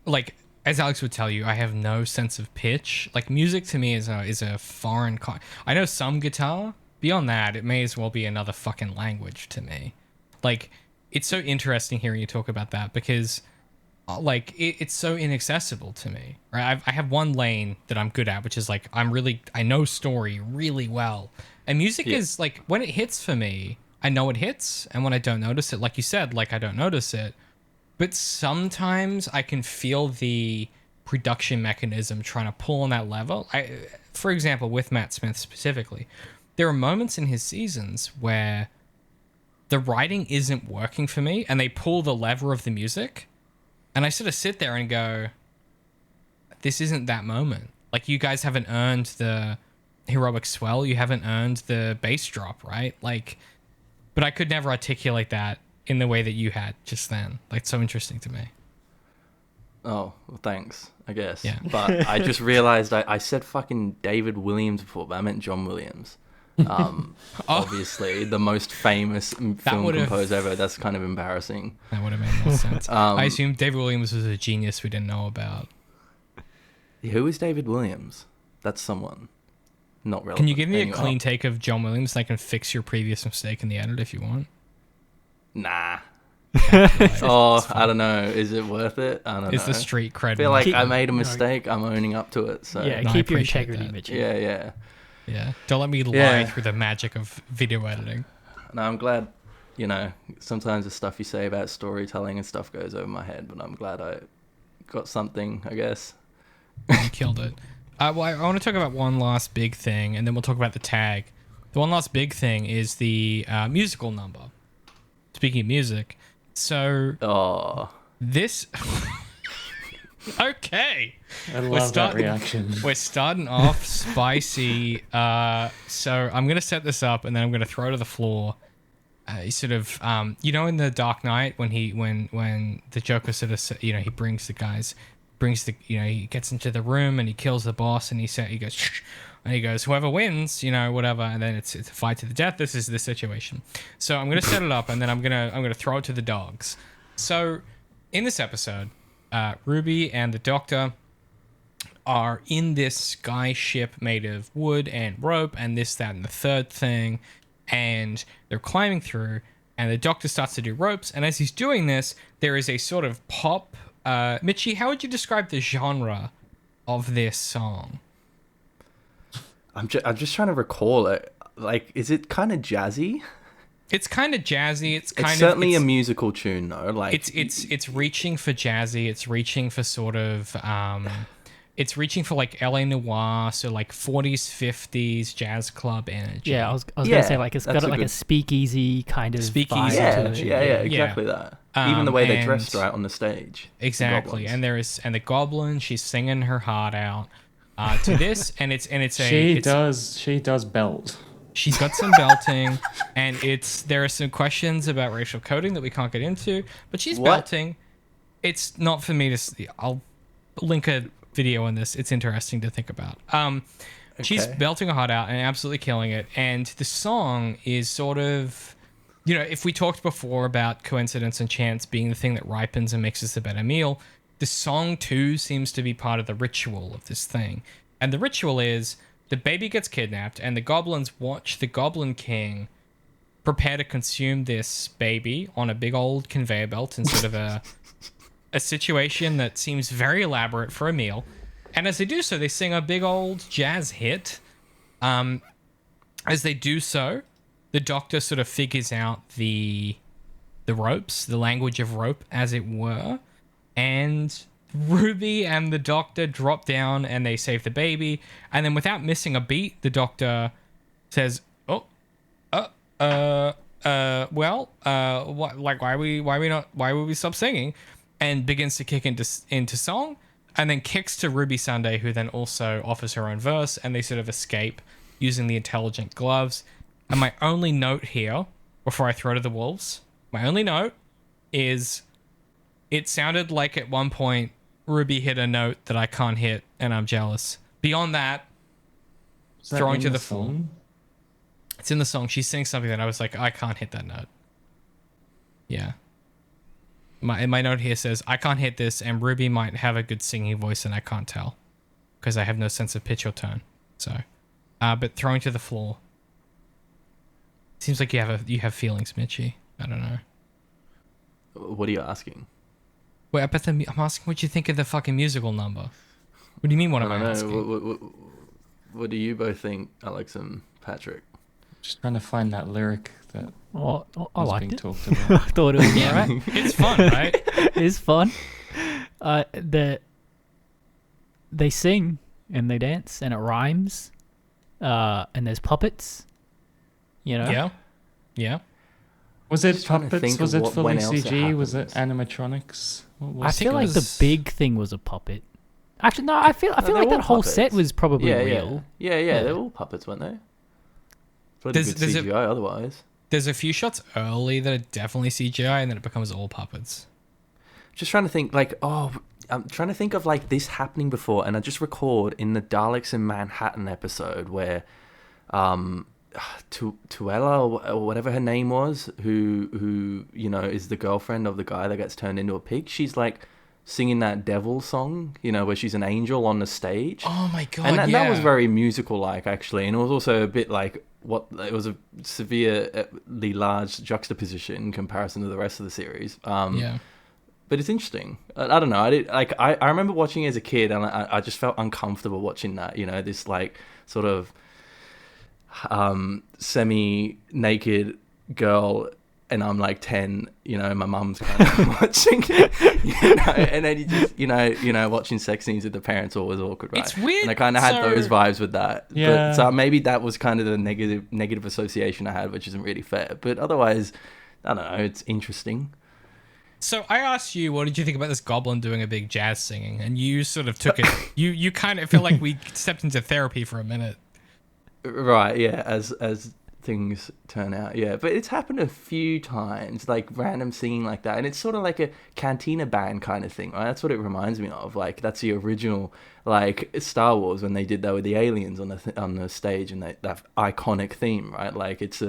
like, as Alex would tell you, I have no sense of pitch. Like music to me is a foreign I know some guitar. Beyond that, it may as well be another fucking language to me. Like it's so interesting hearing you talk about that because like it's so inaccessible to me, right? I have one lane that I'm good at, which is like I know story really well, and music is like when it hits for me, I know it hits, and when I don't notice it, like you said, like I don't notice it. But sometimes I can feel the production mechanism trying to pull on that level. For example, with Matt Smith specifically, there are moments in his seasons where the writing isn't working for me, and they pull the lever of the music. And I sort of sit there and go, this isn't that moment. Like, you guys haven't earned the heroic swell. You haven't earned the bass drop, right? Like, but I could never articulate that in the way that you had just then. Like, it's so interesting to me. Oh, well, thanks, I guess. Yeah. But I just realized I said fucking David Williams before, but I meant John Williams. Obviously, the most famous film composer ever. That's kind of embarrassing. That would have made more sense. I assume David Williams was a genius we didn't know about. Who is David Williams? That's someone not relevant. Can you give me a clean take of John Williams and I can fix your previous mistake in the edit if you want? Nah. I don't know. Is it worth it? I don't know. Is the street cred? I feel like I made a mistake. I'm owning up to it. So yeah, keep your integrity, Mitch. Yeah. Yeah. Don't let me lie through the magic of video editing. No, I'm glad, sometimes the stuff you say about storytelling and stuff goes over my head, but I'm glad I got something, I guess. You killed it. Well, I want to talk about one last big thing, and then we'll talk about the tag. The one last big thing is the musical number. Speaking of music, so this... Okay. I love that reaction. We're starting off spicy. So I'm gonna set this up, and then I'm gonna throw it to the floor. Sort of, in the Dark Knight when the Joker sort of, he brings the guys, he gets into the room and he kills the boss, and he goes, whoever wins, whatever, and then it's a fight to the death. This is the situation. So I'm gonna set it up, and then I'm gonna throw it to the dogs. So in this episode, Ruby and the Doctor are in this sky ship made of wood and rope and this, that, and the third thing, and they're climbing through, and the Doctor starts to do ropes, and as he's doing this, there is a sort of pop. Mitchie, how would you describe the genre of this song? I'm just trying to recall it. Like, is it kind of jazzy? It's kind of jazzy. It's certainly a musical tune, though. Like it's reaching for jazzy. It's reaching for sort of it's reaching for like LA noir, so like 40s, 50s jazz club energy. Yeah, I was gonna say like it's got like a speakeasy kind of vibe to it. Yeah, exactly that. Even the way they dressed right on the stage. Exactly, and the Goblin. She's singing her heart out to this, and she does belt. She's got some belting, and there are some questions about racial coding that we can't get into, but she's belting. It's not for me to see. I'll link a video on this. It's interesting to think about. She's belting her heart out and absolutely killing it, and the song is sort of, if we talked before about coincidence and chance being the thing that ripens and makes us a better meal, the song too seems to be part of the ritual of this thing, and the ritual is the baby gets kidnapped, and the goblins watch the Goblin King prepare to consume this baby on a big old conveyor belt in sort of a situation that seems very elaborate for a meal. And as they do so, they sing a big old jazz hit. As they do so, the Doctor sort of figures out the ropes, the language of rope, as it were, and Ruby and the Doctor drop down and they save the baby, and then without missing a beat, the Doctor says, why would we stop singing, and begins to kick into song, and then kicks to Ruby Sunday, who then also offers her own verse, and they sort of escape using the intelligent gloves. And my only note here, before I throw to the wolves, is it sounded like at one point Ruby hit a note that I can't hit, and I'm jealous. Beyond that, throwing to the floor. It's in the song. She sings something that I was like, I can't hit that note. Yeah. My note here says, I can't hit this, and Ruby might have a good singing voice, and I can't tell because I have no sense of pitch or tone. So, but throwing to the floor. Seems like you have feelings, Mitchie. I don't know. What are you asking? Wait, I'm asking what you think of the fucking musical number. What do you mean? What am I asking? What do you both think, Alex and Patrick? Just trying to find that lyric that I was liked being it. talked I about. thought it was Yeah, alright. it's fun, right? It is fun. They sing and they dance and it rhymes. And there's puppets. You know? Yeah. Yeah. Was it Just trying to puppets? think Was of it what- fully when else it CG? Was it happens. animatronics? What I was feel it like the was- big thing was a puppet. Actually, no. I feel they're like that all whole set puppets. was probably Yeah, real. yeah. They're all puppets, weren't they? Pretty good There's a- CGI otherwise. There's a few shots early that are definitely CGI, and then it becomes all puppets. Just trying to think, I'm trying to think of like this happening before, and I just record in the Daleks in Manhattan episode where, Tuella or whatever her name was, who is the girlfriend of the guy that gets turned into a pig. She's like singing that devil song, where she's an angel on the stage. Oh my god! And that was yeah. very musical like, actually, and it was also a bit like it was a severely large juxtaposition in comparison to the rest of the series. Yeah. But it's interesting. I don't know. I remember watching it as a kid, and I just felt uncomfortable watching that. This like sort of semi-naked girl, and I'm like 10. My mum's kind of watching it, and then you just watching sex scenes with the parents always awkward, right? It's weird. And I kind of had So- those vibes with that. Yeah. But, so maybe that was kind of the negative association I had, which isn't really fair. But otherwise, I don't know. It's interesting. So I asked you, what did you think about this goblin doing a big jazz singing? And you sort of took it. You kind of feel like we stepped into therapy for a minute. Right, yeah, as things turn out, yeah. But it's happened a few times, like random singing like that. And it's sort of like a cantina band kind of thing, right? That's what it reminds me of. Like, that's the original, like, Star Wars when they did that with the aliens on the stage, and that iconic theme, right? Like, it's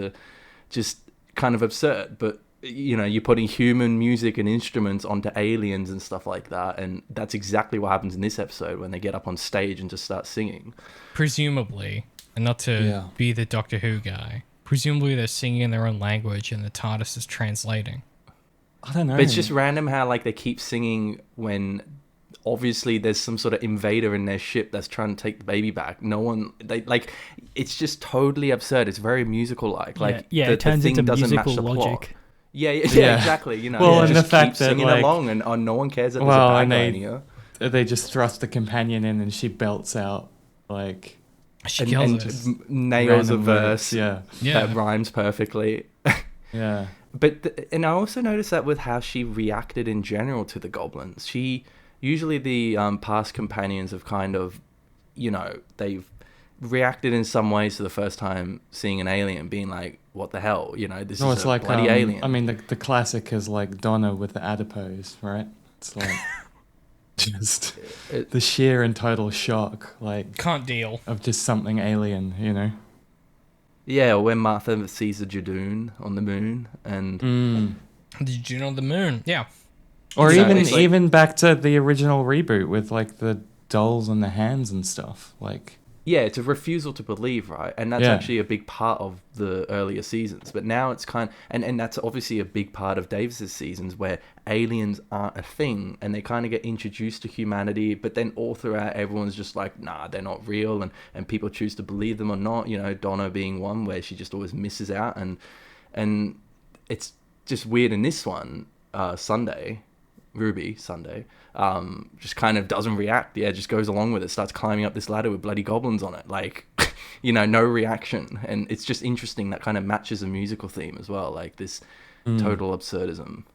just kind of absurd, but you're putting human music and instruments onto aliens and stuff like that, and that's exactly what happens in this episode when they get up on stage and just start singing. Presumably, and not to be the Doctor Who guy, presumably they're singing in their own language and the TARDIS is translating. I don't know. But it's just random how like they keep singing when obviously there's some sort of invader in their ship that's trying to take the baby back. It's just totally absurd. It's very musical like. It turns into doesn't match musical the plot. logic. Yeah, Yeah. exactly. Well, and just the fact keep that, singing like- along, and no one cares that there's Well, a and bad guy here. they just thrust the companion in, and she belts out like She And, kills and it. nails a random verse lyrics. Yeah, that rhymes perfectly. yeah. But and I also noticed that with how she reacted in general to the goblins. She usually the past companions have kind of, they've reacted in some ways to the first time seeing an alien, being like, "What the hell?" This No, is it's a like bloody alien. I mean, the classic is like Donna with the adipose, right? It's like just the sheer and total shock, like Can't deal. of just something alien, Yeah, when Martha sees the Jadoon on the moon, and Did you know the moon? Yeah. Or Exactly. It's like- even back to the original reboot with like the dolls and the hands and stuff. Like, yeah, it's a refusal to believe, right? And that's Yeah. actually a big part of the earlier seasons. But now it's and that's obviously a big part of Davies' seasons where aliens aren't a thing and they kind of get introduced to humanity, but then all throughout everyone's just like, nah, they're not real, and people choose to believe them or not. Donna being one where she just always misses out, and it's just weird in this one, Ruby Sunday, just kind of doesn't react. Yeah, just goes along with it, starts climbing up this ladder with bloody goblins on it, like, no reaction. And it's just interesting that kind of matches a musical theme as well, like this total absurdism.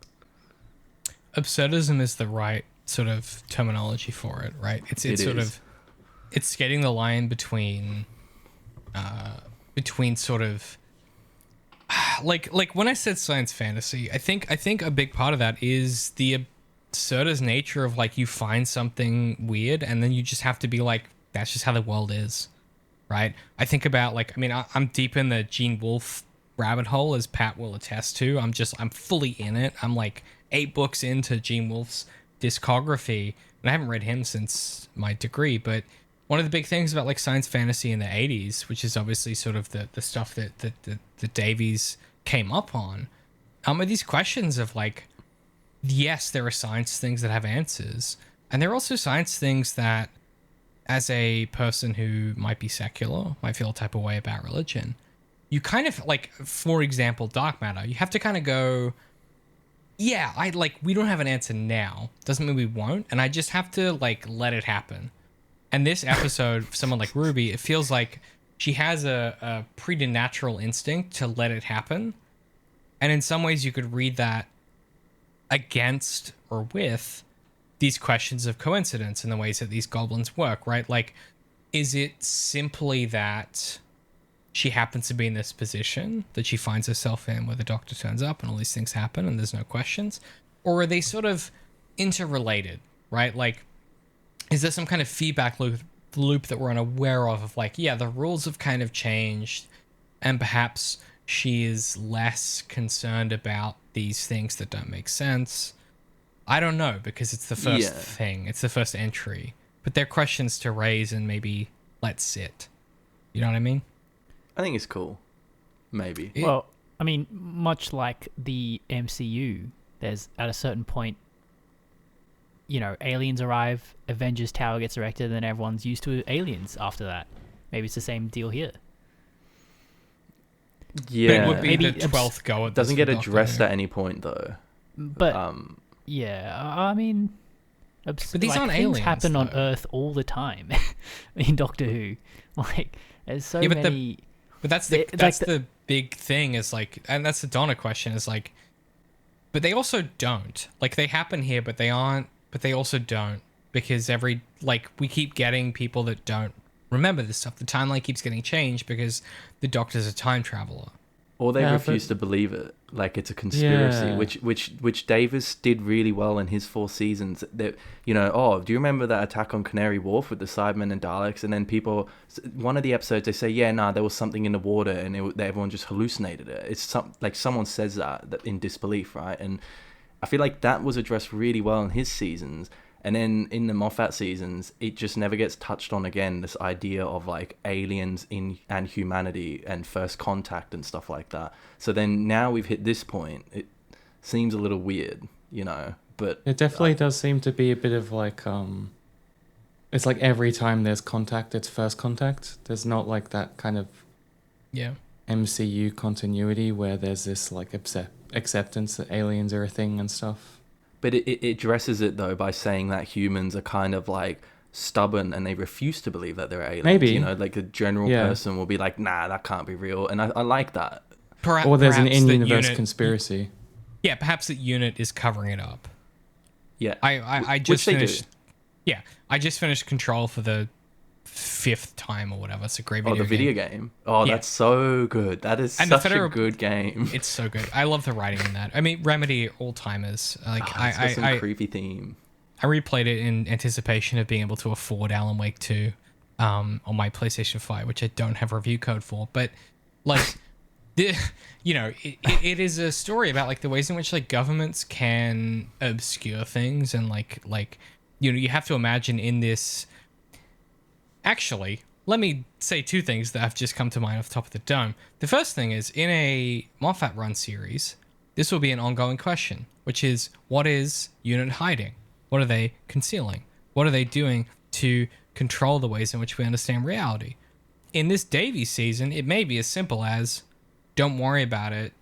Absurdism is the right sort of terminology for it, right? It's It sort is. of, it's skating the line between sort of like when I said science fantasy, I think a big part of that is the absurdist nature of like you find something weird and then you just have to be like, that's just how the world is, right? I think about I'm deep in the Gene Wolfe rabbit hole, as Pat will attest to. I'm fully in it. I'm like 8 books into Gene Wolfe's discography, and I haven't read him since my degree. But one of the big things about like science fantasy in the 80s, which is obviously sort of the stuff that Davies came up on, are these questions of like, yes, there are science things that have answers, and there are also science things that, as a person who might be secular, might feel a type of way about religion, you kind of like, for example, dark matter, you have to kind of go, yeah, we don't have an answer now. Doesn't mean we won't. And I just have to like let it happen. And this episode, for someone like Ruby, it feels like she has a preternatural instinct to let it happen. And in some ways you could read that against or with these questions of coincidence and the ways that these goblins work, right? Like, is it simply that she happens to be in this position that she finds herself in where the doctor turns up and all these things happen and there's no questions? Or are they sort of interrelated, right? Like, is there some kind of feedback loop that we're unaware of like, yeah, the rules have kind of changed and perhaps she is less concerned about these things that don't make sense? I don't know, because it's the first thing. It's the first entry. But they're questions to raise and maybe let sit. You know what I mean? I think it's cool. Maybe. Well, I mean, much like the MCU, there's at a certain point, you know, aliens arrive, Avengers Tower gets erected, and then everyone's used to aliens after that. Maybe it's the same deal here. Yeah. But it would be Maybe the 12th go at this. Doesn't get with Doctor addressed Who. at any point, though. But, yeah, I mean... But these aren't things aliens, happen on though. Earth all the time in Doctor Who. Like, there's so but many... But that's the big thing is like, and that's the Donna question is like, but they also don't. Like, they happen here, but they aren't, but they also don't. Because we keep getting people that don't remember this stuff. The timeline keeps getting changed because the Doctor's a time traveler. Or they Yeah, refuse to believe it, like it's a conspiracy, Yeah. which Davis did really well in his 4 seasons. That, you know, do you remember that attack on Canary Wharf with the Cybermen and Daleks? And then one of the episodes they say, there was something in the water, and everyone just hallucinated it. It's like someone says that in disbelief, right? And I feel like that was addressed really well in his seasons. And then in the Moffat seasons, it just never gets touched on again, this idea of like aliens and humanity and first contact and stuff like that. So then now we've hit this point, it seems a little weird, you know, but... It definitely does seem to be a bit of like, it's like every time there's contact, it's first contact. There's not like that kind of MCU continuity where there's this like acceptance that aliens are a thing and stuff. But it addresses it, though, by saying that humans are kind of, like, stubborn and they refuse to believe that they're aliens. Maybe. You know, like, a general person will be like, nah, that can't be real. And I like that. Or there's an Perhaps that in-universe unit- conspiracy. Yeah, perhaps that unit is covering it up. Yeah. I Which just they do. finished... Yeah, I just finished Control for the 5th time or whatever. It's a great video the video game. Oh, Yeah. that's so good. That is And such Federal- a good game. It's so good. I love the writing in that. I mean, Remedy all-timers. Like, It's got some I creepy theme. replayed it in anticipation of being able to afford Alan Wake 2 on my PlayStation 5, which I don't have review code for. But, like, it is a story about, like, the ways in which, like, governments can obscure things. And, like you have to imagine in this... Actually, let me say 2 things that have just come to mind off the top of the dome. The first thing is, in a Moffat run series, this will be an ongoing question, which is, what is UNIT hiding? What are they concealing? What are they doing to control the ways in which we understand reality? In this Davies season, it may be as simple as, don't worry about it,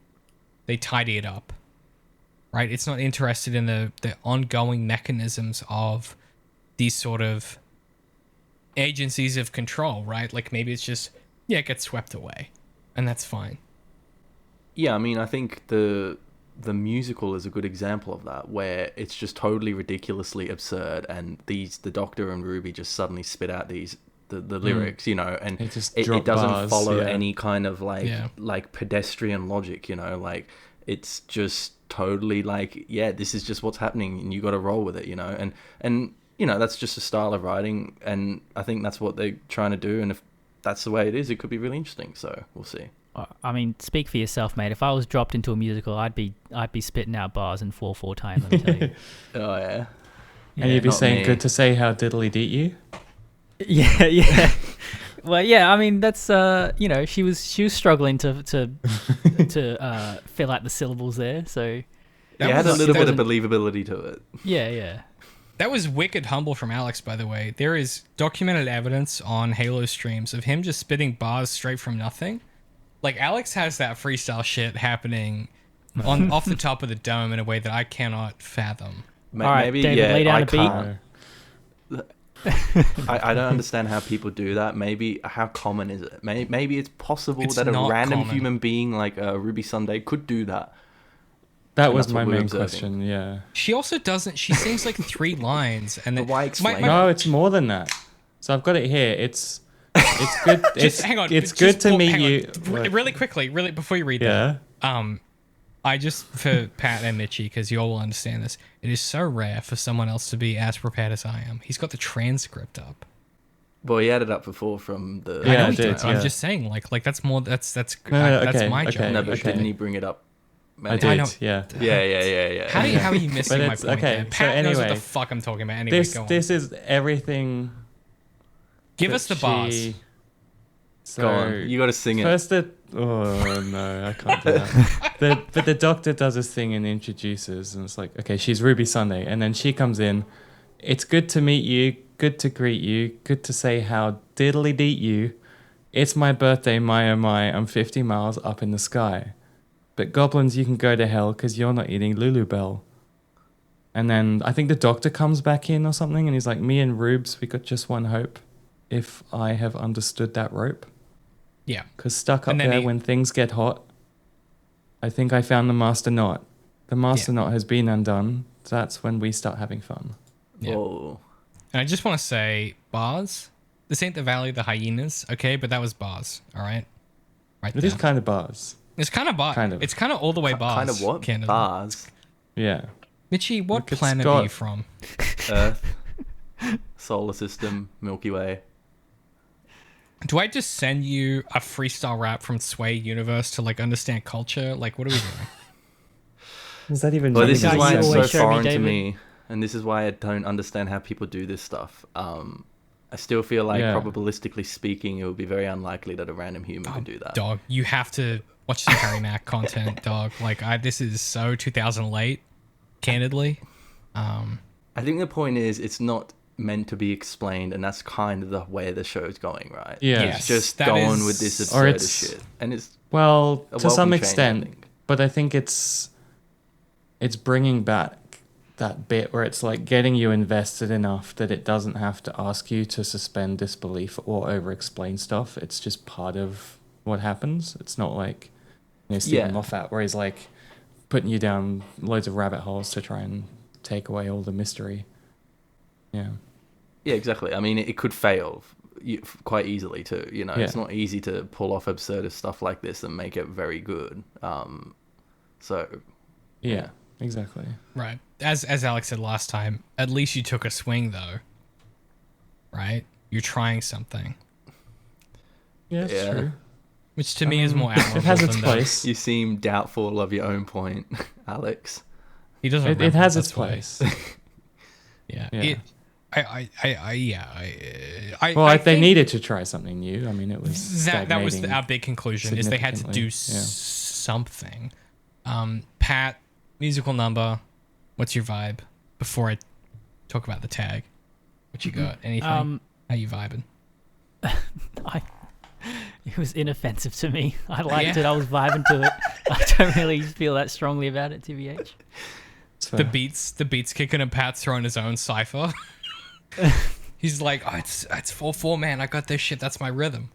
they tidy it up. Right? It's not interested in the ongoing mechanisms of these sort of agencies of control, right? Like, maybe it's just, it gets swept away, and that's fine. Yeah, I mean, I think the musical is a good example of that, where it's just totally ridiculously absurd, and the Doctor and Ruby just suddenly spit out the lyrics, you know, and They just it drop doesn't bars, follow yeah. any kind of like pedestrian logic, you know, like it's just totally like, this is just what's happening, and you got to roll with it, you know, and you know, that's just a style of writing, and I think that's what they're trying to do, and if that's the way it is, it could be really interesting, so we'll see. I mean, speak for yourself, mate. If I was dropped into a musical, I'd be spitting out bars in 4/4 time. Let me tell you. Oh yeah. And you'd be not saying, me. good to say how diddly deet you? Yeah, yeah. Well, yeah. I mean, that's she was struggling to fill out the syllables there. So It had a was- little bit of wasn't- believability to it. yeah. That was wicked humble from Alex, by the way. There is documented evidence on Halo streams of him just spitting bars straight from nothing. Like, Alex has that freestyle shit happening off the top of the dome in a way that I cannot fathom. Ma- All right, maybe David, yeah, lay down I a beat. can't. I don't understand how people do that. Maybe how common is it? Maybe it's possible It's that a not random common. human being like Ruby Sunday could do that. That And was that's my what we're main observing. question, yeah. She also doesn't. She sings like 3 lines, and then But why explain? No, it's more than that. So I've got it here. It's good. Just hang on. It's just good to pull- meet hang on. you. Really quickly, really before you read Yeah. that. I just for Pat and Mitchie, because you all will understand this. It is so rare for someone else to be as prepared as I am. He's got the transcript up. Well, he had it up before from the. Yeah, I know I he did, does. I'm yeah. just saying, like that's more. That's No, that's okay, my okay. job. No, but Okay. didn't he bring it up? I I know. did, yeah. Yeah. How are you missing But my it's- point? okay, there? so Pat knows what anyway, the fuck I'm talking about. Anyway, go on. This is everything. Give that us the bars. she- So Go on. You got to sing it. First, oh no, I can't do that. But the doctor does this thing and introduces, and it's like, okay, she's Ruby Sunday, and then she comes in. It's good to meet you. Good to greet you. Good to say how diddly deet you. It's my birthday, my oh my. I'm 50 miles up in the sky. But goblins, you can go to hell because you're not eating Lulu Bell. And then I think the doctor comes back in or something, and he's like, me and Rubes, we got just one hope. If I have understood that rope. Yeah. Because stuck up And then there he- when things get hot, I think I found the master knot. The master knot has been undone. That's when we start having fun. Yeah. Whoa. And I just want to say, bars. This ain't the Valley of the Hyenas, okay? But that was bars, all right? Right It there. is kind of bars. It's kind of bars. kind of. It's kind of all the way bars. Kind of what? Canada. Bars. Yeah. Mitchie, what Look at planet are Scott. you from? Earth. Solar system. Milky Way. Do I just send you a freestyle rap from Sway Universe to like understand culture? Like, what are we doing? Is that even Well, this is guy why you it's so always show me, foreign to David. me, and this is why I don't understand how people do this stuff. I still feel like, Yeah. probabilistically speaking, it would be very unlikely that a random human could do that. Dog, you have to watch some Harry Mack content, dog. Like, this is so 2000 late, candidly. I think the point is, it's not meant to be explained, and that's kind of the way the show's going, right? Yeah. Yes, It's just that going is- with this Or absurd it's- shit, and it's Well, a to some welcome change, I extent. think. But I think it's bringing back that bit where it's like getting you invested enough that it doesn't have to ask you to suspend disbelief or over-explain stuff. It's just part of what happens. It's not like Stephen Yeah. Moffat where he's like putting you down loads of rabbit holes to try and take away all the mystery. Yeah. Yeah, exactly. I mean, it could fail quite easily too. You know, it's Yeah. not easy to pull off absurd stuff like this and make it very good. So Yeah, exactly. Right. As Alex said last time, at least you took a swing, though. Right? You're trying something, Yeah, that's Yeah. true. which to me is more admirable It has its than place. you seem doubtful of your own point, Alex. He doesn't. It has reference its this way. place. Yeah. Yeah. They think needed to try something new. I mean, it was that was stagnating our big conclusion is they had to do significantly, something. Pat, musical number. What's your vibe? Before I talk about the tag, what you got? Anything? How you vibing? It was inoffensive to me. I liked Yeah. it. I was vibing to it. I don't really feel that strongly about it, TBH. The beats kicking and Pat's throwing his own cipher. He's like, oh, it's 4/4, man. I got this shit. That's my rhythm.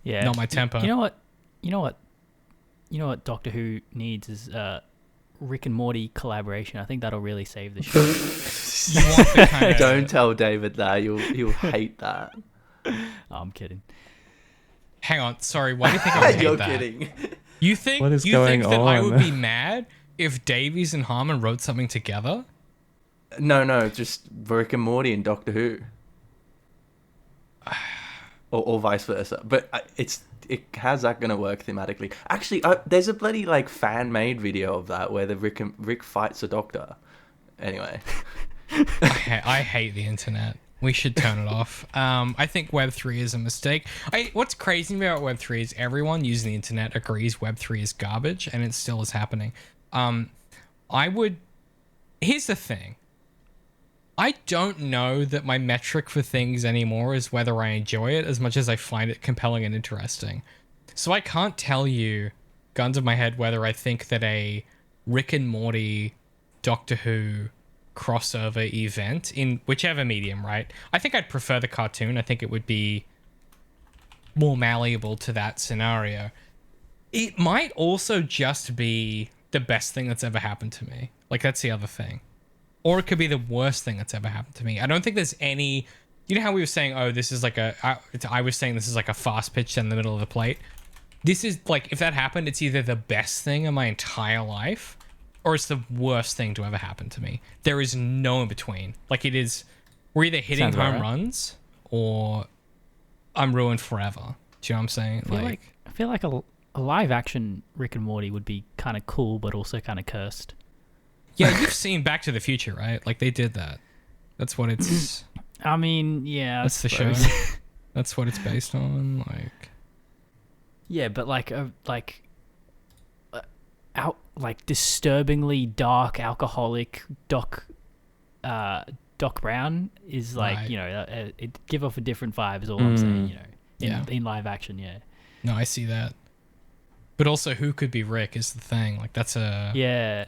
Yeah. Not my tempo. You know what Doctor Who needs is Rick and Morty collaboration. I think that'll really save the show. You want the kind of- Don't tell David that. You'll hate that. Oh, I'm kidding. Hang on. Sorry. Why do you think I would hate You're that? kidding. You think What is you think going that I on? would be mad if Davies and Harmon wrote something together? No, just Rick and Morty and Doctor Who, or vice versa. But how's that gonna work thematically? Actually, there's a bloody like fan made video of that where the Rick fights a doctor. Anyway, I hate the internet. We should turn it off. I think Web3 is a mistake. What's crazy about Web3 is everyone using the internet agrees Web3 is garbage, and it still is happening. Here's the thing. I don't know that my metric for things anymore is whether I enjoy it as much as I find it compelling and interesting. So I can't tell you, guns to my head, whether I think that a Rick and Morty Doctor Who crossover event in whichever medium, right? I think I'd prefer the cartoon. I think it would be more malleable to that scenario. It might also just be the best thing that's ever happened to me. Like, that's the other thing. Or it could be the worst thing that's ever happened to me. I don't think there's any... You know how we were saying, oh, this is like I was saying this is like a fast pitch in the middle of the plate? This is like, if that happened, it's either the best thing in my entire life or it's the worst thing to ever happen to me. There is no in between. Like, it is... We're either hitting home runs or I'm ruined forever. Do you know what I'm saying? I feel like a live action Rick and Morty would be kind of cool, but also kind of cursed. Yeah, you've seen Back to the Future, right? Like, they did that. That's what it's... I mean, yeah. That's the show. That's what it's based on. Like... Yeah, but disturbingly dark alcoholic Doc Brown is like, right. You know, it give off a different vibe is all I'm saying, you know, in live action, yeah. No, I see that. But also, who could be Rick is the thing. Like, that's a... Yeah.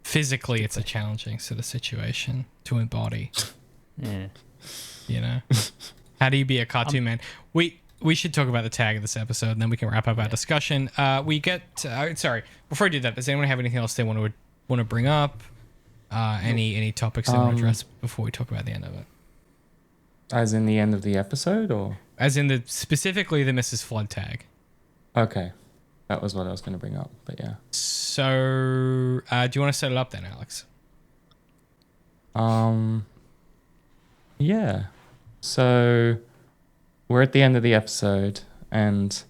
Physically, it's a challenging sort of situation to embody. Yeah. You know? How do you be a cartoon man? We should talk about the tag of this episode, and then we can wrap up our discussion. Sorry, before I do that, does anyone have anything else they want to bring up? Any topics they want to address before we talk about the end of it? As in the end of the episode, or? As in specifically the Mrs. Flood tag. Okay. That was what I was going to bring up, but yeah. So, do you want to set it up then, Alex? Yeah. So, we're at the end of the episode, and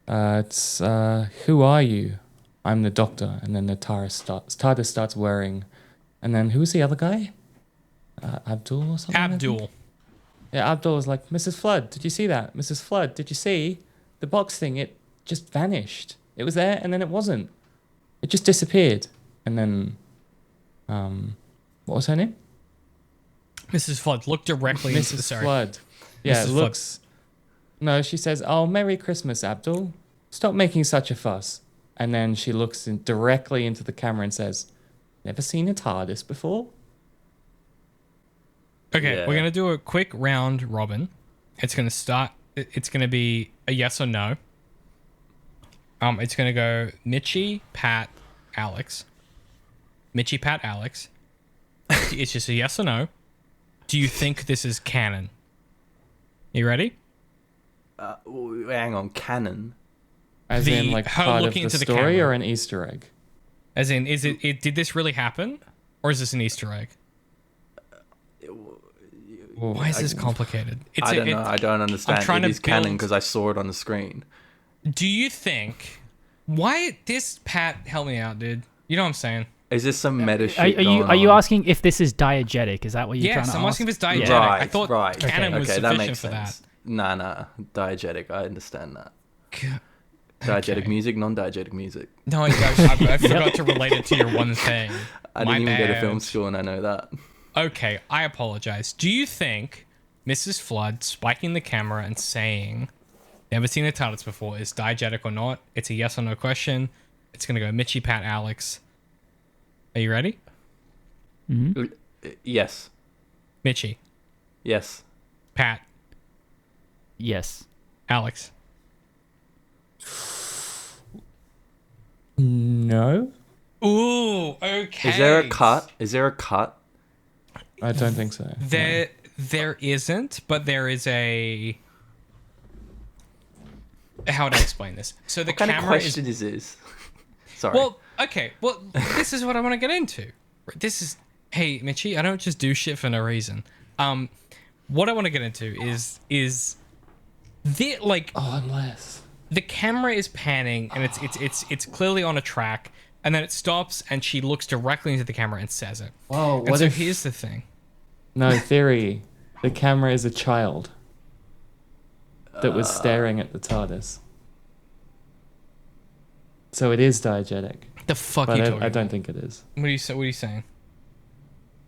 it's, who are you? I'm the doctor, and then the TARDIS starts whirring, and then who's the other guy? Abdul or something? Abdul. Yeah, Abdul is like, Mrs. Flood, did you see that? Mrs. Flood, did you see the box thing? It just vanished. It was there, and then it wasn't. It just disappeared. And then, what was her name? Mrs. Flood. Look directly into Mrs. Flood. Yeah, Mrs. looks... No, she says, oh, Merry Christmas, Abdul. Stop making such a fuss. And then she looks directly into the camera and says, never seen a TARDIS before? Okay, Yeah. We're going to do a quick round robin. It's going to start... It's going to be a yes or no. It's going to go Mitchie, Pat, Alex. Mitchie, Pat, Alex. It's just a yes or no. Do you think this is canon? You ready? Hang on, canon? As in, like, her part of looking the into the story camera. or an Easter egg? As in, did this really happen? Or is this an Easter egg? Why is this complicated? I don't know. I don't understand. I'm trying it to is canon build- because I saw it on the screen. Do you think... Why... This... Pat, help me out, dude. You know what I'm saying? Is this some meta Are shit you going on? asking if this is diegetic? Is that what you're trying to ask? Yes, I'm asking if it's diegetic. Yeah. Right, I thought right. canon was okay, sufficient that makes for sense. that. Nah, diegetic. I understand that. G- Diegetic Okay. music, non-diegetic music. No, I forgot to relate it to your one thing. I My didn't even go to bad. film school and I know that. Okay, I apologize. Do you think Mrs. Flood spiking the camera and saying, never seen a TARDIS before, is diegetic or not? It's a yes or no question. It's going to go Mitchie, Pat, Alex. Are you ready? Mm-hmm. Yes. Mitchie, Yes. Pat, Yes. Alex. No? Ooh, okay. Is there a cut? Is there a cut? I don't think so. There isn't, but there is a... How would I explain this? So the What kind of camera is... question is this? Sorry. Well, okay. Well, this is what I want to get into. This is... Hey, Mitchie, I don't just do shit for no reason. What I want to get into is Unless the camera is panning and it's clearly on a track, and then it stops and she looks directly into the camera and says it. Whoa, And so here's the thing. No, theory. The camera is a child that was staring at the TARDIS. So it is diegetic. The fuck But you I talking about? don't think it is. What are you saying?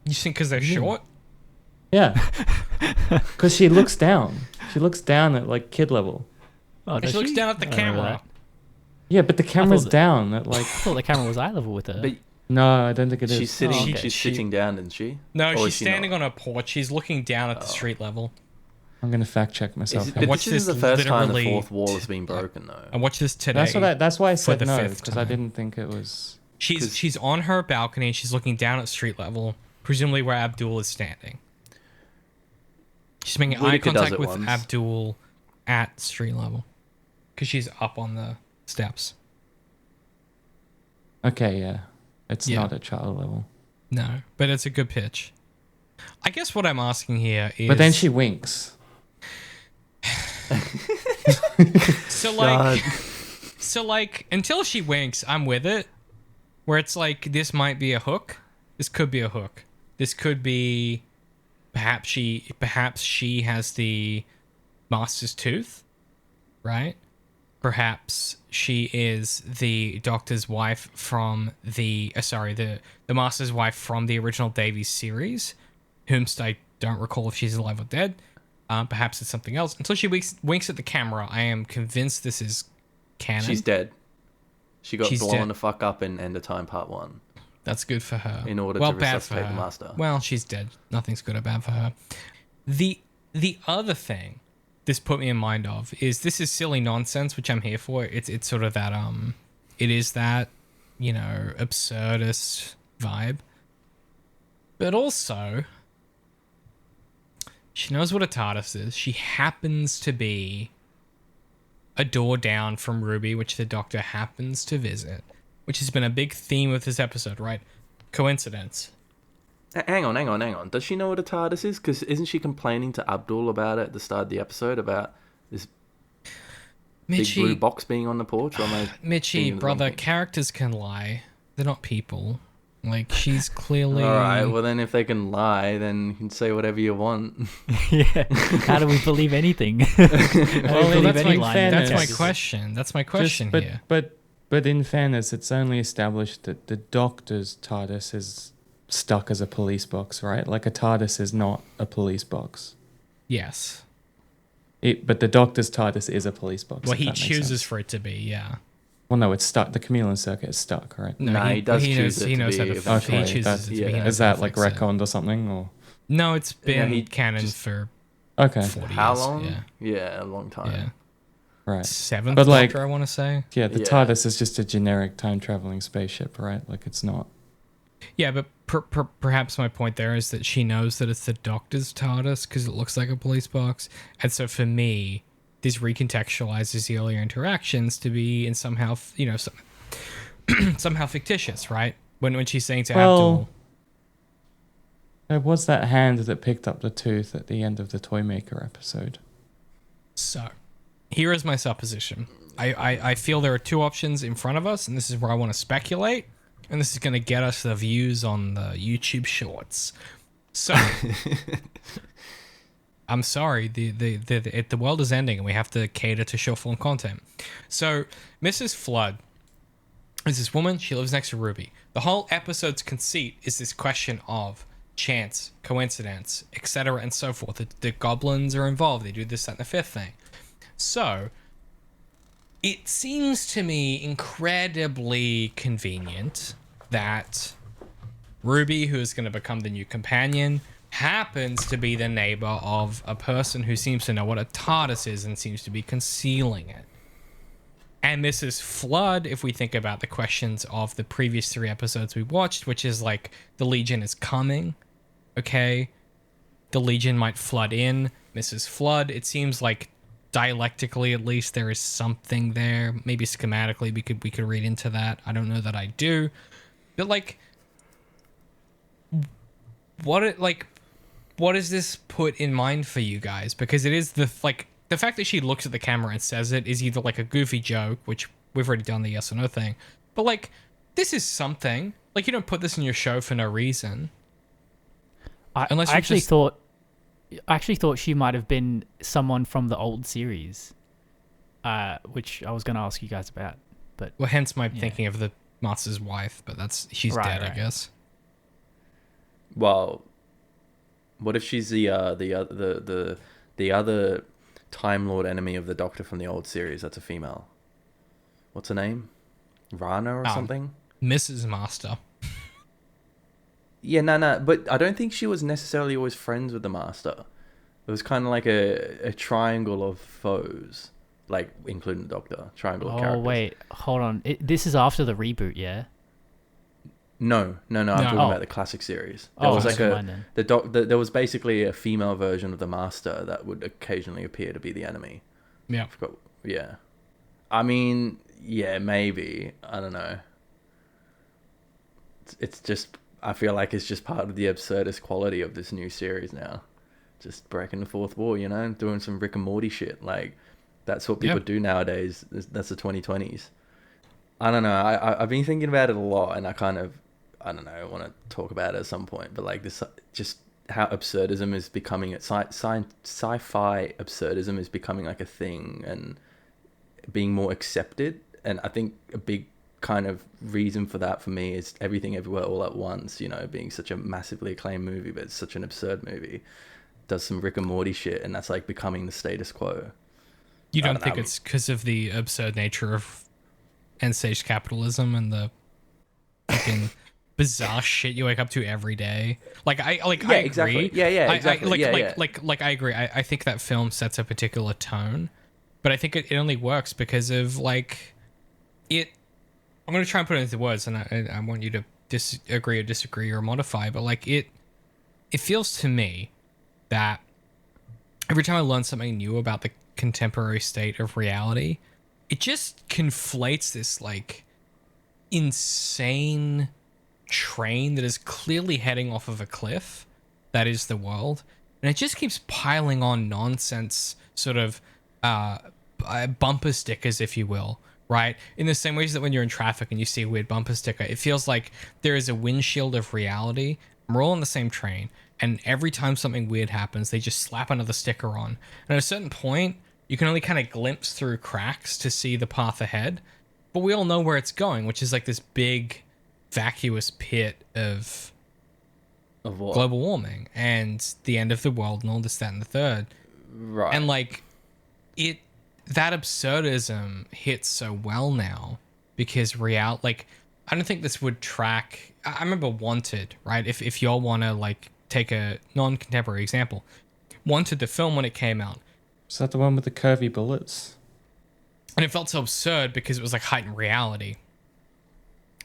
You think because they're short? Yeah. Because she looks down. She looks down at like kid level. Oh, And does she looks down at the I don't remember camera. that. Yeah, but the camera's that- down at like... I thought the camera was eye level with her. But No, I don't think it is. she's sitting. Oh, okay. She's sitting down, isn't she? No, Or she's is she standing not? on a porch. She's looking down at the street level. I'm going to fact check myself. Is it, here. but watched this is this the first time the literally fourth wall has been broken, though. I watched this today. That's why I for said the no, fifth because I time. didn't think it was... She's on her balcony and she's looking down at street level, presumably where Abdul is standing. She's making eye Whittaker does contact it with once. Abdul at street level because she's up on the steps. Okay, yeah. It's Yeah. not at child level. No, but it's a good pitch. I guess what I'm asking here is. But then she winks. So God. like until she winks, I'm with it. Where it's like this might be a hook. This could be a hook. This could be perhaps she has the master's tooth, right? Perhaps she is the doctor's wife from the master's wife from the original Davies series, whomst I don't recall if she's alive or dead. Perhaps it's something else. Until she winks at the camera, I am convinced this is canon. She's dead. She got She's blown dead. the fuck up in End of Time Part 1. That's good for her. In order well, to bad for resuscitate her. the master. Well, she's dead. Nothing's good or bad for her. The other thing this put me in mind of is this is silly nonsense, which I'm here for. It's sort of that it is that, absurdist vibe. But also, she knows what a TARDIS is. She happens to be a door down from Ruby, which the Doctor happens to visit, which has been a big theme of this episode, right? Coincidence. Hang on. Does she know what a TARDIS is? Because isn't she complaining to Abdul about it at the start of the episode about this big blue Mitchie, box being on the porch? Or am I thinking Mitchie, of the brother, wrong thing? characters can lie. They're not people. Like, she's clearly... All right. Well, then if they can lie, then you can say whatever you want. Yeah. How do we believe anything? How do we Well, believe that's any my, line in that's my text? question. That's my question but, here. But in fairness, it's only established that the Doctor's TARDIS is stuck as a police box, right? Like a TARDIS is not a police box. Yes. But the Doctor's TARDIS is a police box. Well, if he that makes chooses sense. for it to be, yeah. Well, no, it's stuck. The chameleon circuit is stuck, right? No, Nah, he does choose knows, it he to knows how be to eventually. fix it. He Okay, chooses that's- it to be. yeah. He knows Is how to that like fix it. retconned or something? Or No, it's been he canon just- for okay, 40 How years. long? Yeah. Yeah, a long time. Yeah. right. Seventh But, like- Doctor, I want to say. Yeah, the Yeah. TARDIS is just a generic time traveling spaceship, right? Like it's not. Yeah, but perhaps my point there is that she knows that it's the Doctor's TARDIS because it looks like a police box. And so for me, this recontextualizes the earlier interactions to be in somehow, somehow fictitious, right? When she's saying to Well- Abdul, There was that hand that picked up the tooth at the end of the Toymaker episode. so here is my supposition. I feel there are two options in front of us, and this is where I want to speculate. And this is going to get us the views on the YouTube shorts. So, I'm sorry, the world is ending, and we have to cater to short form content. So, Mrs. Flood is this woman. She lives next to Ruby. The whole episode's conceit is this question of chance, coincidence, etc., and so forth. The goblins are involved. They do this, that, and the fifth thing. So, it seems to me incredibly convenient that Ruby, who is going to become the new companion, happens to be the neighbor of a person who seems to know what a TARDIS is and seems to be concealing it. And Mrs. Flood, if we think about the questions of the previous 3 episodes we watched, which is like, the Legion is coming, okay? The Legion might flood in. Mrs. Flood, it seems like dialectically at least there is something there. Maybe schematically we could read into that. I don't know that I do. But like, what does this put in mind for you guys? Because it is the fact that she looks at the camera and says it is either like a goofy joke, which we've already done the yes or no thing, but like this is something. Like you don't put this in your show for no reason. I actually thought she might have been someone from the old series, which I was going to ask you guys about. But well, hence my thinking of the Master's wife, but she's dead, I guess. Well, what if she's the other Time Lord enemy of the Doctor from the old series? That's a female. What's her name? Rana or something? Mrs. Master. Yeah, no, but I don't think she was necessarily always friends with the Master. It was kind of like a triangle of foes, like including the Doctor. Triangle of characters. Oh wait, hold on. This is after the reboot, yeah? No. I'm talking about the classic series. There was like there was basically a female version of the Master that would occasionally appear to be the enemy. Yeah. Yeah. I mean, yeah, maybe. I don't know. It's just, I feel like it's just part of the absurdist quality of this new series now. Just breaking the fourth wall, you know, doing some Rick and Morty shit. Like, that's what people do nowadays. That's the 2020s. I don't know. I've been thinking about it a lot, and I don't know, I want to talk about it at some point. But like this, just how absurdism is becoming, sci-fi absurdism is becoming like a thing and being more accepted. And I think a big kind of reason for that for me is Everything Everywhere All at Once, you know, being such a massively acclaimed movie, but it's such an absurd movie. Does some Rick and Morty shit, and that's like becoming the status quo. You don't think it's because of the absurd nature of end-stage capitalism and the fucking bizarre shit you wake up to every day? Like I agree. Exactly. Yeah, exactly. Like I agree. I think that film sets a particular tone, but I think it only works because of like it. I'm gonna try and put it into words, and I want you to agree or disagree or modify. But like it feels to me that every time I learn something new about the contemporary state of reality, it just conflates this like insane train that is clearly heading off of a cliff that is the world, and it just keeps piling on nonsense, sort of bumper stickers, if you will, right? In the same ways that when you're in traffic and you see a weird bumper sticker, it feels like there is a windshield of reality. We're all on the same train, and every time something weird happens, they just slap another sticker on, and at a certain point you can only kind of glimpse through cracks to see the path ahead, but we all know where it's going, which is like this big vacuous pit of what? Global warming and the end of the world and all this, that, and the third. Right. And like that absurdism hits so well now because like I don't think this would track. I remember Wanted, right? If y'all want to like take a non-contemporary example, Wanted, the film, when it came out. Is that the one with the curvy bullets? And it felt so absurd because it was like heightened reality.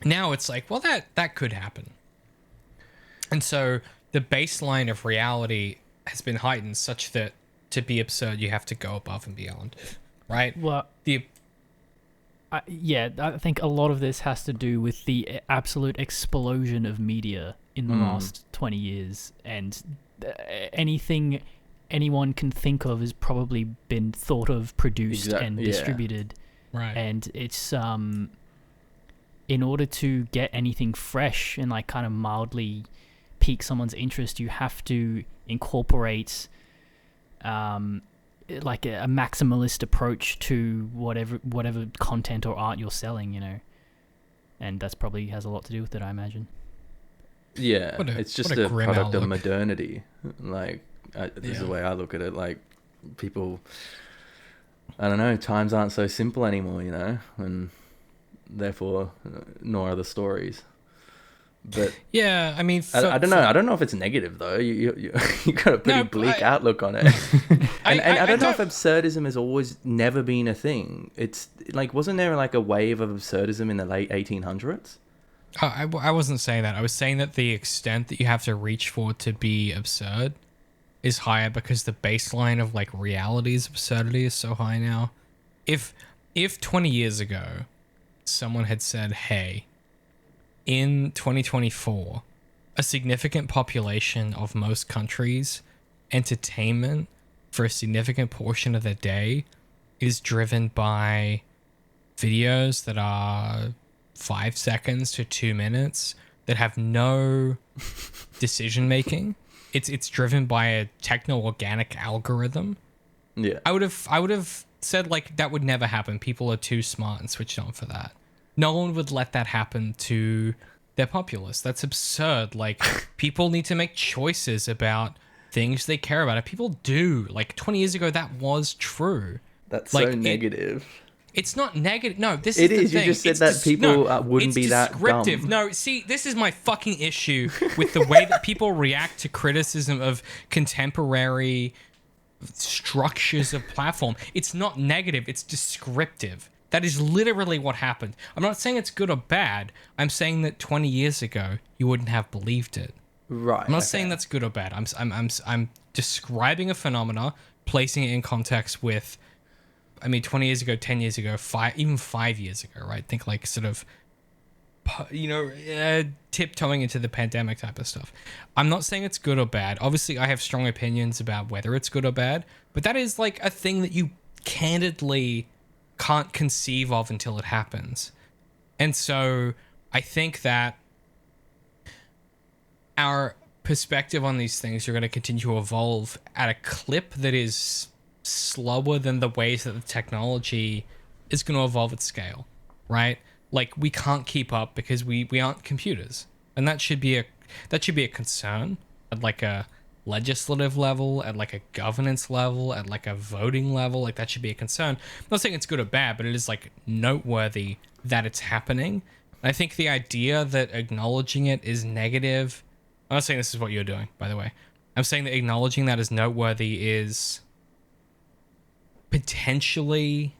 Now it's like, well, that could happen. And so the baseline of reality has been heightened such that to be absurd, you have to go above and beyond, right? Well, I think a lot of this has to do with the absolute explosion of media in the last 20 years. And anything anyone can think of has probably been thought of, produced, and distributed. Right. And it's in order to get anything fresh and like kind of mildly pique someone's interest, you have to incorporate like a maximalist approach to whatever content or art you're selling, you know. And that's probably has a lot to do with it, I imagine. Yeah, it's just a product outlook of modernity. Like, this is the way I look at it. Like, people, I don't know, times aren't so simple anymore, you know, and therefore, nor are the stories. But yeah, I mean, I don't know. I don't know if it's negative though. You got a pretty bleak outlook on it. and I don't know if absurdism has always never been a thing. It's like, wasn't there like a wave of absurdism in the late 1800s? I wasn't saying that. I was saying that the extent that you have to reach for to be absurd is higher because the baseline of like reality's absurdity is so high now. If 20 years ago someone had said, hey, in 2024, a significant population of most countries' entertainment for a significant portion of their day is driven by videos that are 5 seconds to 2 minutes that have no decision making. It's driven by a techno-organic algorithm. Yeah. I would have said like that would never happen. People are too smart and switched on for that. No one would let that happen to their populace. That's absurd. Like, people need to make choices about things they care about. And people do. Like 20 years ago, that was true. That's like, so negative. It's not negative. No, this It is the is. You thing. just said It's that people wouldn't it's be that descriptive. dumb. No, see, this is my fucking issue with the way that people react to criticism of contemporary structures of platform. It's not negative. It's descriptive. That is literally what happened. I'm not saying it's good or bad. I'm saying that 20 years ago you wouldn't have believed it. Right. I'm not saying that's good or bad. I'm describing a phenomena, placing it in context with, I mean, 20 years ago, 10 years ago, even 5 years ago, right? Think like sort of, tiptoeing into the pandemic type of stuff. I'm not saying it's good or bad. Obviously, I have strong opinions about whether it's good or bad, but that is like a thing that you candidly can't conceive of until it happens. And so I think that our perspective on these things are going to continue to evolve at a clip that is slower than the ways that the technology is going to evolve at scale, right? Like, we can't keep up because we aren't computers, and that should be a concern at like a legislative level, at like a governance level, at like a voting level. Like, that should be a concern. I'm not saying it's good or bad, but it is like noteworthy that it's happening. And I think the idea that acknowledging it is negative. I'm not saying this is what you're doing, by the way. I'm saying that acknowledging that as noteworthy is potentially,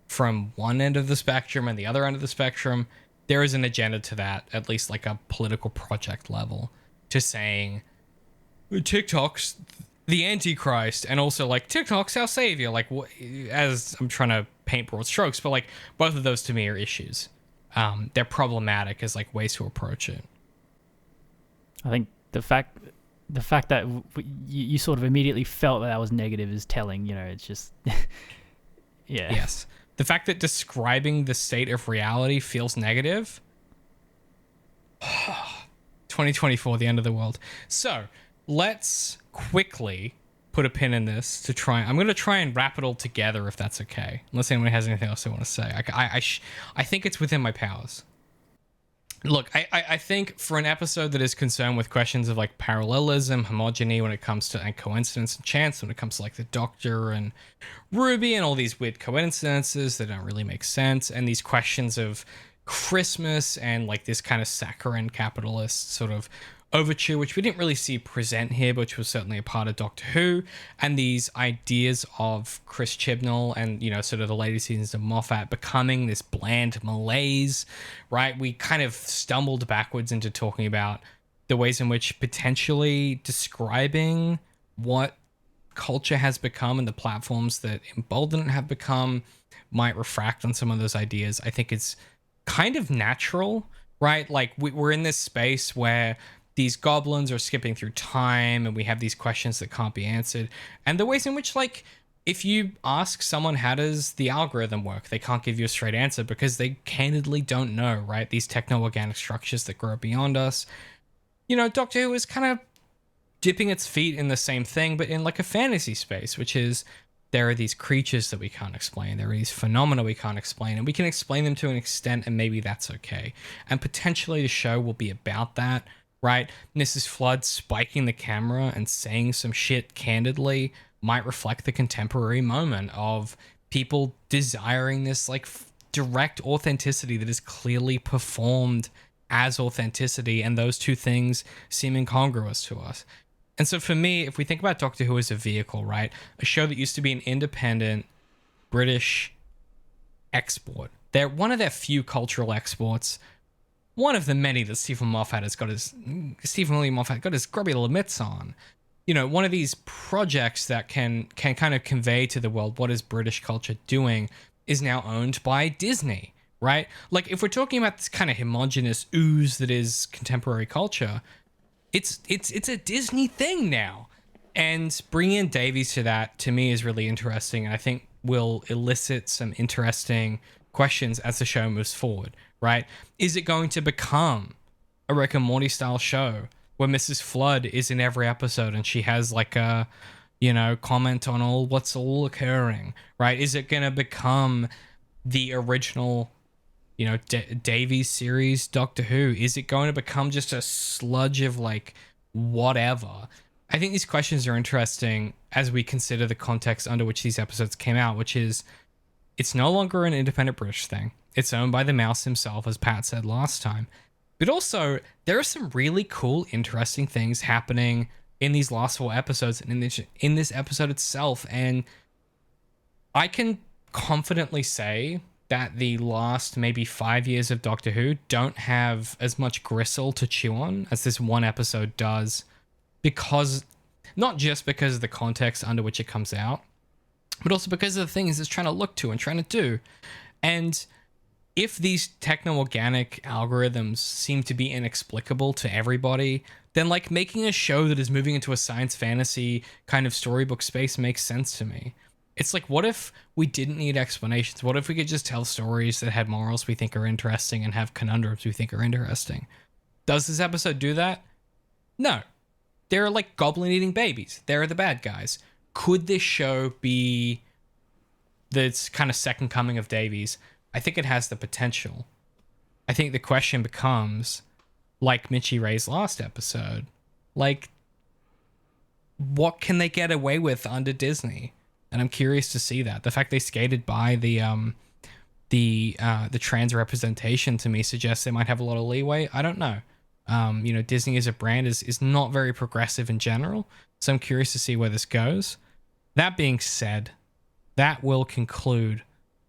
from one end of the spectrum and the other end of the spectrum, there is an agenda to that, at least like a political project level, to saying TikTok's the Antichrist, and also like TikTok's our savior. Like, as I'm trying to paint broad strokes, but like both of those to me are issues. They're problematic as like ways to approach it. I think the fact that you sort of immediately felt that was negative is telling. It's just yeah. Yes. The fact that describing the state of reality feels negative. 2024, the end of the world. So let's quickly put a pin in this to try. I'm going to try and wrap it all together, if that's okay. Unless anyone has anything else they want to say. I think it's within my powers. Look, I think for an episode that is concerned with questions of like parallelism, homogeny when it comes to, and coincidence and chance when it comes to like the Doctor and Ruby and all these weird coincidences that don't really make sense, and these questions of Christmas and like this kind of saccharine capitalist sort of overture, which we didn't really see present here, but which was certainly a part of Doctor Who, and these ideas of Chris Chibnall and, sort of the later seasons of Moffat becoming this bland malaise, right? We kind of stumbled backwards into talking about the ways in which potentially describing what culture has become and the platforms that embolden it have become might refract on some of those ideas. I think it's kind of natural, right? Like, we're in this space where these goblins are skipping through time and we have these questions that can't be answered. And the ways in which, like, if you ask someone how does the algorithm work, they can't give you a straight answer because they candidly don't know, right? These techno-organic structures that grow beyond us. Doctor Who is kind of dipping its feet in the same thing, but in like a fantasy space, which is there are these creatures that we can't explain. There are these phenomena we can't explain, and we can explain them to an extent, and maybe that's okay. And potentially the show will be about that, right? Mrs. Flood spiking the camera and saying some shit candidly might reflect the contemporary moment of people desiring this like direct authenticity that is clearly performed as authenticity, and those two things seem incongruous to us. And so for me, if we think about Doctor Who as a vehicle, right? A show that used to be an independent British export. They're one of their few cultural exports. One of the many that Stephen Lee Moffat got his grubby little mitts on. One of these projects that can kind of convey to the world what is British culture doing is now owned by Disney, right? Like, if we're talking about this kind of homogenous ooze that is contemporary culture, it's a Disney thing now. And bringing in Davies to that, to me, is really interesting, and I think will elicit some interesting questions as the show moves forward, right? Is it going to become a Rick and Morty style show where Mrs. Flood is in every episode and she has like a, comment on what's all occurring, right? Is it going to become the original, Davies series Doctor Who? Is it going to become just a sludge of like whatever? I think these questions are interesting as we consider the context under which these episodes came out, which is it's no longer an independent British thing. It's owned by the mouse himself, as Pat said last time. But also, there are some really cool, interesting things happening in these last 4 episodes and in this episode itself. And I can confidently say that the last maybe 5 years of Doctor Who don't have as much gristle to chew on as this one episode does, because not just because of the context under which it comes out, but also because of the things it's trying to look to and trying to do. And if these techno-organic algorithms seem to be inexplicable to everybody, then like making a show that is moving into a science fantasy kind of storybook space makes sense to me. It's like, what if we didn't need explanations? What if we could just tell stories that had morals we think are interesting and have conundrums we think are interesting? Does this episode do that? No. They're like goblin-eating babies. They're the bad guys. Could this show be the kind of second coming of Davies? I think it has the potential. I think the question becomes, like Mitchie raised last episode, like, what can they get away with under Disney? And I'm curious to see that. The fact they skated by the trans representation to me suggests they might have a lot of leeway. I don't know. Disney as a brand is not very progressive in general, so I'm curious to see where this goes. That being said, that will conclude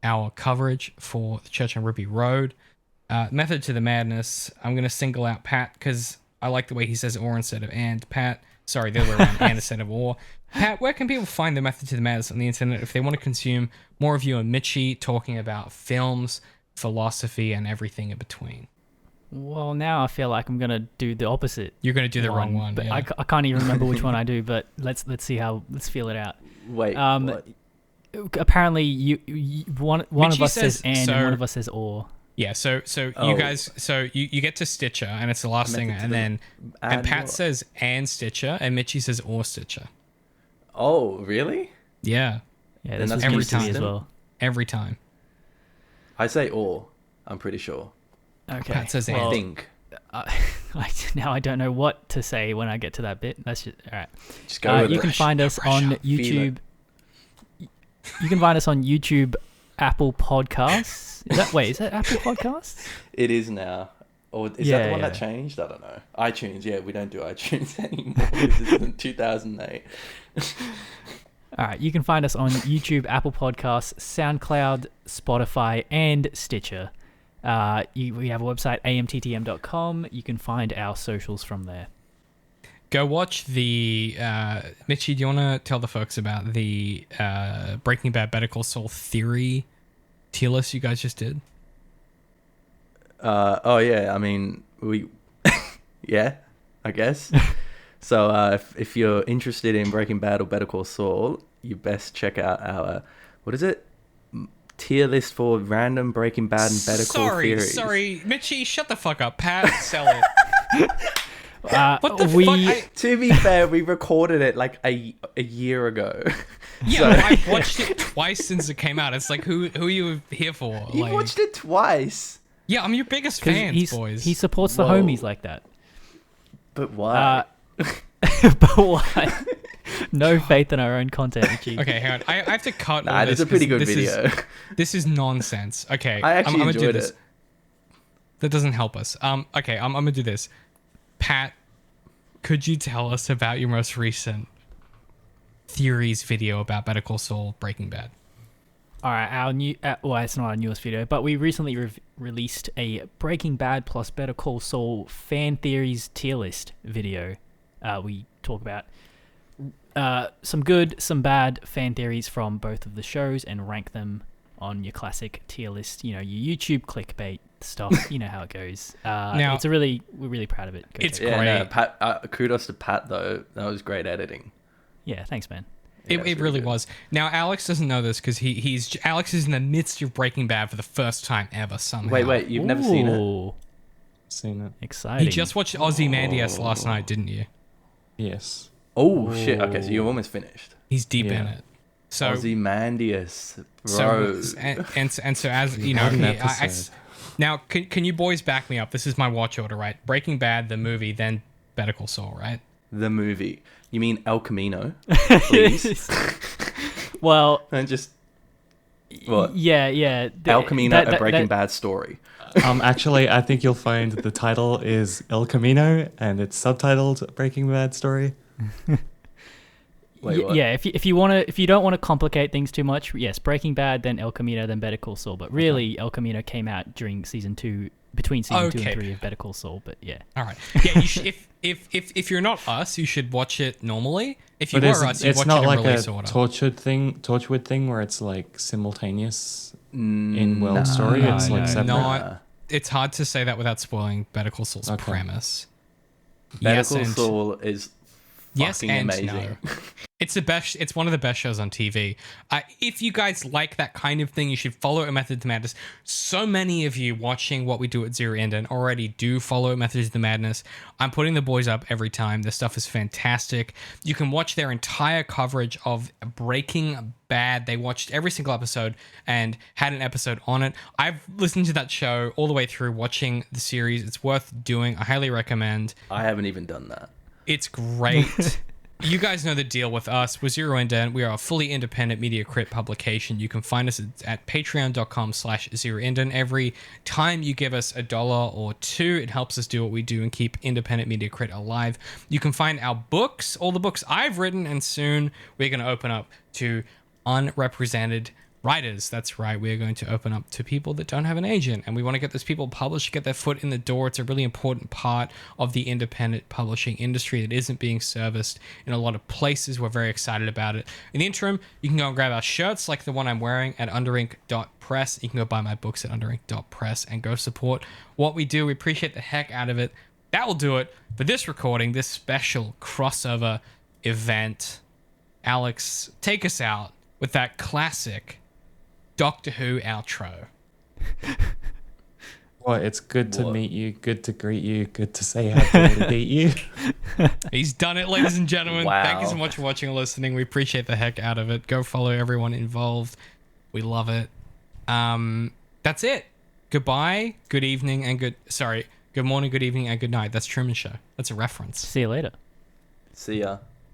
our coverage for the Church on Ruby Road. Method to the Madness, I'm going to single out Pat because I like the way he says or instead of and. Pat, sorry, the other way around, and instead of or. Pat, where can people find the Method to the Madness on the internet if they want to consume more of you and Mitchie talking about films, philosophy, and everything in between? Well, now I feel like I'm going to do the opposite. You're going to do the wrong one. But yeah. I can't even remember which one I do, but let's feel it out. Wait, what? Apparently, one of us says and one of us says or. Yeah, so you guys, you get to Stitcher, and it's the last thing, and Pat says and Stitcher, and Mitchie says or Stitcher. Oh, really? Yeah. Yeah, this was every news to me time as well. Every time. I say or. I'm pretty sure. Okay. Pat says I and. think. Now I don't know what to say when I get to that bit. That's just all right. Just go with you it. can find us on YouTube. You can find us on YouTube, Apple Podcasts. Is that Apple Podcasts? It is now. Or is that the one that changed? I don't know. iTunes, yeah, we don't do iTunes anymore. This is in 2008. All right, you can find us on YouTube, Apple Podcasts, SoundCloud, Spotify, and Stitcher. We have a website, AMTTM.com. You can find our socials from there. Go watch the... Mitchie, do you want to tell the folks about the Breaking Bad Better Call Saul theory tier list you guys just did? Oh, yeah. I mean, yeah, I guess. So if you're interested in Breaking Bad or Better Call Saul, you best check out our... what is it? Tier list for random Breaking Bad and Better Call theories. Sorry, Mitchie, shut the fuck up. Pat, sell it. What the fuck? To be fair, we recorded it like a year ago. Yeah, So- I've watched it twice since it came out. It's like, who are you here for? You watched it twice. Yeah, I'm your biggest 'Cause fans, boys. he supports the Whoa. homies like that. But why? But why? No faith in our own content, Richie. Okay, hang on. I have to cut. Nah, all it's this a pretty 'cause good video. This is nonsense. Okay, I actually I'm gonna do enjoyed this. it. That doesn't help us. Okay, I'm gonna do this. Pat, could you tell us about your most recent theories video about Better Call Saul Breaking Bad? All right, our new it's not our newest video, but we recently released a Breaking Bad plus Better Call Saul fan theories tier list video. We talk about some good, some bad fan theories from both of the shows and rank them on your classic tier list. You know, your YouTube clickbait stuff. You know how it goes. Now, we're really proud of it. Go it's check it out. great. Yeah, no, Pat. Kudos to Pat though. That was great editing. Yeah, thanks, man. Yeah, It it's really good. was. Now Alex doesn't know this because Alex is in the midst of Breaking Bad for the first time ever somehow. Wait, you've never seen it? Ooh, Seen it. exciting. You just watched Ozymandias last night, didn't you? Yes. Oh shit! Okay, so you're almost finished. He's deep in Yeah. it. So Ozymandias, bro. So and so as you know, What an I- episode. now can you boys back me up? This is my watch order, right? Breaking Bad, the movie, then Better Call Saul, right? The movie. You mean El Camino? Please. Well, And just what? yeah. El Camino, a Breaking Bad story. Actually, I think you'll find the title is El Camino, and it's subtitled Breaking Bad Story. Wait, what? Yeah, if you don't want to complicate things too much, yes, Breaking Bad, then El Camino, then Better Call Saul. But really, El Camino came out during season 2, between season 2 Okay. and 3 of Better Call Saul. But yeah, All right. Yeah, you should, if you're not us, you should watch it normally. If you But were us, you it's watch not it in like release a order. Torchwood thing where it's like simultaneous in world Nah. story. It's like no, separate. No, it's hard to say that without spoiling Better Call Saul's Okay. premise. Better Yes Call and- Saul is Yes fucking and amazing. no. It's the best. It's one of the best shows on TV. If you guys like that kind of thing, you should follow A Method to Madness. So many of you watching what we do at Zero End and already do follow Methods to Madness. I'm putting the boys up every time. Their stuff is fantastic. You can watch their entire coverage of Breaking Bad. They watched every single episode and had an episode on it. I've listened to that show all the way through, watching the series. It's worth doing. I highly recommend. I haven't even done that. It's great. You guys know the deal with us. We're Zero Indent. We are a fully independent media crit publication. You can find us at patreon.com/zeroindent. Every time you give us $1 or $2, it helps us do what we do and keep independent media crit alive. You can find our books, all the books I've written, and soon we're going to open up to unrepresented writers. That's right. We're going to open up to people that don't have an agent, and we want to get those people published, get their foot in the door. It's a really important part of the independent publishing industry that isn't being serviced in a lot of places. We're very excited about it. In the interim, you can go and grab our shirts like the one I'm wearing at underink.press. You can go buy my books at underink.press and go support what we do. We appreciate the heck out of it. That will do it for this recording, this special crossover event. Alex, take us out with that classic Doctor Who outro. Well, it's good to What? meet you, good to greet you, good to say happy to beat you. He's done it, ladies and gentlemen. Thank you so Wow. much for watching and listening. We appreciate the heck out of it. Go follow everyone involved. We love it. That's it. Goodbye, good evening, and good morning, good evening, and good night. That's Truman Show. That's a reference. see you later. See ya.